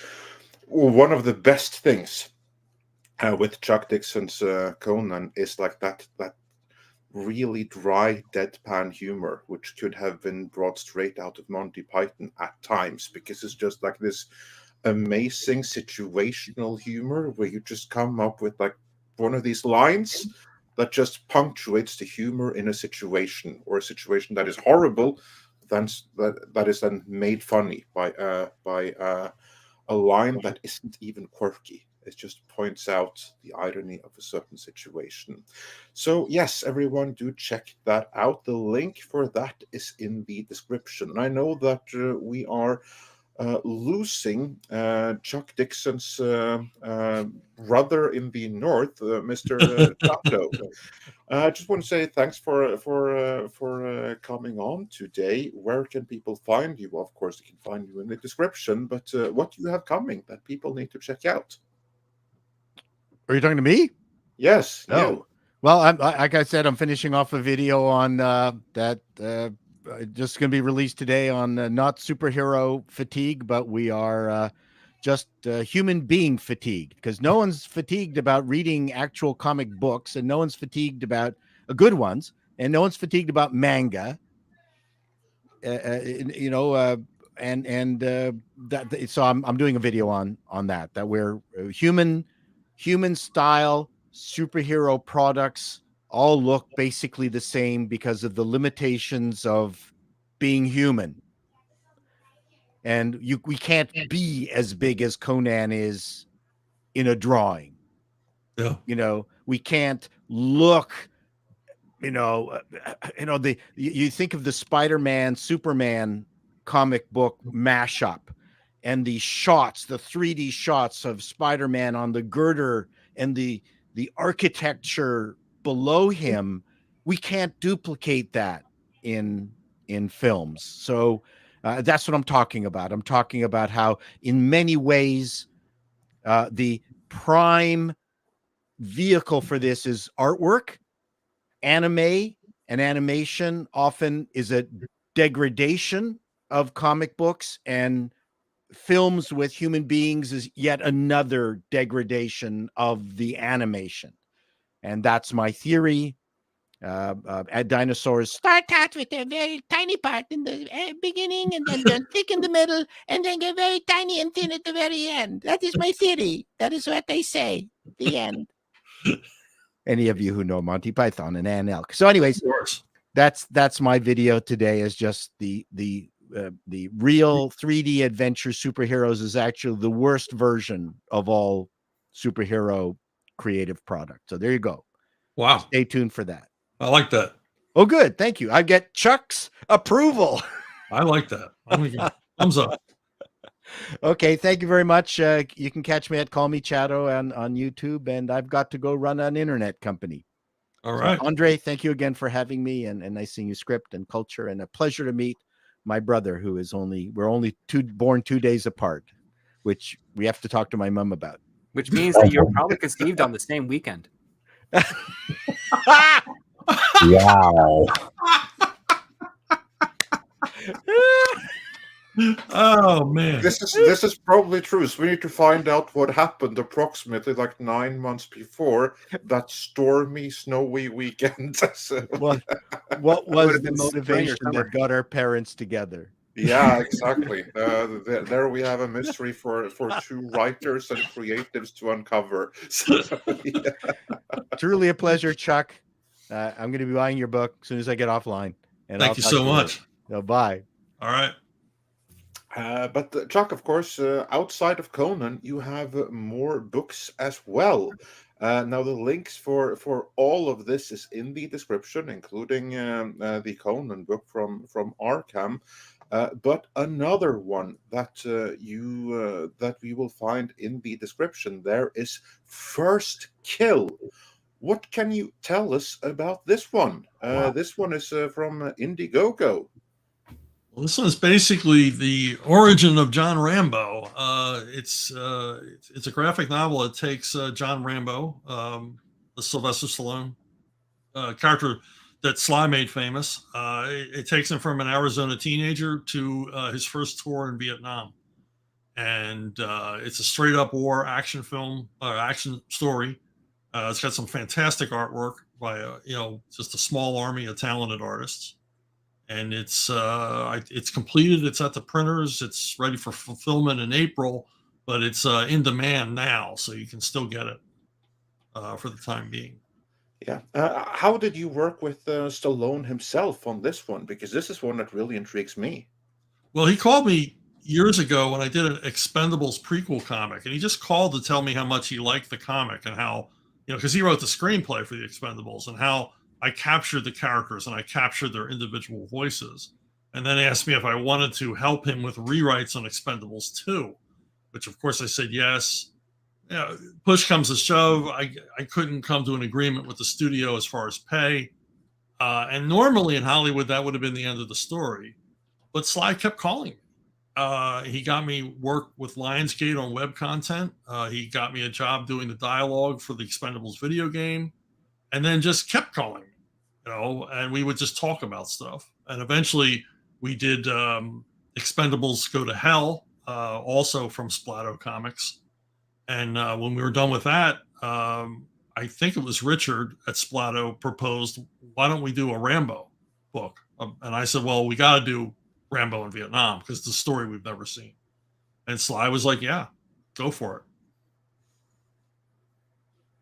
Speaker 1: one of the best things with Chuck Dixon's Conan is like that really dry deadpan humor, which could have been brought straight out of Monty Python at times, because it's just like this amazing situational humor where you just come up with like one of these lines that just punctuates the humor in a situation, or a situation that is horrible, that is then made funny by a line that isn't even quirky. It just points out the irony of a certain situation. So yes, everyone, do check that out. The link for that is in the description. And I know that we are losing Chuck Dixon's brother in the north, Mr. Chato. I just want to say thanks for coming on today. Where can people find you? Well, of course, they can find you in the description. But what do you have coming that people need to check out?
Speaker 6: Are you talking to me?
Speaker 1: Yes.
Speaker 6: No.
Speaker 1: You.
Speaker 6: Well, like I said, I'm finishing off a video on that. Just going to be released today on not superhero fatigue, but we are just human being fatigued, because no one's fatigued about reading actual comic books, and no one's fatigued about good ones, and no one's fatigued about manga. So I'm doing a video on that we're human style superhero products all look basically the same because of the limitations of being human. And we can't be as big as Conan is in a drawing.
Speaker 4: Yeah.
Speaker 6: We can't look, you think of the Spider-Man, Superman comic book mashup, and the shots, the 3D shots of Spider-Man on the girder and the architecture below him. We can't duplicate that in films. So that's what I'm talking about. I'm talking about how in many ways the prime vehicle for this is artwork. Anime and animation often is a degradation of comic books, and films with human beings is yet another degradation of the animation. And that's my theory. Dinosaurs start out with a very tiny part in the beginning, and then thick in the middle, and then get very tiny and thin at the very end. That is my theory. That is what they say. The end. Any of you who know Monty Python and Ann Elk. So, anyways,
Speaker 4: Of course.
Speaker 6: that's my video today. Is just the real 3D adventure superheroes is actually the worst version of all superhero creative product. So there you go.
Speaker 4: Wow.
Speaker 6: Stay tuned for that.
Speaker 4: I like that.
Speaker 6: Oh, good. Thank you. I get Chuck's approval.
Speaker 4: I like that. I'm gonna give thumbs up.
Speaker 6: Okay. Thank you very much. You can catch me at Call Me Chato on YouTube, and I've got to go run an internet company.
Speaker 4: All right.
Speaker 6: So, Andre, thank you again for having me, and nice seeing you, Script and Culture, and a pleasure to meet my brother, who is we're only born 2 days apart, which we have to talk to my mom about.
Speaker 3: Which means that you're probably conceived on the same weekend.
Speaker 2: Wow.
Speaker 4: Oh man.
Speaker 1: This is probably true. So we need to find out what happened approximately like 9 months before that stormy, snowy weekend. So,
Speaker 6: What
Speaker 3: Would
Speaker 6: was
Speaker 3: have
Speaker 6: the
Speaker 3: been spring or
Speaker 6: motivation
Speaker 3: summer.
Speaker 6: that got our parents together?
Speaker 1: yeah, exactly. There we have a mystery for two writers and creatives to uncover. So, yeah.
Speaker 6: Truly a pleasure, Chuck. I'm going to be buying your book as soon as I get offline. And
Speaker 4: Thank you so much.
Speaker 6: No, bye.
Speaker 4: All right.
Speaker 1: But Chuck, of course, outside of Conan, you have more books as well. Now, the links for all of this is in the description, including the Conan book from Arkham. But another one that that we will find in the description there is First Kill. What can you tell us about this one? This one is from Indiegogo.
Speaker 4: Well, this one's basically the origin of John Rambo. It's a graphic novel. It takes John Rambo, the Sylvester Stallone character that Sly made famous. It takes him from an Arizona teenager to his first tour in Vietnam, and it's a straight up war action film, action story. It's got some fantastic artwork by just a small army of talented artists. And it's completed. It's at the printers. It's ready for fulfillment in April, but it's in demand now, so you can still get it for the time being.
Speaker 1: Yeah. How did you work with Stallone himself on this one? Because this is one that really intrigues me.
Speaker 4: Well, he called me years ago when I did an Expendables prequel comic, and he just called to tell me how much he liked the comic and how, because he wrote the screenplay for the Expendables, and how I captured the characters and I captured their individual voices. And then asked me if I wanted to help him with rewrites on Expendables 2, which of course I said yes. Push comes to shove. I couldn't come to an agreement with the studio as far as pay. And normally in Hollywood, that would have been the end of the story. But Sly kept calling me. He got me work with Lionsgate on web content. He got me a job doing the dialogue for the Expendables video game. And then just kept calling me, and we would just talk about stuff. And eventually we did Expendables Go to Hell, also from Splato Comics. And when we were done with that, I think it was Richard at Splato proposed, why don't we do a Rambo book? And I said, well, we got to do Rambo in Vietnam because it's a story we've never seen. And Sly was like, yeah, go for it.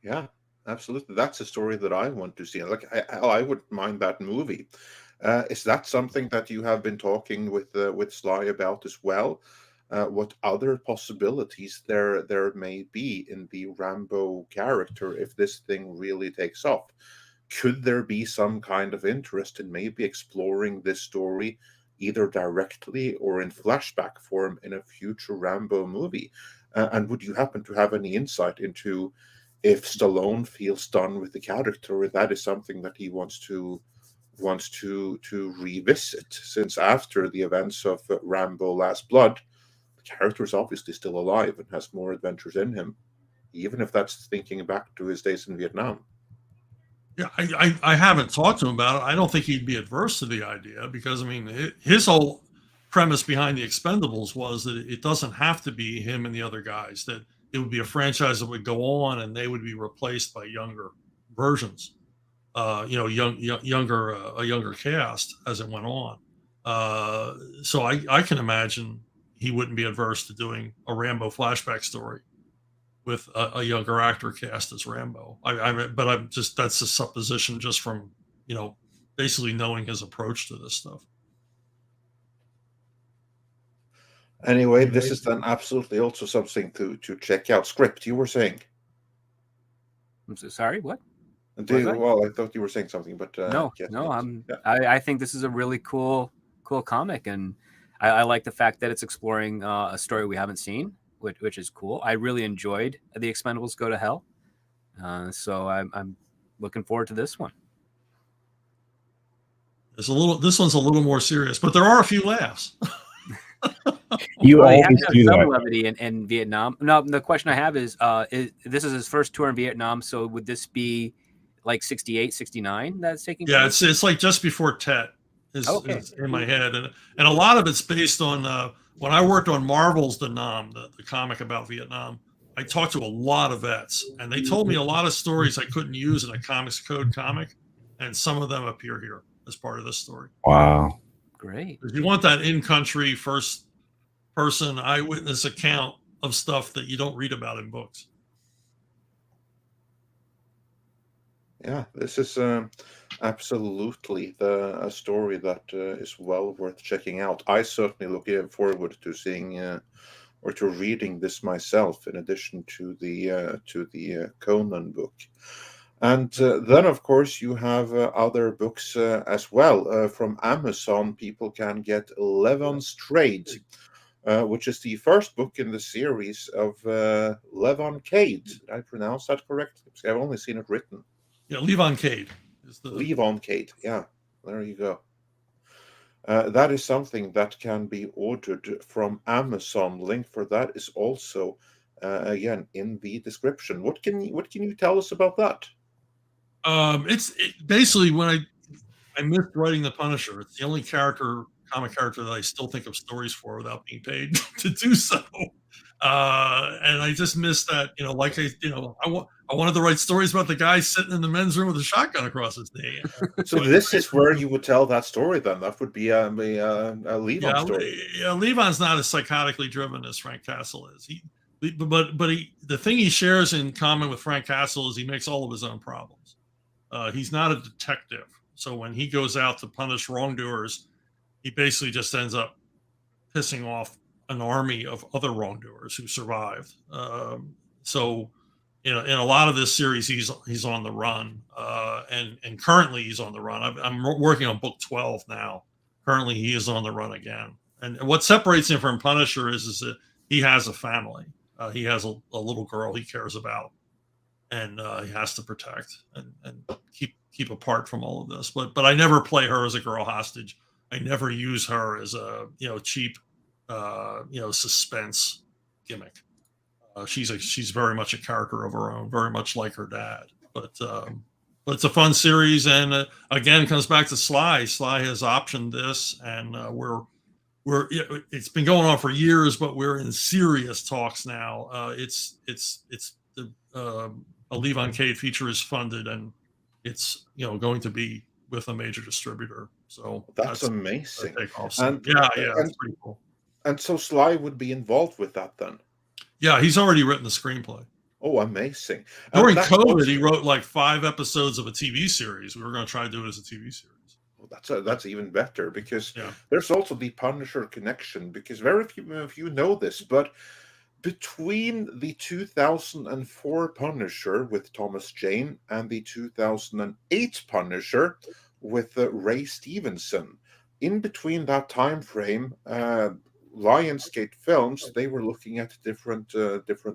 Speaker 1: Yeah. Absolutely, that's a story that I want to see. Like, I wouldn't mind that movie. Is that something that you have been talking with Sly about as well? What other possibilities there may be in the Rambo character if this thing really takes off? Could there be some kind of interest in maybe exploring this story either directly or in flashback form in a future Rambo movie? And would you happen to have any insight into if Stallone feels done with the character, or that is something that he wants to revisit, since after the events of Rambo Last Blood, the character is obviously still alive and has more adventures in him, even if that's thinking back to his days in Vietnam.
Speaker 4: Yeah, I haven't talked to him about it. I don't think he'd be adverse to the idea because, I mean, his whole premise behind the Expendables was that it doesn't have to be him and the other guys, that it would be a franchise that would go on and they would be replaced by younger versions, a younger cast as it went on. So I can imagine he wouldn't be adverse to doing a Rambo flashback story. with a younger actor cast as Rambo. But I'm just, that's a supposition just from, basically knowing his approach to this stuff.
Speaker 1: Anyway, this is then absolutely also something to check out. Script, you were saying?
Speaker 3: I'm so sorry. What?
Speaker 1: Well, I thought you were saying something, but
Speaker 3: no.
Speaker 1: Yeah.
Speaker 3: I think this is a really cool comic, and I like the fact that it's exploring a story we haven't seen, which is cool. I really enjoyed The Expendables Go to Hell, so I'm looking forward to this one.
Speaker 4: This one's a little more serious, but there are a few laughs.
Speaker 2: You
Speaker 3: well,
Speaker 2: always do that.
Speaker 3: Levity in Vietnam. No, the question I have is this is his first tour in Vietnam, so would this be like 68, 69 that's taking place?
Speaker 4: It's like just before Tet is in my head, and a lot of it's based on when I worked on Marvel's The Nam, the comic about Vietnam. I talked to a lot of vets, and they told me a lot of stories I couldn't use in a Comics Code comic, and some of them appear here as part of this story.
Speaker 2: Wow,
Speaker 3: great!
Speaker 4: If you want that in-country, first-person eyewitness account of stuff that you don't read about in books.
Speaker 1: Yeah, this is absolutely a story that is well worth checking out. I certainly look forward to seeing or to reading this myself, in addition to the Conan book. And then, of course, you have other books as well. From Amazon, people can get Levon's Trade, which is the first book in the series of Levon Cade. Did I pronounce that correctly? Because I've only seen it written.
Speaker 4: Yeah, Levon Cade.
Speaker 1: Levon Cade, yeah. There you go. That is something that can be ordered from Amazon. Link for that is also, again, in the description. What can you tell us about that?
Speaker 4: It's basically when I missed writing the Punisher. It's the only comic character that I still think of stories for without being paid to do so. And I just missed that, I wanted to write stories about the guy sitting in the men's room with a shotgun across his knee.
Speaker 1: So this is where you would tell that story then. That would be a Levon story.
Speaker 4: Yeah, Levon's not as psychotically driven as Frank Castle is. The thing he shares in common with Frank Castle is he makes all of his own problems. He's not a detective. So when he goes out to punish wrongdoers, he basically just ends up pissing off an army of other wrongdoers who survived. So in a lot of this series, he's on the run, and currently he's on the run. I'm working on book 12 now. Currently, he is on the run again. And what separates him from Punisher is that he has a family. He has a little girl he cares about, and he has to protect and keep apart from all of this. But I never play her as a girl hostage. I never use her as a cheap suspense gimmick. She's very much a character of her own, very much like her dad. But it's a fun series, and again, it comes back to Sly. Sly has optioned this, and it's been going on for years, but we're in serious talks now. A Levon Cade feature is funded, and it's going to be with a major distributor. So
Speaker 1: that's amazing.
Speaker 4: That's pretty cool.
Speaker 1: And so Sly would be involved with that then?
Speaker 4: Yeah, he's already written the screenplay.
Speaker 1: Oh, amazing.
Speaker 4: During COVID, he wrote like 5 episodes of a TV series. We were going to try to do it as a TV series.
Speaker 1: Well, that's even better, because there's also the Punisher connection, because very few of you know this, but between the 2004 Punisher with Thomas Jane and the 2008 Punisher with Ray Stevenson, in between that time frame, Lionsgate Films, they were looking at different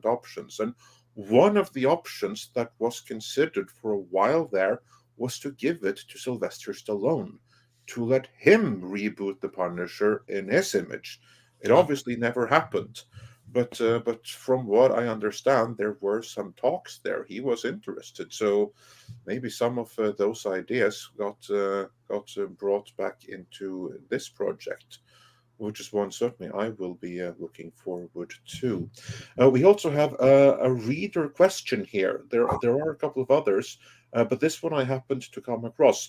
Speaker 1: options, and one of the options that was considered for a while there was to give it to Sylvester Stallone, to let him reboot the Punisher in his image. It obviously never happened, but from what I understand, there were some talks there. He was interested, so maybe some of those ideas got brought back into this project, which is one certainly I will be looking forward to. We also have a reader question here. There are a couple of others, but this one I happened to come across.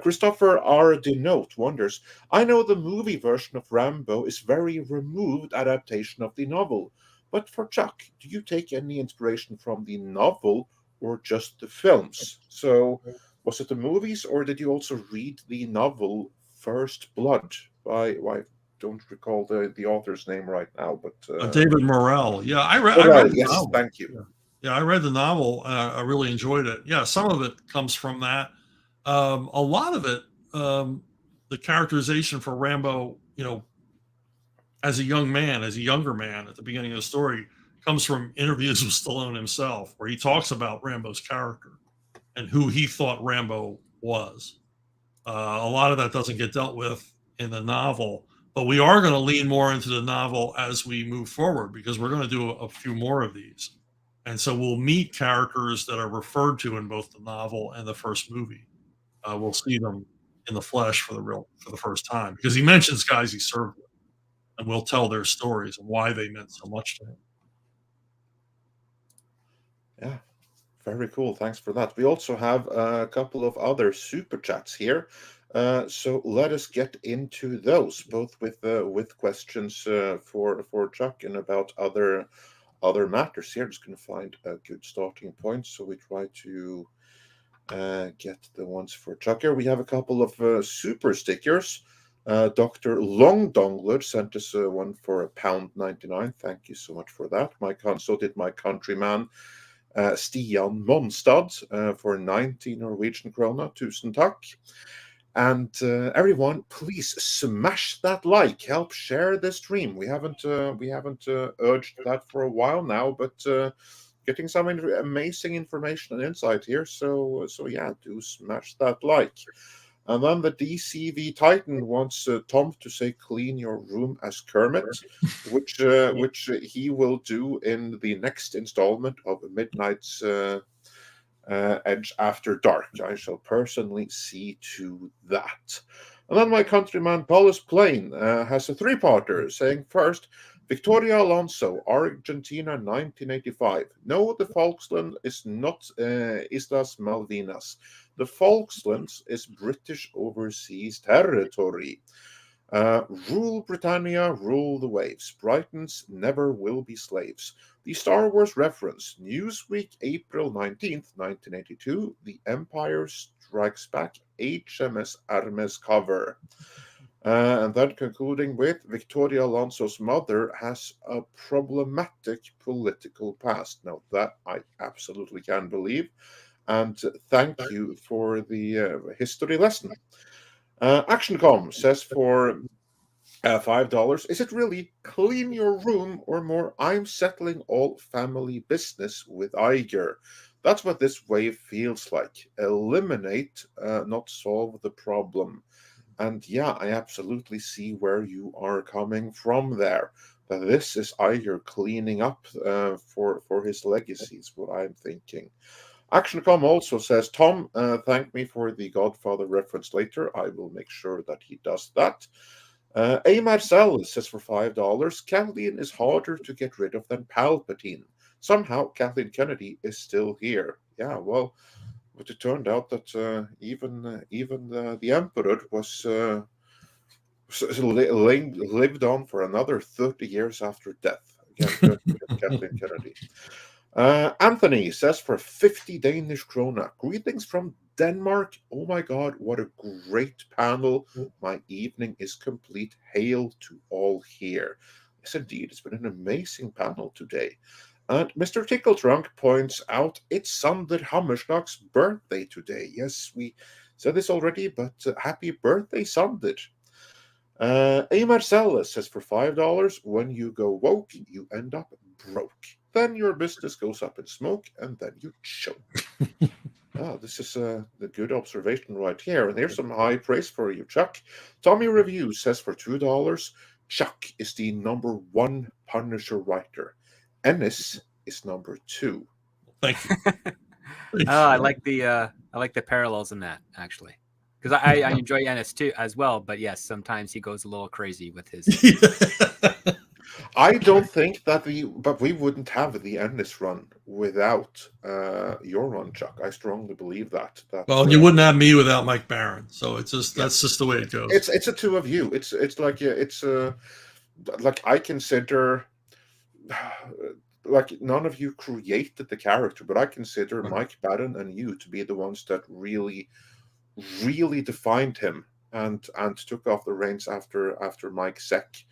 Speaker 1: Christopher R. Denote wonders, I know the movie version of Rambo is very removed adaptation of the novel, But for Chuck, do you take any inspiration from the novel or just the films? So, was it the movies, or did you also read the novel First Blood by, I don't recall the author's name right now, but
Speaker 4: David Morrell. Yeah, I read the
Speaker 1: yes,
Speaker 4: novel.
Speaker 1: thank you.
Speaker 4: Yeah, I read the novel. I really enjoyed it. Yeah, some of it comes from that. A lot of it, the characterization for Rambo, as a younger man at the beginning of the story, comes from interviews with Stallone himself, where he talks about Rambo's character and who he thought Rambo was. A lot of that doesn't get dealt with in the novel, but we are going to lean more into the novel as we move forward, because we're going to do a few more of these. And so we'll meet characters that are referred to in both the novel and the first movie. We'll see them in the flesh for the first time, because he mentions guys he served with, and we'll tell their stories and why they meant so much to him.
Speaker 1: Yeah, very cool. Thanks for that. We also have a couple of other super chats here. So let us get into those, both with questions for Chuck and about other matters here. Just going to find a good starting point. So we try to get the ones for Chuck here. We have a couple of super stickers. Dr. Long Dongler sent us one for £1.99. Thank you so much for that. So did my countryman Stian Monstad for 90 Norwegian krona. Tusen takk. And everyone, please smash that like. Help share the stream. We haven't urged that for a while now, but getting some amazing information and insight here. So yeah, do smash that like. And then the DCV Titan wants Tom to say "clean your room" as Kermit, which he will do in the next installment of Midnight's Edge After Dark. I shall personally see to that. And then my countryman Paulus Plain has a three-parter saying, first, Victoria Alonso, Argentina 1985. No, the Falklands is not Islas Malvinas. The Falklands is British overseas territory. Rule Britannia, rule the waves. Britons never will be slaves. The Star Wars reference. Newsweek, April 19th, 1982. The Empire Strikes Back, HMS Hermes cover. And then concluding with Victoria Alonso's mother has a problematic political past. Now, that I absolutely can believe. And thank you for the history lesson. ActionCom says for $5, is it really clean your room or more I'm settling all family business with Iger? That's what this wave feels like. Eliminate, not solve the problem. And yeah, I absolutely see where you are coming from there. That this is Iger cleaning up for his legacy is what I'm thinking. ActionCom also says, Tom, thank me for the Godfather reference later. I will make sure that he does that. A. Marcel says for $5, Kathleen is harder to get rid of than Palpatine. Somehow, Kathleen Kennedy is still here. Yeah, well, but it turned out that even the Emperor was lived on for another 30 years after death. Again, Kathleen Kennedy. Anthony says for 50 Danish krona. Greetings from Denmark. Oh my God, what a great panel. My evening is complete. Hail to all here. Yes, indeed, it's been an amazing panel today. And Mr. Tickletrunk points out it's Sander Hammerslag's birthday today. Yes, we said this already, but happy birthday, Sander. A. Marcellus says for $5, when you go woke, you end up broke. Then your business goes up in smoke, and then you choke. This is a good observation right here. And here's some high praise for you, Chuck. Tommy Review says for $2, Chuck is the #1 Punisher writer. Ennis is #2.
Speaker 4: Thank you.
Speaker 3: I like the parallels in that, actually, because I enjoy Ennis too as well. But yes, sometimes he goes a little crazy with his.
Speaker 1: I don't think that we wouldn't have the Ennis run without your run, Chuck. I strongly believe that.
Speaker 4: Well, you wouldn't have me without Mike Barron, so it's just that's just the way it goes.
Speaker 1: It's a two of you. It's like I consider like none of you created the character, but I consider Mike Baden and you to be the ones that really defined him and took off the reins after Mike Zeck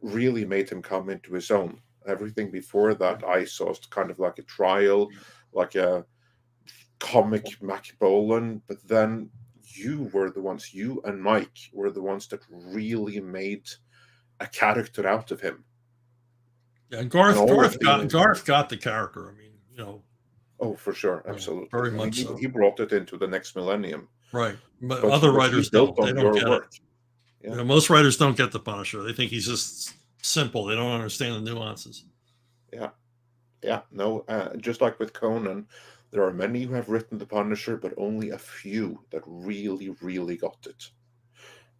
Speaker 1: really made him come into his own. Everything before that I saw as kind of like a trial, like a comic McBolan, but then you and Mike were the ones that really made a character out of him.
Speaker 4: Yeah, Garth got the character. I mean, you know.
Speaker 1: Oh, for sure, absolutely.
Speaker 4: Very much so.
Speaker 1: He brought it into the next millennium.
Speaker 4: Right, but other writers don't. They don't get it. Yeah. You know, most writers don't get the Punisher. They think he's just simple. They don't understand the nuances.
Speaker 1: Yeah. No, just like with Conan, there are many who have written the Punisher, but only a few that really, really got it.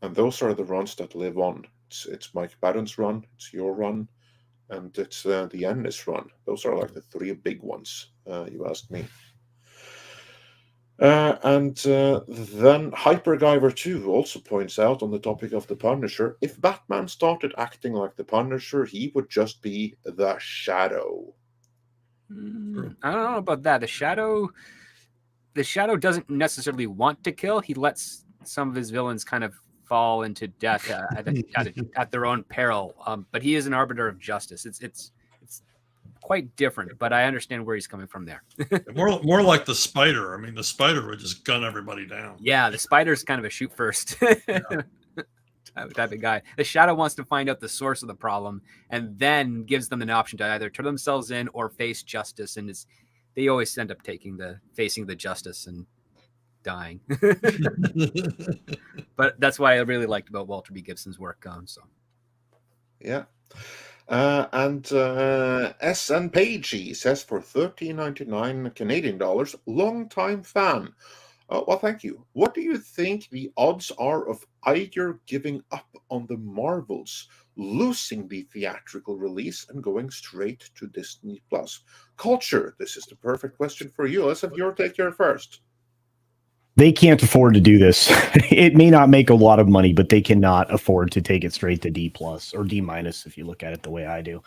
Speaker 1: And those are the runs that live on. It's Mike Baden's run, it's your run, and it's the Ennis run. Those are like the three big ones, you ask me. And then Hypergiver 2 also points out on the topic of the Punisher, if Batman started acting like the Punisher, he would just be the Shadow.
Speaker 3: I don't know about that. The Shadow doesn't necessarily want to kill. He lets some of his villains kind of fall into death at their own peril. But he is an arbiter of justice. It's quite different, but I understand where he's coming from there.
Speaker 4: more like the Spider. I mean, the Spider would just gun everybody down.
Speaker 3: Yeah, the Spider's kind of a shoot first type of guy. The Shadow wants to find out the source of the problem and then gives them an option to either turn themselves in or face justice. And they always end up facing the justice and dying. But that's why I really liked about Walter B. Gibson's work.
Speaker 1: Yeah. And SN Pagey says for $13.99 Canadian dollars, long-time fan. Well, thank you. What do you think the odds are of Iger giving up on the Marvels, losing the theatrical release and going straight to Disney Plus? Culture, this is the perfect question for you. Let's have your take here first.
Speaker 2: They can't afford to do this. It may not make a lot of money, but they cannot afford to take it straight to D+ or D- if you look at it the way I do.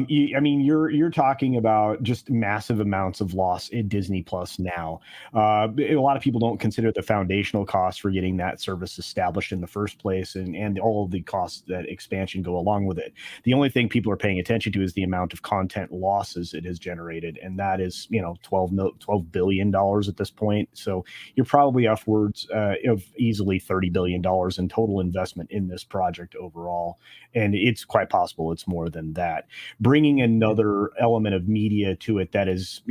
Speaker 2: You're talking about just massive amounts of loss in Disney Plus now. A lot of people don't consider the foundational costs for getting that service established in the first place, and all of the costs that expansion go along with it. The only thing people are paying attention to is the amount of content losses it has generated, and that is $12 billion at this point. So you're probably upwards of easily $30 billion in total investment in this project overall. And it's quite possible it's more than that. Bringing another element of media to it that is,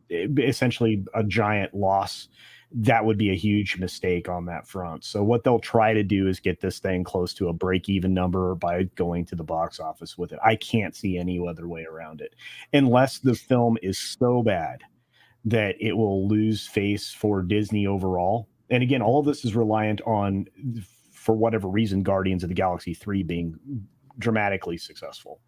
Speaker 2: essentially a giant loss, that would be a huge mistake on that front. So what they'll try to do is get this thing close to a break-even number by going to the box office with it. I can't see any other way around it, unless the film is so bad that it will lose face for Disney overall. And again, all of this is reliant on, for whatever reason, Guardians of the Galaxy 3 being dramatically successful,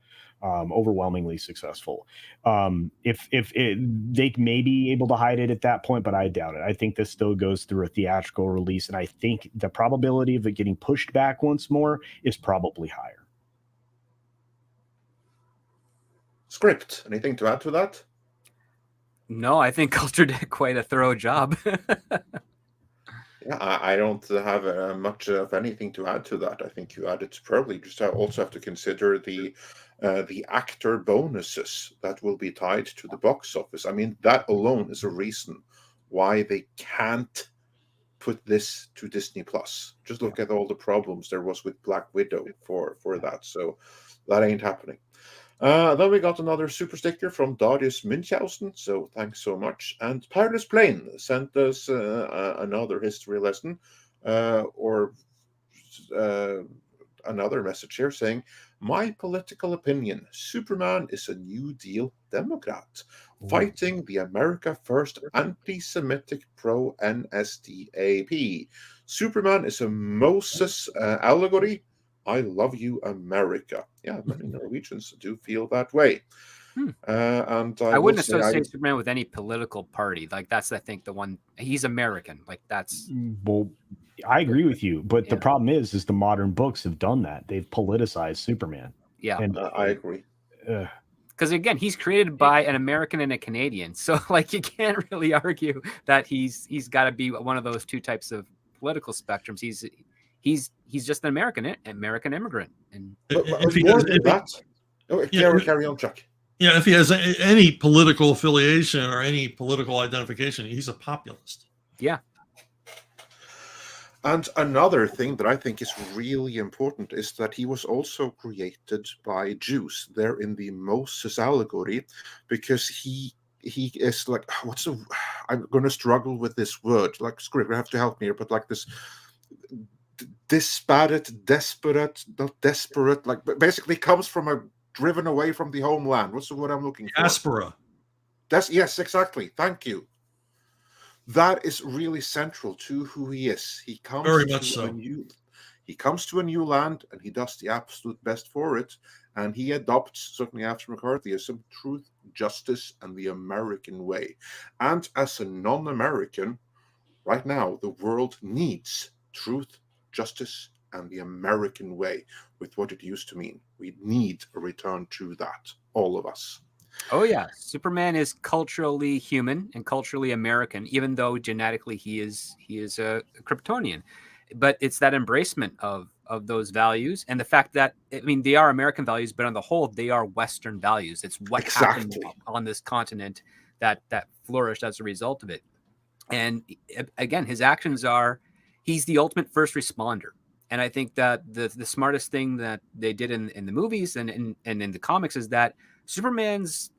Speaker 2: overwhelmingly successful. If they may be able to hide it at that point, but I doubt it. I think this still goes through a theatrical release, and I think the probability of it getting pushed back once more is probably higher.
Speaker 1: Script, anything to add to that?
Speaker 3: No, I think Culture did quite a thorough job.
Speaker 1: Yeah, I don't have much of anything to add to that. I think you added probably just also have to consider the actor bonuses that will be tied to the box office. I mean, that alone is a reason why they can't put this to Disney Plus. Just look at all the problems there was with Black Widow for that. So that ain't happening. Then we got another super sticker from Darius Münchhausen, so thanks so much. And Perilous Plane sent us another history lesson, or another message here saying, my political opinion, Superman is a New Deal Democrat, fighting the America First anti-Semitic pro-NSDAP. Superman is a Moses allegory. I love you, America. Yeah, many Norwegians do feel that way. And
Speaker 3: I wouldn't associate Superman with any political party. Like, that's, I think, the one. He's American. Like, that's.
Speaker 2: Well, I agree with you, but the problem is the modern books have done that. They've politicized Superman.
Speaker 3: Yeah,
Speaker 1: and I agree.
Speaker 3: Because again, he's created by an American and a Canadian, so like you can't really argue that he's got to be one of those two types of political spectrums. He's just an American immigrant, and
Speaker 1: But
Speaker 4: If he
Speaker 1: more
Speaker 4: has,
Speaker 1: than that, carry on, Chuck.
Speaker 4: yeah, if he has any political affiliation or any political identification, he's a populist.
Speaker 3: yeah.
Speaker 1: And another thing that I think is really important is that he was also created by Jews. They're in the Moses allegory because he is like, I'm going to struggle with this word. Like, script, you have to help me here, but like this desperate, not desperate, like basically comes from a driven away from the homeland. What's the word I'm looking for?
Speaker 4: Diaspora.
Speaker 1: Yes, exactly. Thank you. That is really central to who he is. He comes
Speaker 4: Very much so.
Speaker 1: He comes to a new land and he does the absolute best for it. And he adopts, certainly after McCarthyism, truth, justice, and the American way. And as a non-American, right now, the world needs truth, justice, and the American way with what it used to mean. We need a return to that, all of us.
Speaker 3: Oh yeah, Superman is culturally human and culturally American, even though genetically he is a Kryptonian. But it's that embracement of those values and the fact that, I mean, they are American values, but on the whole, they are Western values. It's what happened on this continent that flourished as a result of it. And again, his actions are, he's the ultimate first responder. And I think that the smartest thing that they did in the movies and in the comics is that Superman's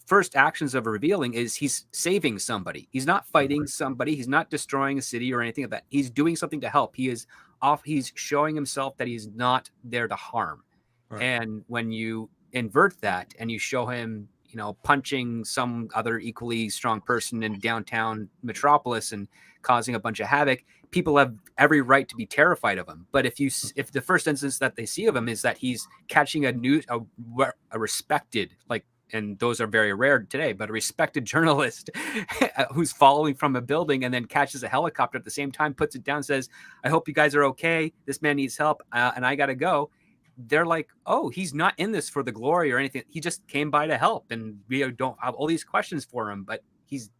Speaker 3: first actions of revealing is he's saving somebody. He's not fighting somebody. He's not destroying a city or anything like that. He's doing something to help. He's showing himself that he's not there to harm. Right. And when you invert that and you show him, punching some other equally strong person in downtown Metropolis and causing a bunch of havoc, people have every right to be terrified of him. But if the first instance that they see of him is that he's catching a respected, like, and those are very rare today, but a respected journalist who's falling from a building and then catches a helicopter at the same time, puts it down, says, I hope you guys are okay. This man needs help and I got to go. They're like, oh, he's not in this for the glory or anything. He just came by to help. And we don't have all these questions for him, but he's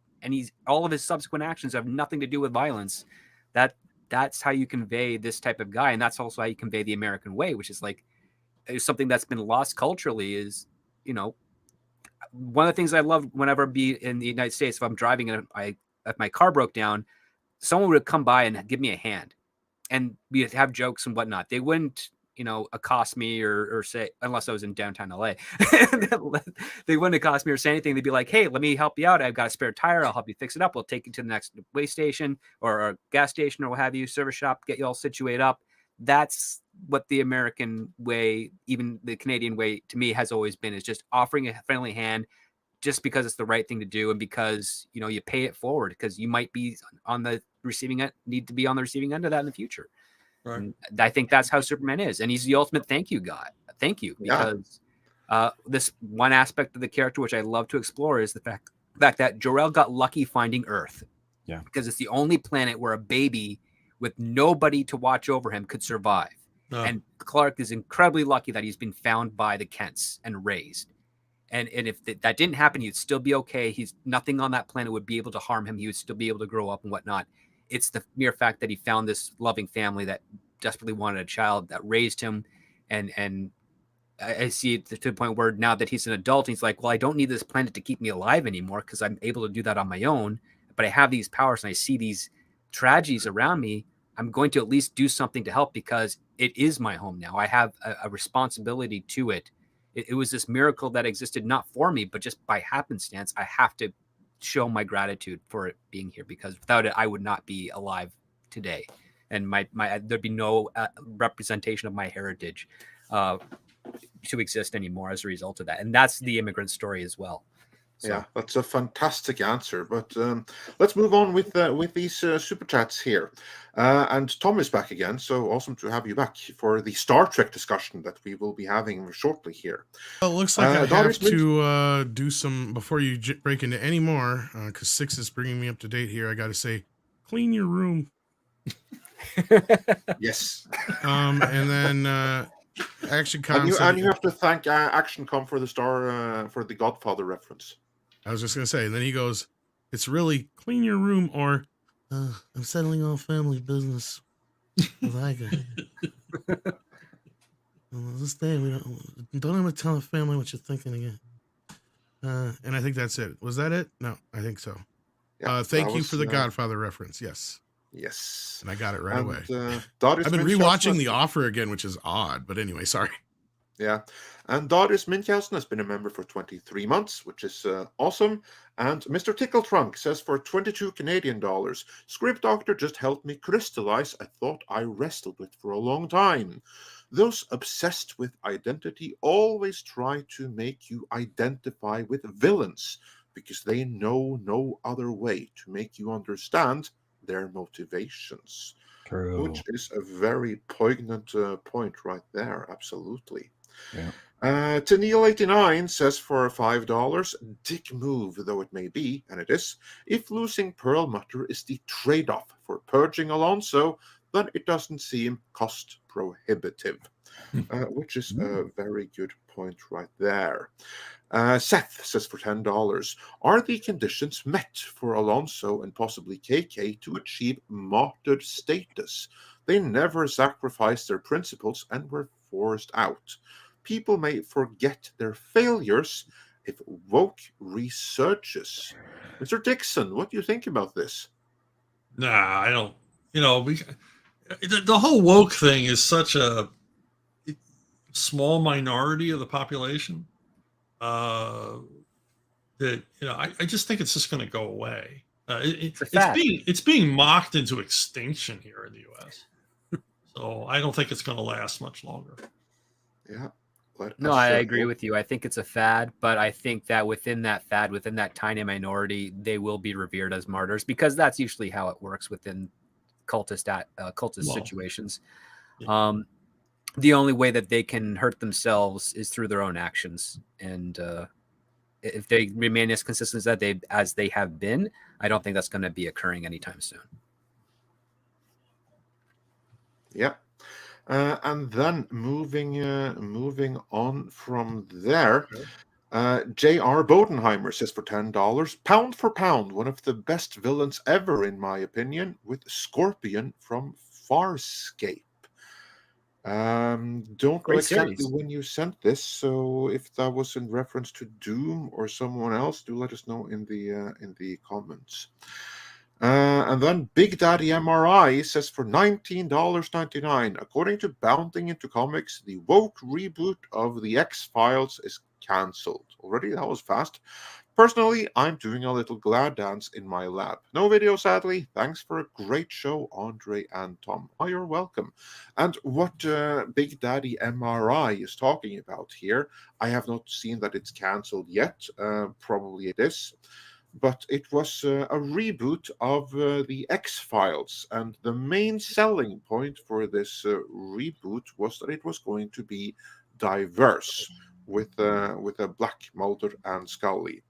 Speaker 3: all of his subsequent actions have nothing to do with violence. That's how you convey this type of guy. And that's also how you convey the American way, which is like something that's been lost culturally is, one of the things I love whenever I be in the United States, if I'm driving and if my car broke down, someone would come by and give me a hand and we'd have jokes and whatnot. They wouldn't, accost me or say, unless I was in downtown LA, they wouldn't accost me or say anything. They'd be like, hey, let me help you out. I've got a spare tire. I'll help you fix it up. We'll take you to the next way station or a gas station or what have you, service shop, get you all situated up. That's what the American way, even the Canadian way to me has always been, is just offering a friendly hand just because it's the right thing to do. And because, you pay it forward because you might be on the receiving end, need to be on the receiving end of that in the future. Right. And I think that's how Superman is. And he's the ultimate thank you guy. Thank you. Because this one aspect of the character, which I love to explore, is the fact that Jor-El got lucky finding Earth. Yeah. Because it's the only planet where a baby with nobody to watch over him could survive. Oh. And Clark is incredibly lucky that he's been found by the Kents and raised. And if that didn't happen, he'd still be okay. Nothing on that planet would be able to harm him. He would still be able to grow up and whatnot. It's the mere fact that he found this loving family that desperately wanted a child that raised him. And I see it to the point where now that he's an adult, he's like, well, I don't need this planet to keep me alive anymore because I'm able to do that on my own. But I have these powers and I see these tragedies around me. I'm going to at least do something to help because it is my home now. I have a responsibility to it. It was this miracle that existed not for me, but just by happenstance. I have to show my gratitude for it being here because without it, I would not be alive today. And there'd be no representation of my heritage to exist anymore as a result of that. And that's the immigrant story as well. So.
Speaker 1: Yeah, that's a fantastic answer. But let's move on with these super chats here. And Tom is back again, so awesome to have you back for the Star Trek discussion that we will be having shortly here.
Speaker 5: Well, it looks like I have to do some before you break into any more, because 6 is bringing me up to date here. I got to say, clean your room.
Speaker 1: Yes.
Speaker 5: And then Action
Speaker 1: And you
Speaker 5: concept.
Speaker 1: have to thank Action Com for the star for the Godfather reference.
Speaker 5: I was just gonna say, and then he goes, "It's really clean your room," or "I'm settling all family business with Iger." This day we don't ever tell the family what you're thinking again. And I think that's it. Was that it? No, I think so.
Speaker 1: Yeah,
Speaker 5: thank you for the Godfather reference. Yes.
Speaker 1: Yes.
Speaker 5: And I got it right away.
Speaker 1: I've
Speaker 5: been rewatching The Offer again, which is odd. But anyway, sorry.
Speaker 1: Yeah. And Darius Minkhausen has been a member for 23 months, which is awesome. And Mr. Tickle Trunk says for 22 Canadian dollars, Script Doctor just helped me crystallize a thought I wrestled with for a long time. Those obsessed with identity always try to make you identify with villains because they know no other way to make you understand their motivations.
Speaker 2: True.
Speaker 1: Which is a very poignant point right there. Absolutely.
Speaker 2: Yeah.
Speaker 1: Tennille89 says for $5, dick move though it may be, and it is, if losing Perlmutter is the trade-off for purging Alonso, then it doesn't seem cost prohibitive, which is a very good point right there. Seth says for $10, are the conditions met for Alonso and possibly KK to achieve martyred status? They never sacrificed their principles and were forced out. People may forget their failures if woke resurges. Mr. Dixon, what do you think about this?
Speaker 4: Nah, I don't. The whole woke thing is such a small minority of the population that I just think it's just going to go away. It's being mocked into extinction here in the U.S. So I don't think it's going to last much longer.
Speaker 1: Yeah.
Speaker 3: No, I agree with you. I think it's a fad, but I think that within that fad, within that tiny minority, they will be revered as martyrs because that's usually how it works within cultist situations. Yeah. The only way that they can hurt themselves is through their own actions, and if they remain as consistent as they have been, I don't think that's going to be occurring anytime soon.
Speaker 1: Yeah. And then moving on from there, J.R. Bodenheimer says for $10, pound for pound, one of the best villains ever, in my opinion, with Scorpion from Farscape. Don't know exactly when you sent this, so if that was in reference to Doom or someone else, do let us know in the comments. And then Big Daddy MRI says for $19.99, according to Bounding into Comics, the woke reboot of the X-Files is cancelled. Already, that was fast. Personally, I'm doing a little glad dance in my lab. No video, sadly. Thanks for a great show, Andre and Tom. Oh, you're welcome. And what Big Daddy MRI is talking about here, I have not seen that it's cancelled yet. Probably it is. But it was a reboot of the X-Files, and the main selling point for this reboot was that it was going to be diverse, with a Black Mulder and Scully.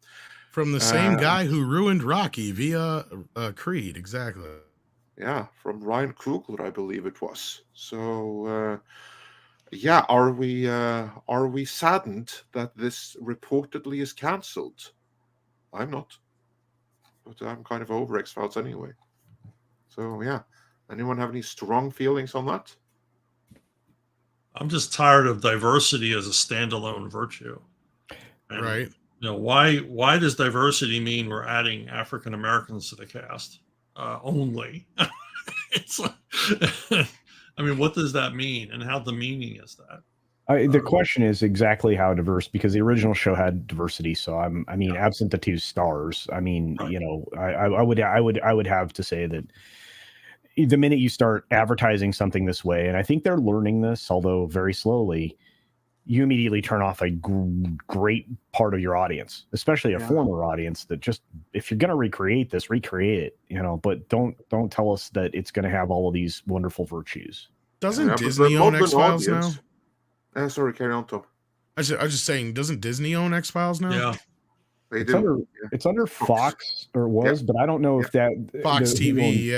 Speaker 5: From the same guy who ruined Rocky via Creed, exactly.
Speaker 1: Yeah, from Ryan Coogler, I believe it was. So, yeah, are we saddened that this reportedly is cancelled? I'm not. But I'm kind of over X-Files anyway. So, yeah. Anyone have any strong feelings on that?
Speaker 4: I'm just tired of diversity as a standalone virtue. And,
Speaker 5: right.
Speaker 4: Why does diversity mean we're adding African Americans to the cast only? It's like, I mean, what does that mean, and how demeaning is that?
Speaker 2: The question is exactly how diverse, because the original show had diversity. So absent the two stars, right. I would have to say that the minute you start advertising something this way, and I think they're learning this, although very slowly, you immediately turn off a great part of your audience, especially a former audience that just, if you're going to recreate it, but don't tell us that it's going to have all of these wonderful virtues.
Speaker 5: Doesn't Disney own X-Files now?
Speaker 1: Sorry, carry on, Tom.
Speaker 5: I was just saying, doesn't Disney own X-Files now?
Speaker 4: Yeah.
Speaker 2: It's under Fox, or was, but I don't know if that
Speaker 5: Fox TV,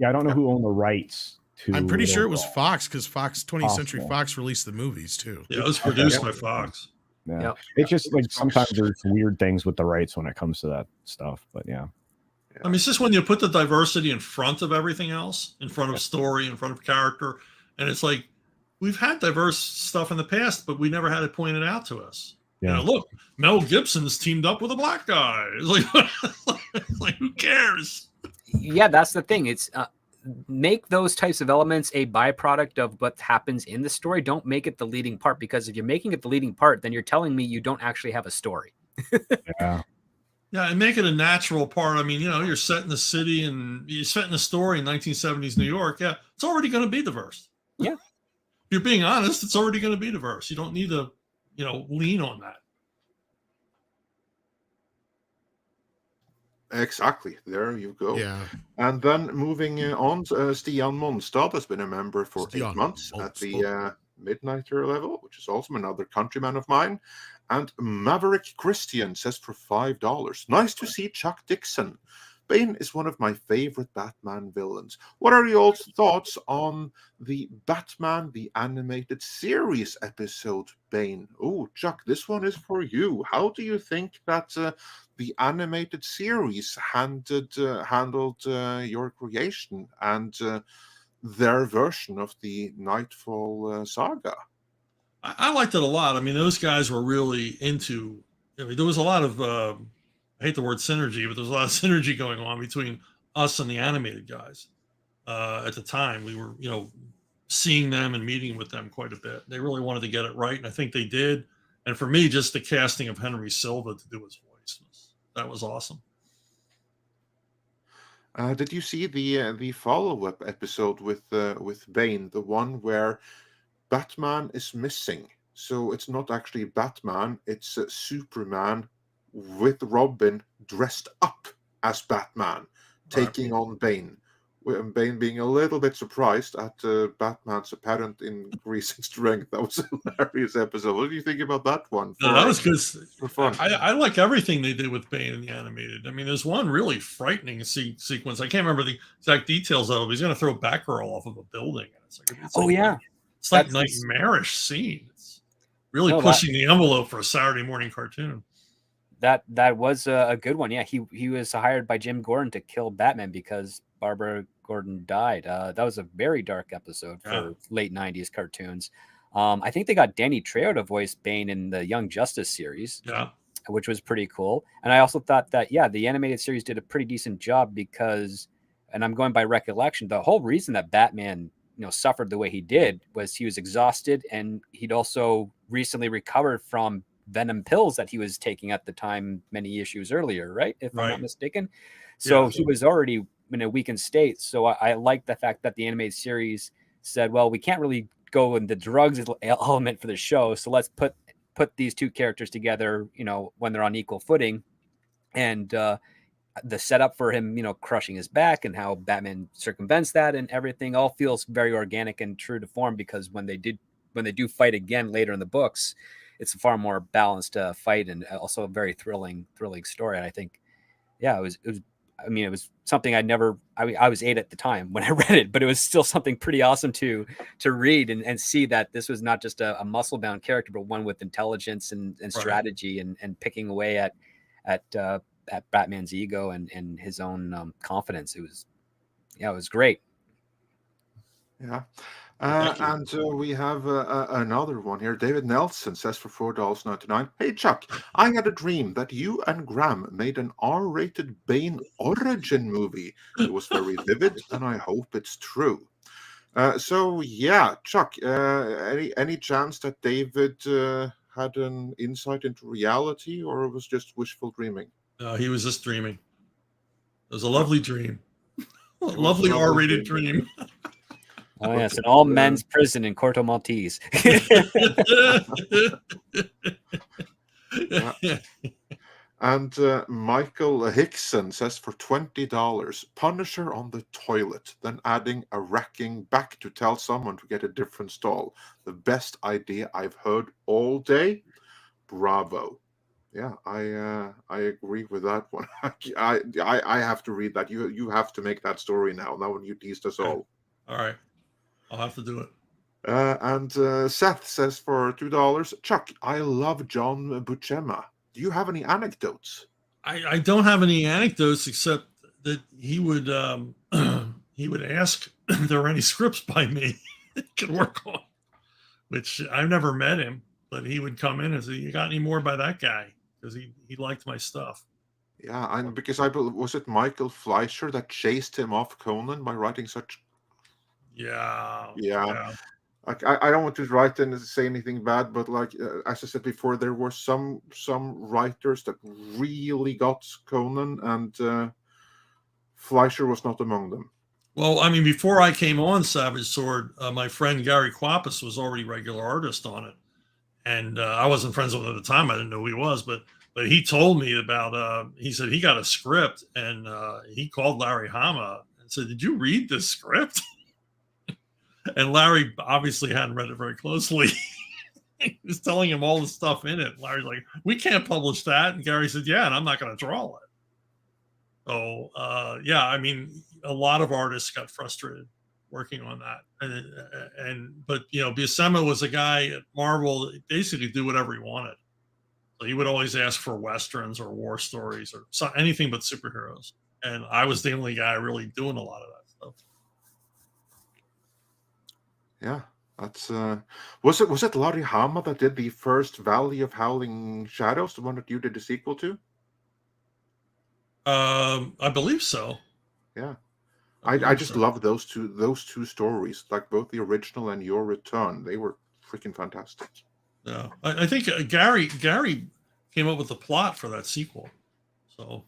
Speaker 2: I don't know who owned the rights
Speaker 5: I'm pretty sure it was
Speaker 2: little
Speaker 5: Fox, because Fox 20th Century
Speaker 2: Possible.
Speaker 5: Fox released the movies too.
Speaker 4: Yeah, it was produced
Speaker 1: Okay.
Speaker 4: by Fox.
Speaker 2: Yeah.
Speaker 3: Yep.
Speaker 2: It's just like
Speaker 1: Fox.
Speaker 2: sometimes there's weird things with the rights when it comes to that stuff. But yeah.
Speaker 4: I mean, it's just when you put the diversity in front of everything else, in front of story, in front of character, and it's like we've had diverse stuff in the past, but we never had it pointed out to us.
Speaker 2: Yeah.
Speaker 4: You know, look, Mel Gibson's teamed up with a black guy. It's like who cares?
Speaker 3: Yeah, that's the thing. It's make those types of elements a byproduct of what happens in the story. Don't make it the leading part, because if you're making it the leading part, then you're telling me you don't actually have a story.
Speaker 2: Yeah.
Speaker 4: Yeah, and make it a natural part. I mean, you know, you're set in the city and you're set in a story in 1970s New York. Yeah, it's already going to be diverse.
Speaker 3: Yeah.
Speaker 4: If you're being honest, it's already going to be diverse. You don't need to, you know, lean on that.
Speaker 1: Exactly. There you go.
Speaker 5: Yeah.
Speaker 1: And then moving on, Stian Monstad has been a member for
Speaker 5: Stian
Speaker 1: 8 months at the
Speaker 5: Monstad.
Speaker 1: Midnighter level, which is also another countryman of mine. And Maverick Christian says for $5, nice to see Chuck Dixon. Bane is one of my favorite Batman villains. What are your thoughts on the Batman, the animated series episode, Bane? Oh, Chuck, this one is for you. How do you think that the animated series handled your creation and their version of the Knightfall saga?
Speaker 4: I liked it a lot. I mean, those guys were really into. I mean, there was a lot of. I hate the word synergy, but there's a lot of synergy going on between us and the animated guys. At the time, we were, you know, seeing them and meeting with them quite a bit. They really wanted to get it right, and I think they did. And for me, just the casting of Henry Silva to do his voice that was awesome.
Speaker 1: Did you see the follow-up episode with Bane, the one where Batman is missing? So it's not actually Batman; it's Superman with Robin dressed up as Batman, taking on Bane. With Bane being a little bit surprised at Batman's apparent increasing strength. That was a hilarious episode. What do you think about that one?
Speaker 4: No, that was good.
Speaker 1: For fun.
Speaker 4: I like everything they did with Bane in the animated. I mean, there's one really frightening sequence. I can't remember the exact details of it. He's going to throw Batgirl off of a building. It's like nightmarish scene. It's really pushing the envelope for a Saturday morning cartoon.
Speaker 3: That was a good one. Yeah, he was hired by Jim Gordon to kill Batman because Barbara Gordon died. That was a very dark episode for late 90s cartoons. I think they got Danny Trejo to voice Bane in the Young Justice series, which was pretty cool. And I also thought that, the animated series did a pretty decent job because, and I'm going by recollection, the whole reason that Batman, suffered the way he did was he was exhausted, and he'd also recently recovered from venom pills that he was taking at the time many issues earlier, right? If I'm not mistaken. So he was already in a weakened state. So I like the fact that the animated series said, well, we can't really go in the drugs element for the show. So let's put these two characters together, when they're on equal footing. And the setup for him, crushing his back and how Batman circumvents that and everything all feels very organic and true to form, because when they do fight again later in the books, it's a far more balanced fight and also a very thrilling story. And I think, it was something I was 8 at the time when I read it, but it was still something pretty awesome to read and see that this was not just a muscle bound character, but one with intelligence and strategy and picking away at Batman's ego and his own confidence. It was great.
Speaker 1: Yeah. And we have another one here. David Nelson says for $4.99, hey, Chuck, I had a dream that you and Graham made an R-rated Bane origin movie. It was very vivid, and I hope it's true. Chuck, any chance that David had an insight into reality, or it was just wishful dreaming?
Speaker 4: No, he was just dreaming. It was a lovely dream. A lovely R-rated dream.
Speaker 3: Oh, yes, an all men's prison in Corto Maltese.
Speaker 1: And Michael Hickson says for $20, Punisher on the toilet, then adding a racking back to tell someone to get a different stall. The best idea I've heard all day. Bravo. Yeah, I agree with that one. I have to read that. You have to make that story now. Now when you teased us all.
Speaker 4: All right. I'll have to do it.
Speaker 1: And Seth says for $2, Chuck, I love John Buscema. Do you have any anecdotes?
Speaker 4: I don't have any anecdotes except that he would he would ask if there were any scripts by me he could work on, which I've never met him, but he would come in and say, "You got any more by that guy?" Because he liked my stuff.
Speaker 1: Yeah, and because was it Michael Fleischer that chased him off Conan by writing such?
Speaker 4: Yeah.
Speaker 1: Like I don't want to write and say anything bad, but like as I said before, there were some writers that really got Conan, and Fleischer was not among them.
Speaker 4: Well, I mean, before I came on Savage Sword, my friend Gary Quapis was already regular artist on it, and I wasn't friends with him at the time. I didn't know who he was, but he told me about. He said he got a script, and he called Larry Hama and said, "Did you read this script?" And Larry obviously hadn't read it very closely. He was telling him all the stuff in it. Larry's like, "We can't publish that," and Gary said, "Yeah, and I'm not going to draw it." So yeah, I mean, a lot of artists got frustrated working on that, but you know, Buscema was a guy at Marvel that basically do whatever he wanted. So he would always ask for westerns or war stories or anything but superheroes, and I was the only guy really doing a lot of that stuff.
Speaker 1: Yeah, that's was it Larry Hama that did the first Valley of Howling Shadows, the one that you did the sequel to?
Speaker 4: I believe so.
Speaker 1: Yeah, I just love those two stories, like both the original and Your Return. They were freaking fantastic.
Speaker 4: Yeah, I think Gary came up with the plot for that sequel. So.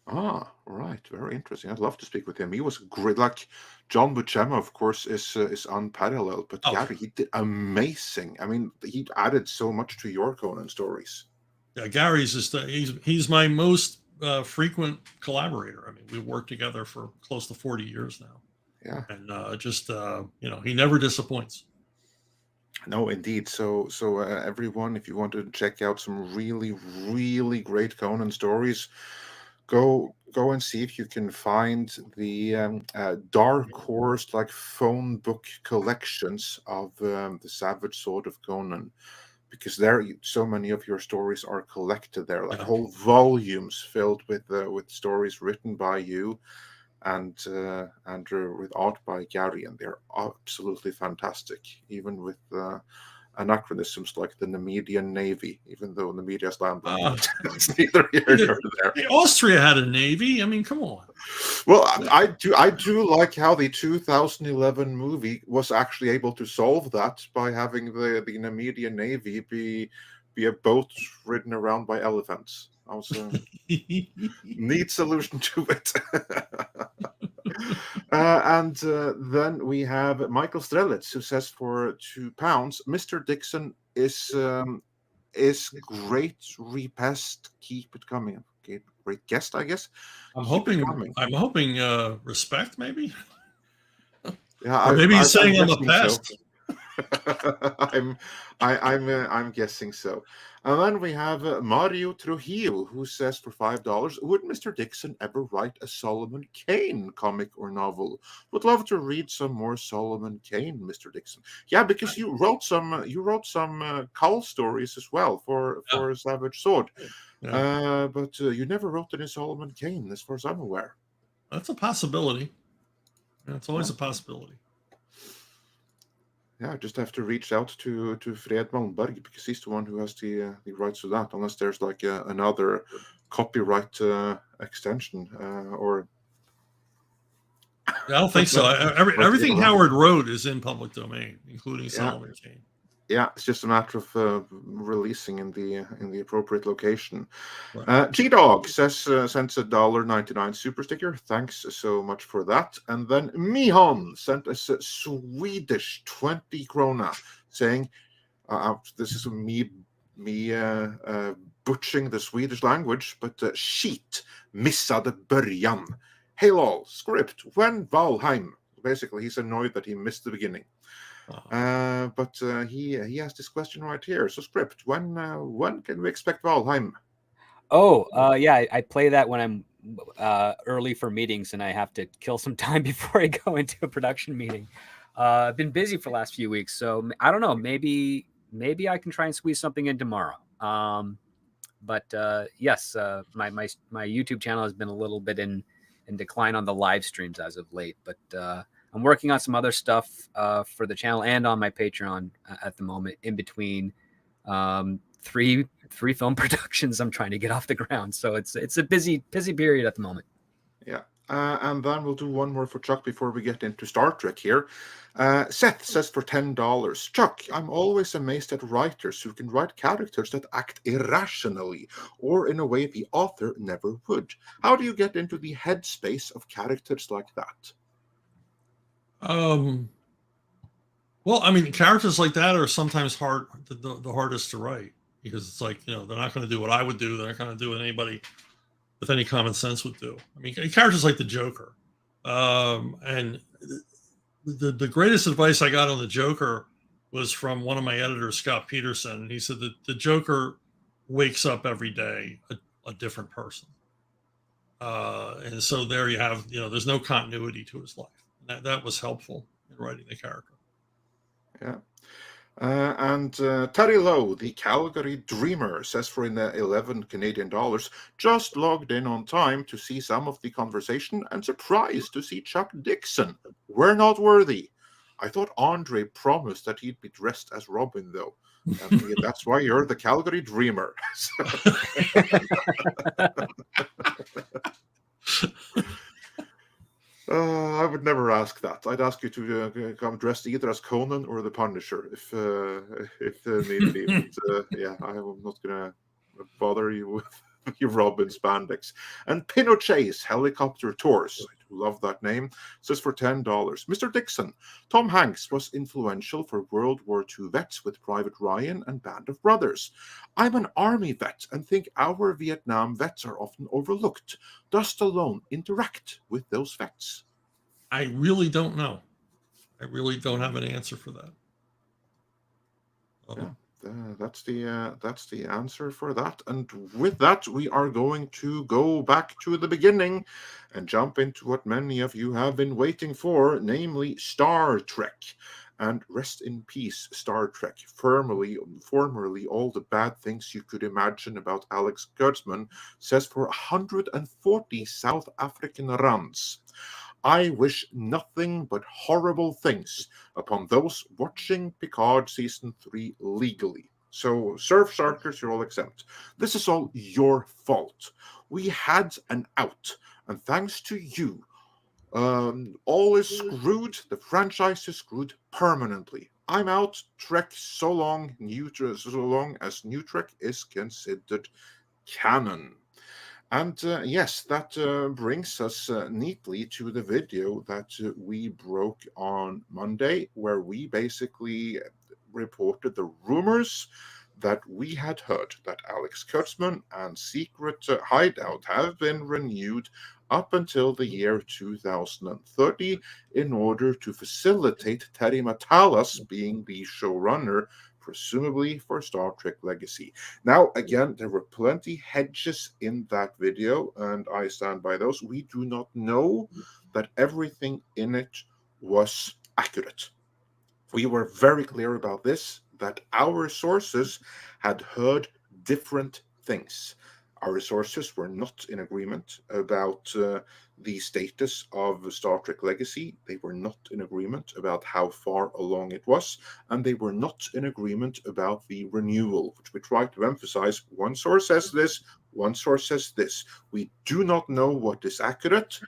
Speaker 1: Ah, right. Very interesting. I'd love to speak with him. He was great. Like John Buscema, of course, is unparalleled, but Gary, he did amazing. I mean, he added so much to your Conan stories.
Speaker 4: Yeah, Gary's just he's my most frequent collaborator. I mean, we've worked together for close to 40 years now.
Speaker 1: Yeah,
Speaker 4: and just you know, he never disappoints.
Speaker 1: No, indeed. So everyone, if you want to check out some really, really great Conan stories, go and see if you can find the Dark Horse like phone book collections of the Savage Sword of Conan, because there so many of your stories are collected there, like whole volumes filled with stories written by you and with art by Gary, and they're absolutely fantastic, even with anachronisms like the Nemedian Navy, even though Nemedia's land, it's neither here nor there.
Speaker 4: Austria had a navy. I mean, come on.
Speaker 1: Well, I do like how the 2011 movie was actually able to solve that by having the Nemedian Navy be a boat ridden around by elephants. That was a neat solution to it. And then we have Michael Strelitz, who says for £2, Mr. Dixon is great repest. Keep it coming. Okay, great guest, I guess.
Speaker 4: I'm hoping respect, maybe.
Speaker 1: Yeah,
Speaker 4: or maybe he's saying I'm a pest.
Speaker 1: So. I'm guessing so. And then we have Mario Trujillo, who says for $5, would Mr. Dixon ever write a Solomon Kane comic or novel? Would love to read some more Solomon Kane, Mr. Dixon. Yeah, because you wrote some Cull stories as well for Savage Sword. Yeah. But you never wrote any Solomon Kane, as far as I'm aware.
Speaker 4: That's a possibility. It's always a possibility.
Speaker 1: Yeah, just have to reach out to Fred Malmberg, because he's the one who has the rights to that, unless there's like another copyright extension or.
Speaker 4: I don't think so. Everything Howard wrote is in public domain, including Solomon Kane.
Speaker 1: Yeah, it's just a matter of releasing in the appropriate location. Right. G-Dog says sends a $1.99 super sticker. Thanks so much for that. And then Mihon sent us a Swedish 20 krona, saying, "This is me butchering the Swedish language, but sheet missade början. Hey lol, script when Valheim." Basically, he's annoyed that he missed the beginning. But he has this question right here. So, script, when can we expect Valheim?
Speaker 3: Yeah, I play that when I'm early for meetings and I have to kill some time before I go into a production meeting. I've been busy for the last few weeks, so I don't know. Maybe I can try and squeeze something in tomorrow. But yes, my YouTube channel has been a little bit in decline on the live streams as of late. But I'm working on some other stuff for the channel and on my Patreon at the moment. In between three film productions, I'm trying to get off the ground. So it's a busy period at the moment.
Speaker 1: Yeah. And then we'll do one more for Chuck before we get into Star Trek here. Seth says for $10, Chuck, I'm always amazed at writers who can write characters that act irrationally or in a way the author never would. How do you get into the headspace of characters like that?
Speaker 4: Well, I mean, characters like that are sometimes the hardest to write, because it's like, they're not going to do what I would do. They're not going to do what anybody with any common sense would do. I mean, characters like the Joker. And the greatest advice I got on the Joker was from one of my editors, Scott Peterson. He said that the Joker wakes up every day a different person. And so there you have, there's no continuity to his life. That was helpful in writing the character.
Speaker 1: Yeah. And Terry Lowe, the Calgary Dreamer, says for $11 Canadian, just logged in on time to see some of the conversation and surprised to see Chuck Dixon. We're not worthy. I thought Andre promised that he'd be dressed as Robin, though. That's why you're the Calgary Dreamer. I would never ask that. I'd ask you to come dressed either as Conan or the Punisher if need be. But, yeah, I'm not gonna bother you with your Robin spandex. And Pinochet's Helicopter Tours, I do love that name, says for $10. Mr. Dixon, Tom Hanks was influential for World War II vets with Private Ryan and Band of Brothers. I'm an Army vet and think our Vietnam vets are often overlooked. Does Stallone interact with those vets?
Speaker 4: I really don't know. I really don't have an answer for that.
Speaker 1: Yeah. That's the answer for that. And with that, we are going to go back to the beginning and jump into what many of you have been waiting for, namely Star Trek. And rest in peace, Star Trek. Formerly all the bad things you could imagine about Alex Kurtzman, says for 140 South African rands. I wish nothing but horrible things upon those watching Picard Season 3 legally. So, Surf Sharkers, you're all exempt. This is all your fault. We had an out, and thanks to you, all is screwed. The franchise is screwed permanently. I'm out. Trek so long as New Trek is considered canon. And yes, that brings us neatly to the video that we broke on Monday, where we basically reported the rumors that we had heard that Alex Kurtzman and Secret Hideout have been renewed up until the year 2030 in order to facilitate Terry Matalas being the showrunner, presumably for Star Trek Legacy. Now, again, there were plenty hedges in that video, and I stand by those. We do not know that everything in it was accurate. We were very clear about this, that our sources had heard different things. Our sources were not in agreement about the status of Star Trek Legacy. They were not in agreement about how far along it was, and they were not in agreement about the renewal, which we tried to emphasize. One source says this, one source says this. We do not know what is accurate,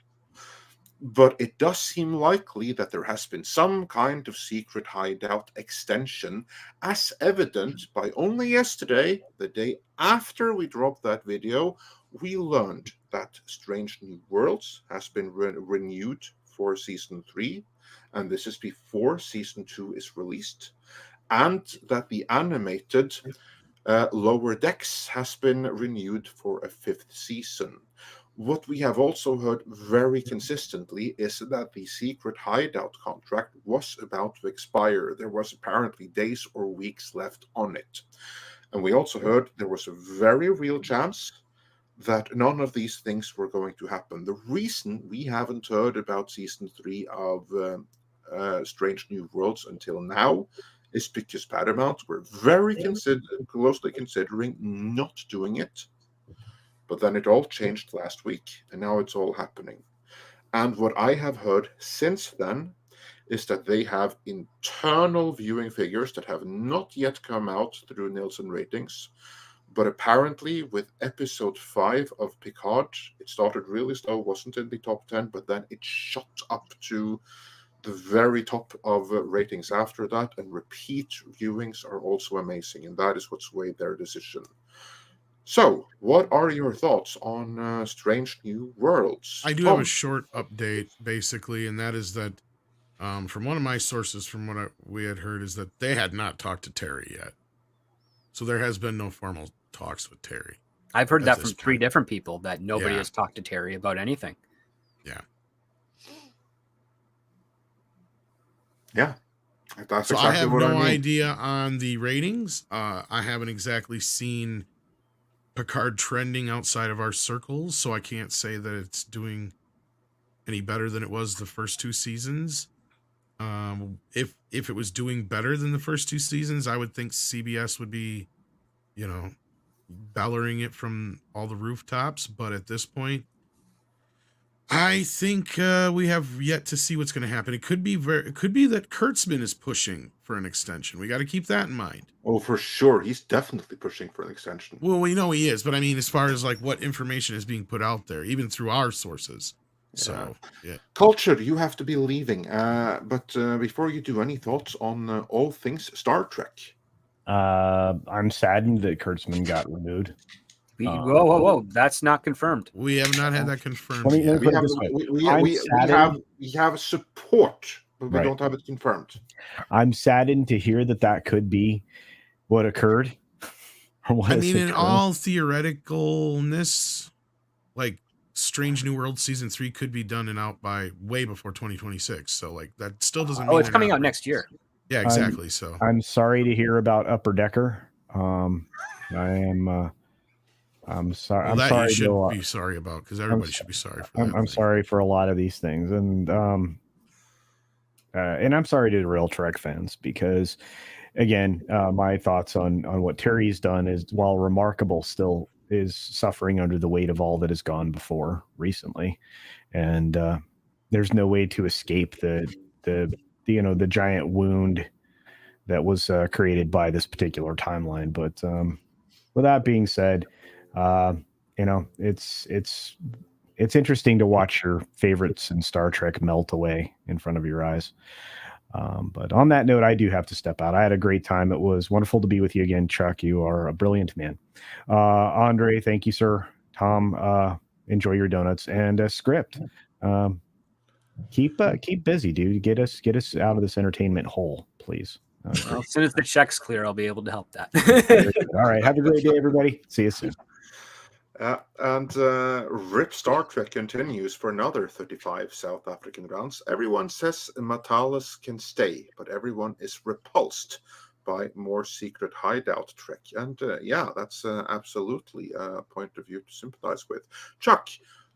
Speaker 1: but it does seem likely that there has been some kind of Secret Hideout extension, as evident by only yesterday, the day after we dropped that video, we learned that Strange New Worlds has been renewed for Season 3, and this is before Season 2 is released, and that the animated Lower Decks has been renewed for a 5th season. What we have also heard very consistently is that the Secret Hideout contract was about to expire. There was apparently days or weeks left on it. And we also heard there was a very real chance that none of these things were going to happen. The reason we haven't heard about Season 3 of Strange New Worlds until now is because Paramount were very closely considering not doing it. But then it all changed last week, and now it's all happening. And what I have heard since then is that they have internal viewing figures that have not yet come out through Nielsen ratings. But apparently, with episode 5 of Picard, it started really slow, wasn't in the top 10, but then it shot up to the very top of ratings after that, and repeat viewings are also amazing, and that is what swayed their decision. So, what are your thoughts on Strange New Worlds?
Speaker 5: I do have a short update, basically, and that is that from one of my sources, from what we had heard, is that they had not talked to Terry yet. So there has been no formal talks with Terry.
Speaker 3: I've heard that from 3 different people, that nobody has talked to Terry about anything.
Speaker 5: Yeah.
Speaker 1: Yeah. That's
Speaker 5: so
Speaker 1: exactly
Speaker 5: I have
Speaker 1: what
Speaker 5: no
Speaker 1: I mean.
Speaker 5: idea on the ratings. I haven't exactly seen Picard trending outside of our circles, so I can't say that it's doing any better than it was the first 2 seasons. If it was doing better than the first 2 seasons, I would think CBS would be, bellowing it from all the rooftops. But at this point, I think we have yet to see what's going to happen. It could be that Kurtzman is pushing for an extension. We got to keep that in mind.
Speaker 1: Oh, for sure. He's definitely pushing for an extension.
Speaker 5: Well, we know he is, but I mean, as far as like what information is being put out there, even through our sources. So, yeah.
Speaker 1: Culture, you have to be leaving. But before you do, any thoughts on all things Star Trek?
Speaker 2: I'm saddened that Kurtzman got renewed.
Speaker 3: Whoa! That's not confirmed.
Speaker 5: We have not had that confirmed.
Speaker 2: We
Speaker 1: have support, but we
Speaker 2: Right.
Speaker 1: don't have it confirmed.
Speaker 2: I'm saddened to hear that could be what occurred.
Speaker 5: I mean, in all theoreticalness, like Strange New World season 3 could be done and out by way before 2026. So, like, that still doesn't mean
Speaker 3: it's coming out next year.
Speaker 5: Yeah, exactly.
Speaker 2: I'm sorry to hear about Upper Decker. I'm sorry.
Speaker 5: Well,
Speaker 2: I'm
Speaker 5: that
Speaker 2: sorry.
Speaker 5: you should be sorry about, because everybody should be sorry for that.
Speaker 2: I'm sorry for a lot of these things, and I'm sorry to the real Trek fans, because, again, my thoughts on what Terry's done is, while remarkable, still is suffering under the weight of all that has gone before recently, and there's no way to escape the giant wound that was created by this particular timeline. But with that being said, it's interesting to watch your favorites in Star Trek melt away in front of your eyes. But on that note, I do have to step out. I had a great time. It was wonderful to be with you again, Chuck. You are a brilliant man. Andre, thank you, sir. Tom, enjoy your donuts. And Script, keep busy, dude. Get us out of this entertainment hole, please.
Speaker 3: Well, as soon as the check's clear, I'll be able to help that.
Speaker 2: All right. Have a great day, everybody. See you soon.
Speaker 1: And RIP Star Trek continues for another 35 South African rounds. Everyone says Matalas can stay, but everyone is repulsed by more secret hideout Trek. And that's absolutely a point of view to sympathize with. Chuck,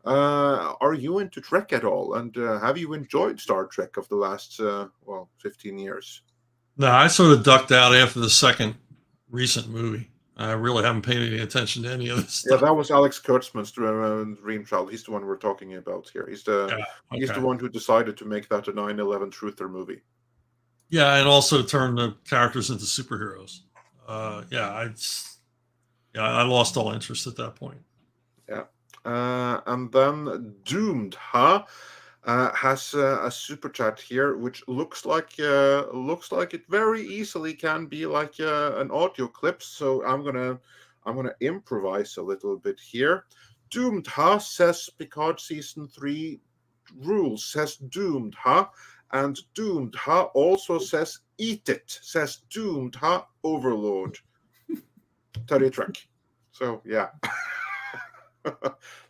Speaker 1: are you into Trek at all? And have you enjoyed Star Trek of the last, 15 years?
Speaker 4: No, I sort of ducked out after the second recent movie. I really haven't paid any attention to any of this stuff.
Speaker 1: Yeah, that was Alex Kurtzman's Dream Child. He's the one we're talking about here. He's the one who decided to make that a 9/11 truther movie.
Speaker 4: Yeah, and also turn the characters into superheroes. I lost all interest at that point.
Speaker 1: Yeah, and then Doomed, has a super chat here, which looks like it very easily can be like an audio clip. So I'm gonna improvise a little bit here. Doomed, says Picard season 3 rules, says Doomed, and Doomed, also says eat it, says Doomed, Overlord. Terry Trek. So yeah.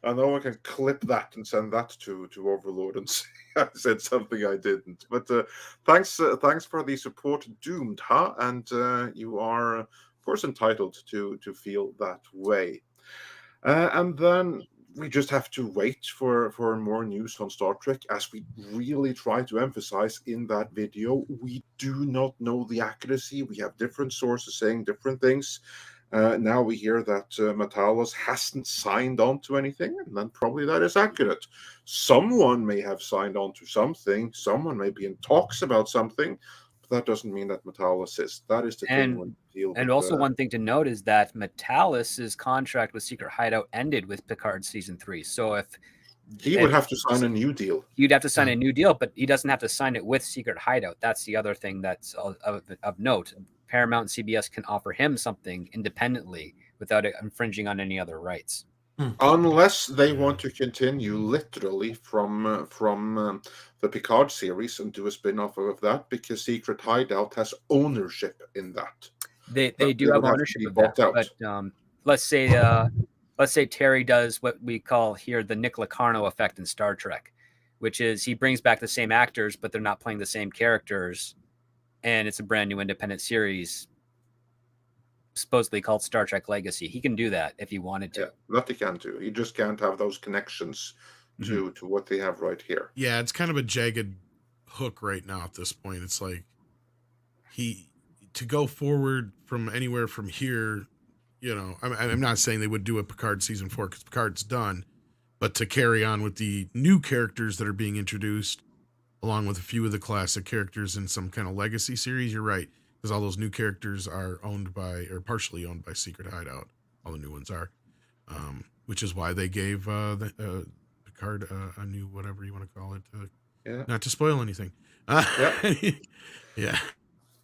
Speaker 1: I know I can clip that and send that to Overlord and say I said something I didn't. But thanks for the support, Doomed, and you are, of course, entitled to feel that way. And then we just have to wait for more news on Star Trek. As we really try to emphasize in that video, we do not know the accuracy. We have different sources saying different things. Now we hear that Metalis hasn't signed on to anything, and then probably that is accurate. Someone may have signed on to something. Someone may be in talks about something. That doesn't mean that Metalis is. That is the thing when you deal
Speaker 3: And
Speaker 1: with,
Speaker 3: also one thing to note is that Metalis's contract with Secret Hideout ended with Picard season 3. So if
Speaker 1: he would have to sign a new deal.
Speaker 3: You'd have to sign a new deal, but he doesn't have to sign it with Secret Hideout. That's the other thing that's of note. Paramount and CBS can offer him something independently without it infringing on any other rights.
Speaker 1: Unless they want to continue literally from the Picard series and do a spin-off of that, because Secret Hideout has ownership in that.
Speaker 3: They do have ownership of that. But let's say Terry does what we call here the Nick Locarno effect in Star Trek, which is he brings back the same actors, but they're not playing the same characters, and it's a brand new independent series supposedly called Star Trek Legacy. He can do that if he wanted to.
Speaker 1: Yeah, that he can do. He just can't have those connections to what they have right here.
Speaker 5: Yeah, it's kind of a jagged hook right now at this point. It's like to go forward from anywhere from here, you know, I'm not saying they would do a Picard season 4 because Picard's done, but to carry on with the new characters that are being introduced, along with a few of the classic characters in some kind of legacy series, you're right. Because all those new characters are owned by, or partially owned by, Secret Hideout. All the new ones are, which is why they gave Picard a new, whatever you want to call it. Not to spoil anything. Yeah.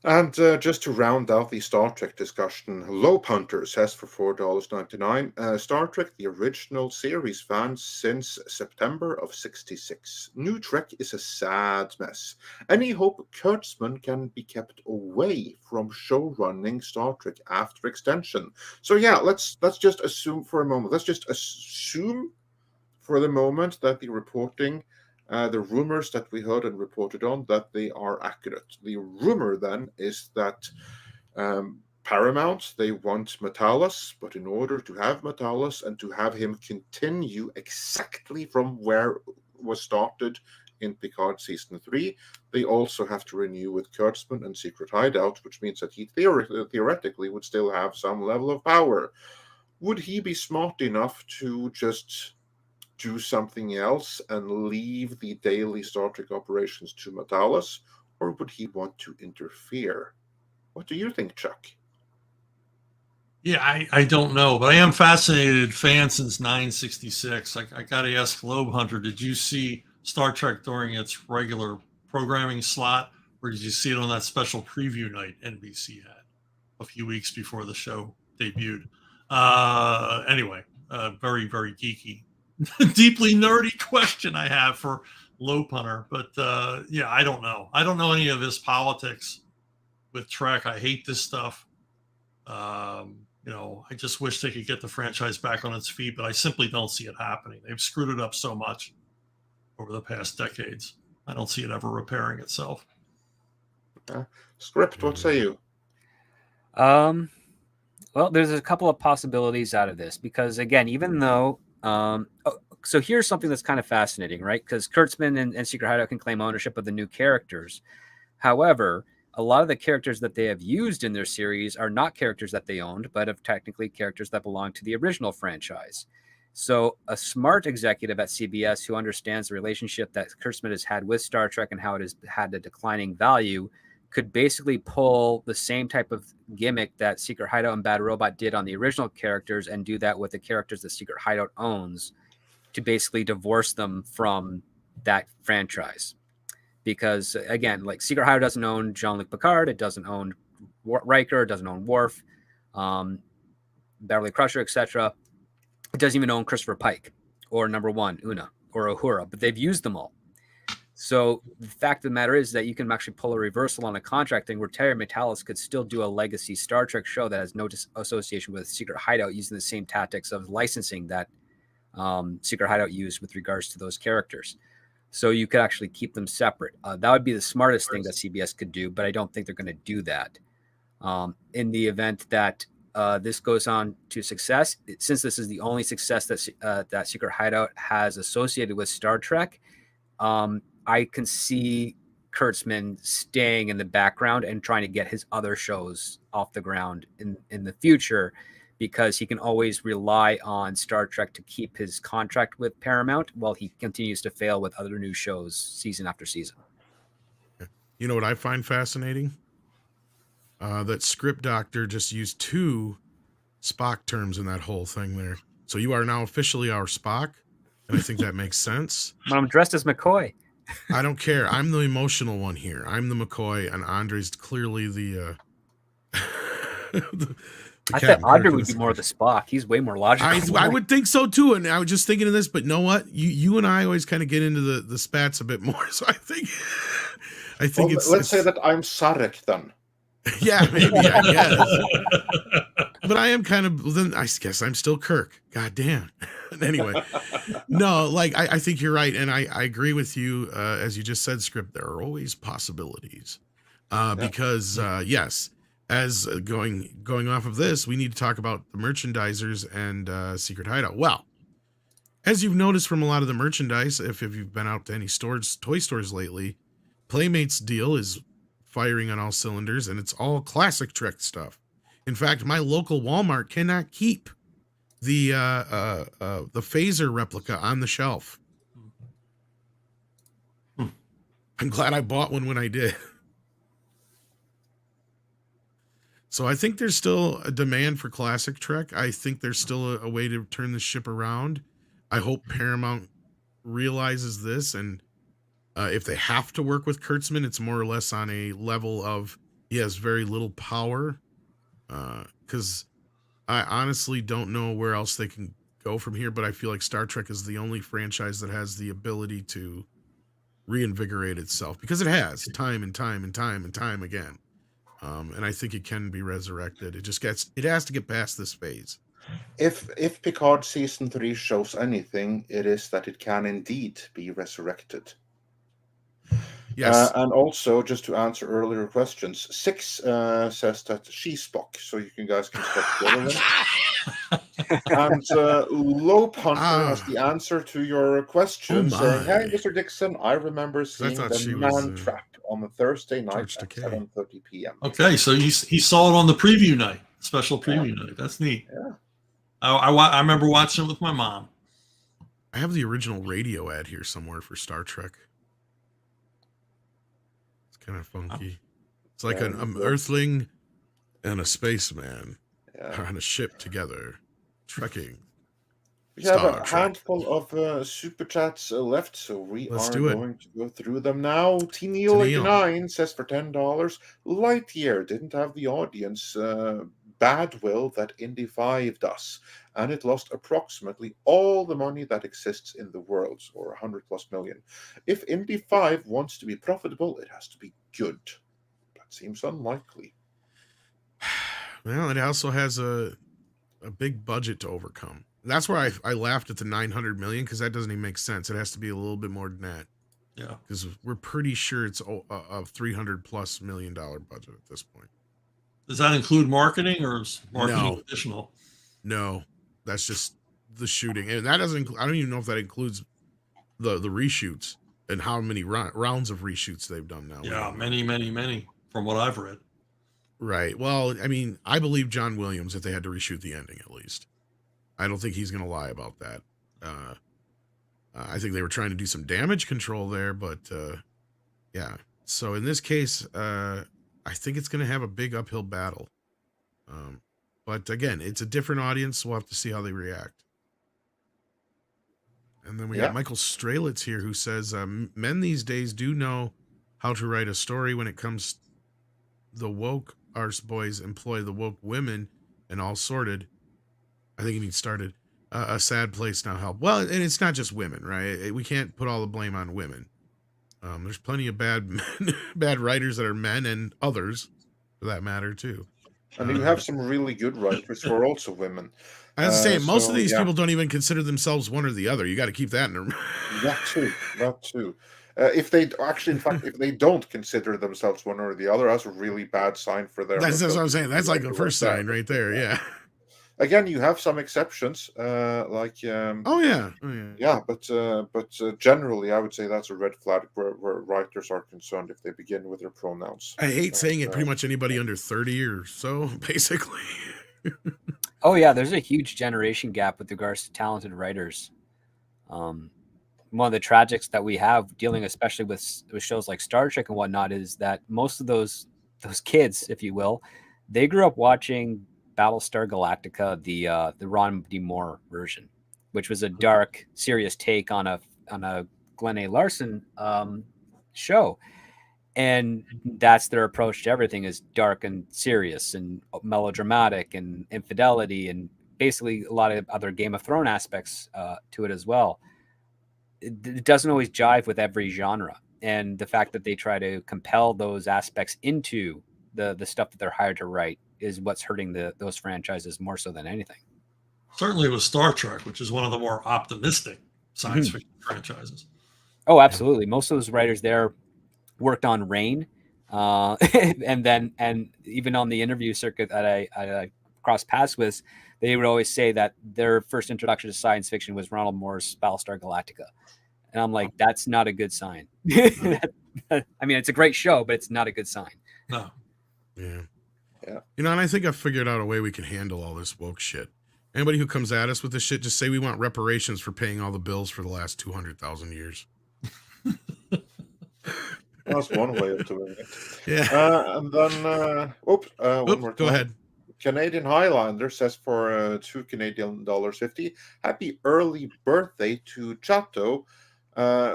Speaker 1: And just to round out the Star Trek discussion, Lope Hunter says for $4.99, Star Trek, the original series fan since September of '66. New Trek is a sad mess. Any hope Kurtzman can be kept away from show-running Star Trek after extension? So yeah, let's just assume for a moment. Let's just assume for the moment that the reporting, the rumors that we heard and reported on, that they are accurate. The rumor then is that Paramount, they want Metalis, but in order to have Metalis and to have him continue exactly from where was started in Picard season 3, they also have to renew with Kurtzman and Secret Hideout, which means that he theoretically would still have some level of power. Would he be smart enough to just do something else and leave the daily Star Trek operations to Metalis, or would he want to interfere? What do you think, Chuck?
Speaker 4: Yeah, I don't know, but I am fascinated. Fan since 966. I got to ask Lobe Hunter, did you see Star Trek during its regular programming slot, or did you see it on that special preview night NBC had a few weeks before the show debuted? Anyway, very, very geeky. Deeply nerdy question I have for Lope Hunter, but yeah, I don't know. I don't know any of his politics with Trek. I hate this stuff. You know, I just wish they could get the franchise back on its feet, but I simply don't see it happening. They've screwed it up so much over the past decades. I don't see it ever repairing itself.
Speaker 1: Script, what say you?
Speaker 3: Well, there's a couple of possibilities out of this because, again, even though so here's something that's kind of fascinating, right? Because Kurtzman and Secret Hideout can claim ownership of the new characters. However, a lot of the characters that they have used in their series are not characters that they owned, but of technically characters that belong to the original franchise. So a smart executive at CBS who understands the relationship that Kurtzman has had with Star Trek and how it has had a declining value could basically pull the same type of gimmick that Secret Hideout and Bad Robot did on the original characters and do that with the characters that Secret Hideout owns to basically divorce them from that franchise. Because, again, like Secret Hideout doesn't own Jean-Luc Picard, it doesn't own Riker, it doesn't own Worf, Beverly Crusher, etc. It doesn't even own Christopher Pike or Number One, Una, or Uhura, but they've used them all. So the fact of the matter is that you can actually pull a reversal on a contract thing where Terry Metalis could still do a legacy Star Trek show that has no association with Secret Hideout using the same tactics of licensing that Secret Hideout used with regards to those characters. So you could actually keep them separate. That would be the smartest thing that CBS could do, but I don't think they're going to do that. In the event that this goes on to success. Since this is the only success that that Secret Hideout has associated with Star Trek, I can see Kurtzman staying in the background and trying to get his other shows off the ground in the future, because he can always rely on Star Trek to keep his contract with Paramount while he continues to fail with other new shows season after season.
Speaker 5: You know what I find fascinating? That Script Doctor just used 2 Spock terms in that whole thing there. So you are now officially our Spock, and I think that makes sense.
Speaker 3: But I'm dressed as McCoy.
Speaker 5: I don't care. I'm the emotional one here. I'm the McCoy, and Andre's clearly the
Speaker 3: I thought Audrey would be more of the Spock. He's way more logical.
Speaker 5: I would think so too, and I was just thinking of this, but you know what? You and I always kind of get into the spats a bit more, so I think
Speaker 1: well, let's say that I'm Sarek then.
Speaker 5: Yeah, maybe, I guess. But I am kind of, then I guess I'm still Kirk. God damn. Anyway, no, like I think you're right, and I agree with you. As you just said, Script, there are always possibilities, because yes. As going off of this, we need to talk about the merchandisers and Secret Hideout. Well, as you've noticed from a lot of the merchandise, if you've been out to any stores, toy stores lately, Playmate's deal is firing on all cylinders, and it's all classic Trek stuff. In fact, my local Walmart cannot keep the phaser replica on the shelf. I'm glad I bought one when I did. So I think there's still a demand for classic Trek. I think there's still a way to turn the ship around. I hope Paramount realizes this, and if they have to work with Kurtzman, it's more or less on a level of he has very little power, because I honestly don't know where else they can go from here, but I feel like Star Trek is the only franchise that has the ability to reinvigorate itself, because it has time and time again. And I think it can be resurrected. It has to get past this phase.
Speaker 1: If Picard season 3 shows anything, it is that it can indeed be resurrected.
Speaker 5: Yes.
Speaker 1: And also, just to answer earlier questions, 6 says that she's Spock, so you guys can stop bothering. And Lope Hunter has the answer to your question, saying, "Hey, Mr. Dixon, I remember seeing the Man Trap on a Thursday night at 7:30 p.m.
Speaker 4: Okay, so he saw it on the preview night, special preview night. That's neat.
Speaker 1: Yeah.
Speaker 4: I remember watching it with my mom.
Speaker 5: I have the original radio ad here somewhere for Star Trek. It's kind of funky. It's like an Earthling and a spaceman on a ship together, trekking.
Speaker 1: We have a handful of super chats left, so we are going to go through them now. T-Neil89 says for $10, Lightyear didn't have the audience bad will that Indy 5 does, and it lost approximately all the money that exists in the world, or 100+ million. If Indy 5 wants to be profitable, it has to be good. That seems unlikely.
Speaker 5: Well, it also has a big budget to overcome. That's where I laughed at the 900 million, because that doesn't even make sense. It has to be a little bit more than that.
Speaker 4: Yeah,
Speaker 5: because we're pretty sure it's a $300+ million budget at this point.
Speaker 4: Does that include marketing, or is marketing additional?
Speaker 5: No, that's just the shooting, and that doesn't. I don't even know if that includes the reshoots and how many rounds of reshoots they've done now.
Speaker 4: Yeah, many, from what I've read.
Speaker 5: Right. Well, I mean, I believe John Williams that they had to reshoot the ending at least. I don't think he's going to lie about that. I think they were trying to do some damage control there, but yeah. So in this case, I think it's going to have a big uphill battle. But again, it's a different audience. We'll have to see how they react. And then we got Michael Strelitz here, who says, men these days do know how to write a story when it comes. The woke arse boys employ the woke women and all sorted. I think he means started. A sad place now help. Well, and it's not just women, right? We can't put all the blame on women. There's plenty of bad writers that are men, and others, for that matter, too.
Speaker 1: And you have some really good writers who are also women.
Speaker 5: I was saying, most of these people don't even consider themselves one or the other. You got to keep that in mind.
Speaker 1: That too. If they actually, in fact, if they don't consider themselves one or the other, that's a really bad sign for their.
Speaker 5: That's what I'm
Speaker 1: mobility.
Speaker 5: saying. That's like the first sign right there. Yeah.
Speaker 1: Again, you have some exceptions, like
Speaker 5: Oh yeah.
Speaker 1: yeah, but generally, I would say that's a red flag where writers are concerned if they begin with their pronouns.
Speaker 5: I hate saying it. Pretty much anybody under 30 or so, basically.
Speaker 3: Oh yeah, there's a huge generation gap with regards to talented writers. One of the tragics that we have dealing, especially with shows like Star Trek and whatnot, is that most of those kids, if you will, they grew up watching Battlestar Galactica, the Ron D. Moore version, which was a dark, serious take on a Glenn A. Larson show. And that's their approach to everything, is dark and serious and melodramatic and infidelity and basically a lot of other Game of Thrones aspects to it as well. It doesn't always jive with every genre. And the fact that they try to compel those aspects into the stuff that they're hired to write is what's hurting those franchises more so than anything.
Speaker 4: Certainly with Star Trek, which is one of the more optimistic science fiction franchises.
Speaker 3: Oh, absolutely. Most of those writers there worked on Rain, and even on the interview circuit that I crossed paths with, they would always say that their first introduction to science fiction was Ronald Moore's Battlestar Galactica. And I'm like, that's not a good sign. I mean, it's a great show, but it's not a good sign.
Speaker 4: No.
Speaker 5: Yeah. You know, and I think I've figured out a way we can handle all this woke shit. Anybody who comes at us with this shit, just say we want reparations for paying all the bills for the last 200,000 years.
Speaker 1: That's one way of doing it.
Speaker 5: Yeah.
Speaker 1: And then, one more.
Speaker 5: Go ahead.
Speaker 1: Canadian Highlander says for $2 Canadian $50, happy early birthday to Chato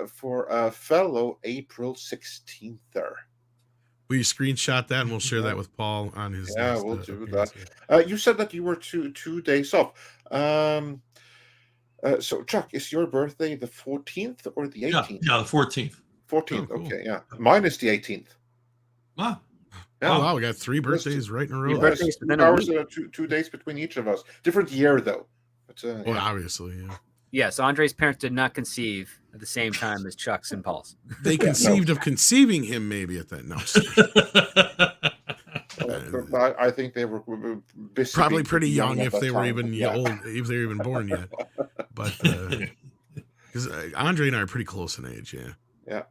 Speaker 1: for a fellow April 16th there.
Speaker 5: Will you screenshot that and we'll share that with Paul on his?
Speaker 1: Yeah, we'll do that. You said that you were two days off. So Chuck, is your birthday the 14th or the 18th?
Speaker 4: Yeah, the 14th.
Speaker 1: 14th.
Speaker 5: Oh, cool.
Speaker 1: Okay, yeah. Mine is the 18th.
Speaker 4: Wow.
Speaker 1: Yeah.
Speaker 5: Oh wow, we got 3 birthdays right in a row.
Speaker 3: 2
Speaker 1: hours, 2 days between each of us. Different year though. But,
Speaker 5: well, obviously, yeah.
Speaker 3: Yes, Andre's parents did not conceive at the same time as Chuck's and Paul's.
Speaker 5: They conceived of conceiving him maybe at that. No.
Speaker 1: I think they were busy
Speaker 5: probably pretty young if they were
Speaker 1: time.
Speaker 5: even old, if they were even born yet. But because Andre and I are pretty close in age, yeah.
Speaker 1: Yeah.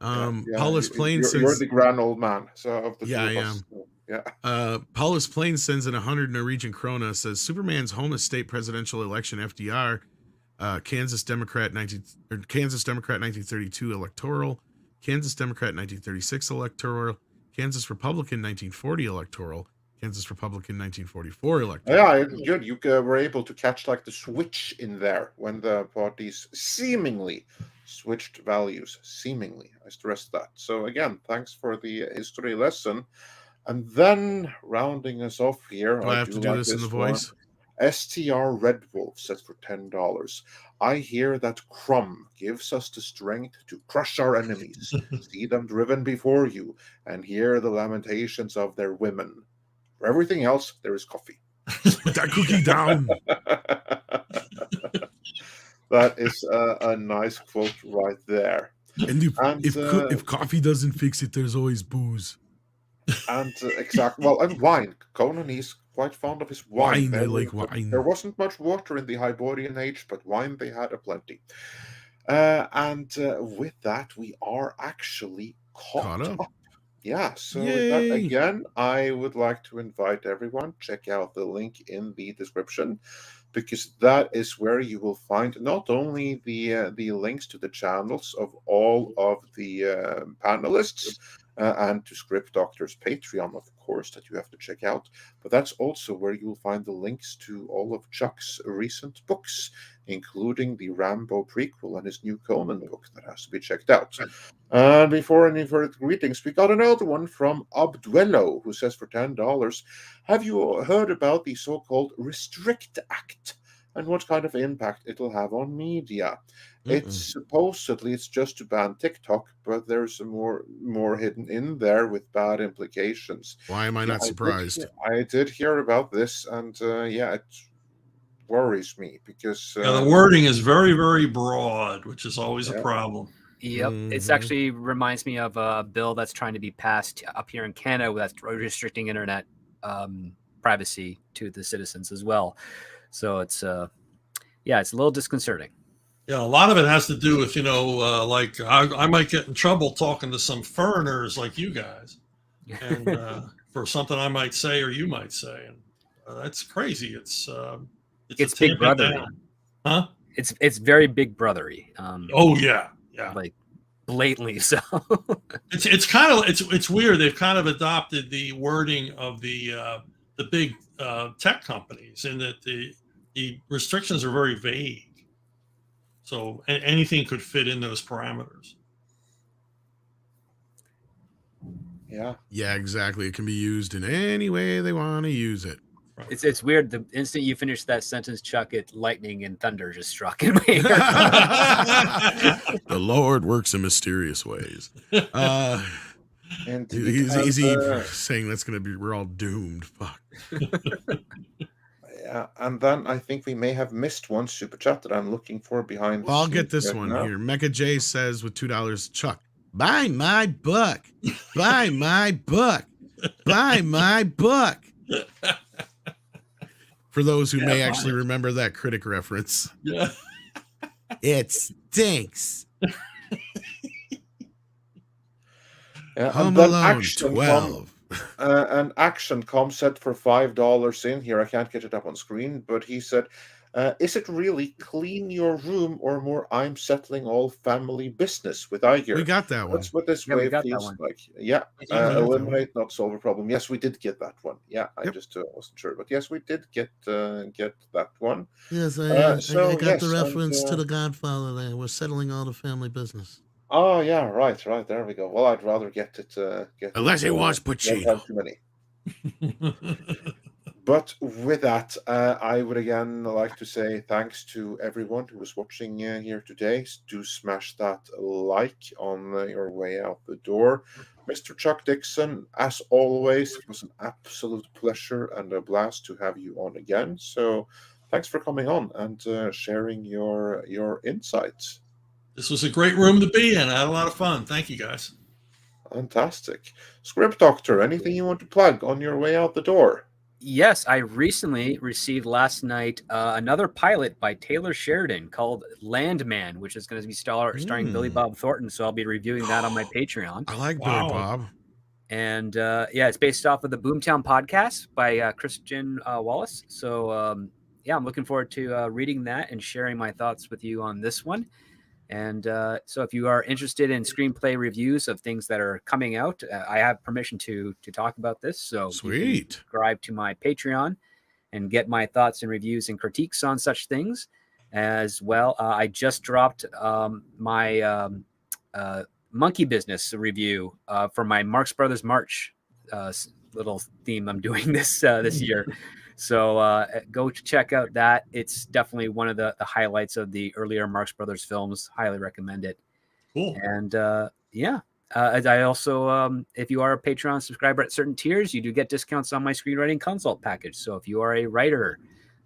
Speaker 5: Paulus Plain says
Speaker 1: you're the grand old man. So of the
Speaker 5: yeah,
Speaker 1: two
Speaker 5: I
Speaker 1: of us.
Speaker 5: am.
Speaker 1: Yeah.
Speaker 5: Paulus Plain sends in 100 Norwegian krona, says Superman's home estate presidential election FDR, Kansas Democrat 1932 electoral, Kansas Democrat 1936 electoral, Kansas Republican 1940 electoral, Kansas Republican 1944 electoral.
Speaker 1: Yeah, it's good. You were able to catch like the switch in there when the parties seemingly switched values. Seemingly, I stress that. So again, thanks for the history lesson. And then rounding us off here,
Speaker 5: do I have to do this in the voice?
Speaker 1: STR Red Wolf says for $10. I hear that Crumb gives us the strength to crush our enemies, see them driven before you, and hear the lamentations of their women. For everything else, there is coffee.
Speaker 5: Put that cookie down.
Speaker 1: That is a nice quote right there.
Speaker 5: And if coffee doesn't fix it, there's always booze.
Speaker 1: And exactly. Well, and wine. Conan, he's quite fond of his wine.
Speaker 5: I like wine.
Speaker 1: There wasn't much water in the Hyborian age, but wine they had aplenty. And with that, we are actually caught up. Yeah, so with that, again, I would like to invite everyone, check out the link in the description, because that is where you will find not only the links to the channels of all of the panelists, and to Script Doctor's Patreon, of course, that you have to check out. But that's also where you'll find the links to all of Chuck's recent books, including the Rambo prequel and his new Conan book that has to be checked out. Before any further greetings, we got another one from Abduello, who says for $10, have you heard about the so-called Restrict Act and what kind of impact it'll have on media? It's supposedly it's just to ban TikTok, but there's more hidden in there with bad implications.
Speaker 5: Why am I not surprised?
Speaker 1: I did hear about this, and it worries me because
Speaker 4: the wording is very, very broad, which is always a problem.
Speaker 3: Yep. It's
Speaker 5: Mhm.
Speaker 3: actually reminds me of a bill that's trying to be passed up here in Canada that's restricting internet privacy to the citizens as well. So it's it's a little disconcerting.
Speaker 4: Yeah, a lot of it has to do with, like I might get in trouble talking to some foreigners like you guys, and for something I might say or you might say, and that's crazy. It's
Speaker 3: Big brothery.
Speaker 4: Huh?
Speaker 3: It's very big brothery.
Speaker 4: Oh yeah, yeah.
Speaker 3: Like blatantly so.
Speaker 4: It's kind of it's weird. They've kind of adopted the wording of the big tech companies, in that the restrictions are very vague. So anything could fit in those parameters.
Speaker 1: Yeah.
Speaker 5: Yeah, exactly. It can be used in any way they want to use it.
Speaker 3: It's weird. The instant you finish that sentence, Chuck, lightning and thunder just struck in my ear.
Speaker 5: The Lord works in mysterious ways.
Speaker 1: And
Speaker 5: He's saying that's going to be, we're all doomed. Fuck.
Speaker 1: Yeah, and then I think we may have missed one super chat that I'm looking for behind.
Speaker 5: Well, I'll get this one here. Mecha J says with $2, Chuck, buy my book. Buy my book. Buy my book. For those who may actually remember that critic reference.
Speaker 4: Yeah.
Speaker 5: It stinks.
Speaker 1: And then Action 12. An Action Com said for $5 in here. I can't get it up on screen, but he said, is it really clean your room or more I'm settling all family business with Iger?
Speaker 5: We got that one.
Speaker 1: That's what this wave feels like. Yeah. Eliminate, not solve a problem. Yes, we did get that one. Yeah, I just wasn't sure. But yes, we did get that one.
Speaker 7: Yes, I got the reference to The Godfather there. We're settling all the family business.
Speaker 1: Oh, yeah, right. There we go. Well, I'd rather get it.
Speaker 5: Unless he wants Pacino.
Speaker 1: Too many. But with that, I would again like to say thanks to everyone who was watching here today. Do smash that like on your way out the door. Mr. Chuck Dixon, as always, it was an absolute pleasure and a blast to have you on again. So thanks for coming on and sharing your insights.
Speaker 4: This was a great room to be in. I had a lot of fun. Thank you, guys.
Speaker 1: Fantastic. Script Doctor, anything you want to plug on your way out the door?
Speaker 3: Yes, I recently received last night another pilot by Taylor Sheridan called Landman, which is going to be starring Billy Bob Thornton. So I'll be reviewing that on my Patreon.
Speaker 5: I like Billy Bob.
Speaker 3: And it's based off of the Boomtown podcast by Christian Wallace. So I'm looking forward to reading that and sharing my thoughts with you on this one. And so if you are interested in screenplay reviews of things that are coming out, I have permission to talk about this. So
Speaker 5: sweet.
Speaker 3: Subscribe to my Patreon and get my thoughts and reviews and critiques on such things as well. I just dropped my Monkey Business review for my Marx Brothers March little theme I'm doing this year. So go check out that. It's definitely one of the highlights of the earlier Marx Brothers films. Highly recommend it.
Speaker 4: Cool.
Speaker 3: And I also, if you are a Patreon subscriber at certain tiers, you do get discounts on my screenwriting consult package. So if you are a writer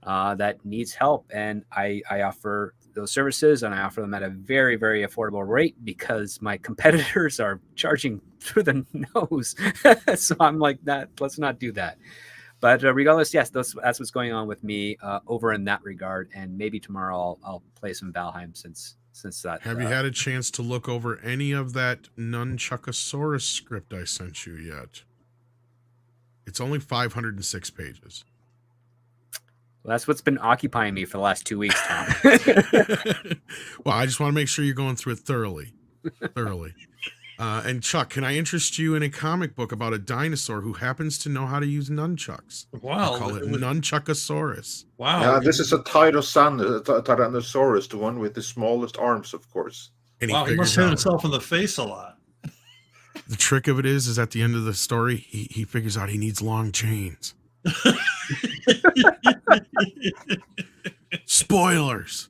Speaker 3: that needs help, and I offer those services, and I offer them at a very, very affordable rate because my competitors are charging through the nose. So I'm like, let's not do that. But regardless, yes, that's what's going on with me over in that regard. And maybe tomorrow I'll play some Valheim since that.
Speaker 5: Have you had a chance to look over any of that Nunchuckosaurus script I sent you yet? It's only 506 pages.
Speaker 3: Well, that's what's been occupying me for the last 2 weeks, Tom.
Speaker 5: Well, I just want to make sure you're going through it thoroughly. And Chuck, can I interest you in a comic book about a dinosaur who happens to know how to use nunchucks?
Speaker 4: Wow.
Speaker 5: I call it Nunchuckosaurus.
Speaker 4: Wow.
Speaker 1: Yeah, this is a Tyrannosaurus, the one with the smallest arms, of course.
Speaker 5: And
Speaker 4: he must hit himself in the face a lot.
Speaker 5: The trick of it is at the end of the story, he figures out he needs long chains. Spoilers.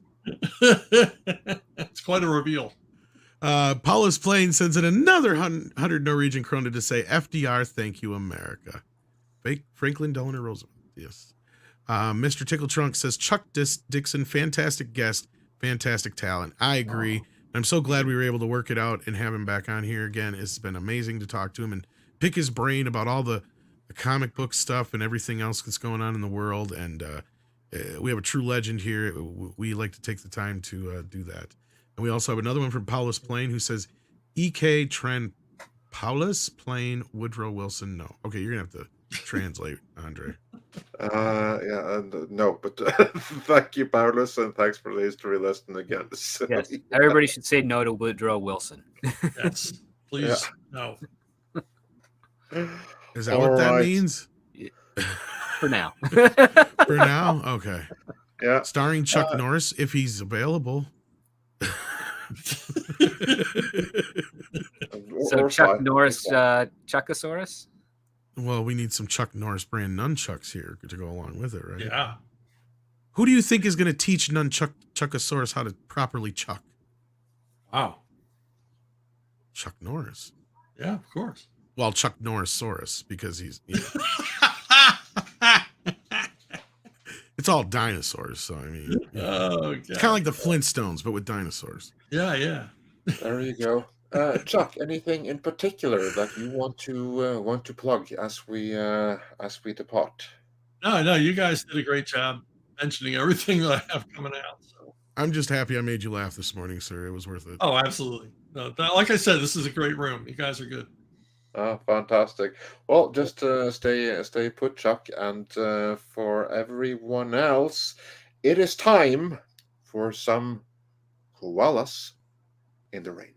Speaker 4: It's quite a reveal.
Speaker 5: Paula's Plane sends in another 100 Norwegian krona to say, FDR, thank you, America. Franklin Delano Roosevelt, yes. Mr. Tickle Trunk says, Chuck Dixon, fantastic guest, fantastic talent. I agree. I'm so glad we were able to work it out and have him back on here again. It's been amazing to talk to him and pick his brain about all the comic book stuff and everything else that's going on in the world. And we have a true legend here. We like to take the time to do that. And we also have another one from Paulus Plain who says, E.K. Trent Paulus Plain Woodrow Wilson. No. Okay, you're going to have to translate, Andre.
Speaker 1: No, but thank you, Paulus, and thanks for listening again. So,
Speaker 3: Yes, everybody should say no to Woodrow Wilson.
Speaker 4: Yes, please, no.
Speaker 5: Is that what that means?
Speaker 3: For now.
Speaker 5: For now? Okay.
Speaker 1: Yeah.
Speaker 5: Starring Chuck Norris, if he's available.
Speaker 3: So Chuck Norris, Chuckosaurus?
Speaker 5: Well, we need some Chuck Norris brand nunchucks here to go along with it, right?
Speaker 4: Yeah.
Speaker 5: Who do you think is going to teach Chuckosaurus how to properly chuck?
Speaker 4: Wow.
Speaker 5: Chuck Norris.
Speaker 4: Yeah, of course.
Speaker 5: Well, Chuck Norrisaurus, because he's... It's all dinosaurs, so I mean... It's kind of like the Flintstones, but with dinosaurs.
Speaker 4: Yeah.
Speaker 1: There you go. Chuck, anything in particular that you want to plug as we depart?
Speaker 4: No, you guys did a great job mentioning everything that I have coming out. So
Speaker 5: I'm just happy I made you laugh this morning, sir. It was worth it.
Speaker 4: Oh, absolutely. No, like I said, this is a great room. You guys are good.
Speaker 1: Oh, fantastic. Well, just stay put, Chuck, and for everyone else, it is time for some koalas in the rain.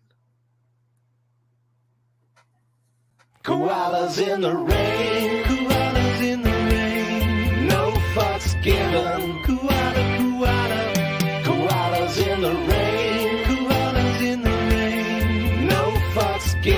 Speaker 8: Koalas in the rain.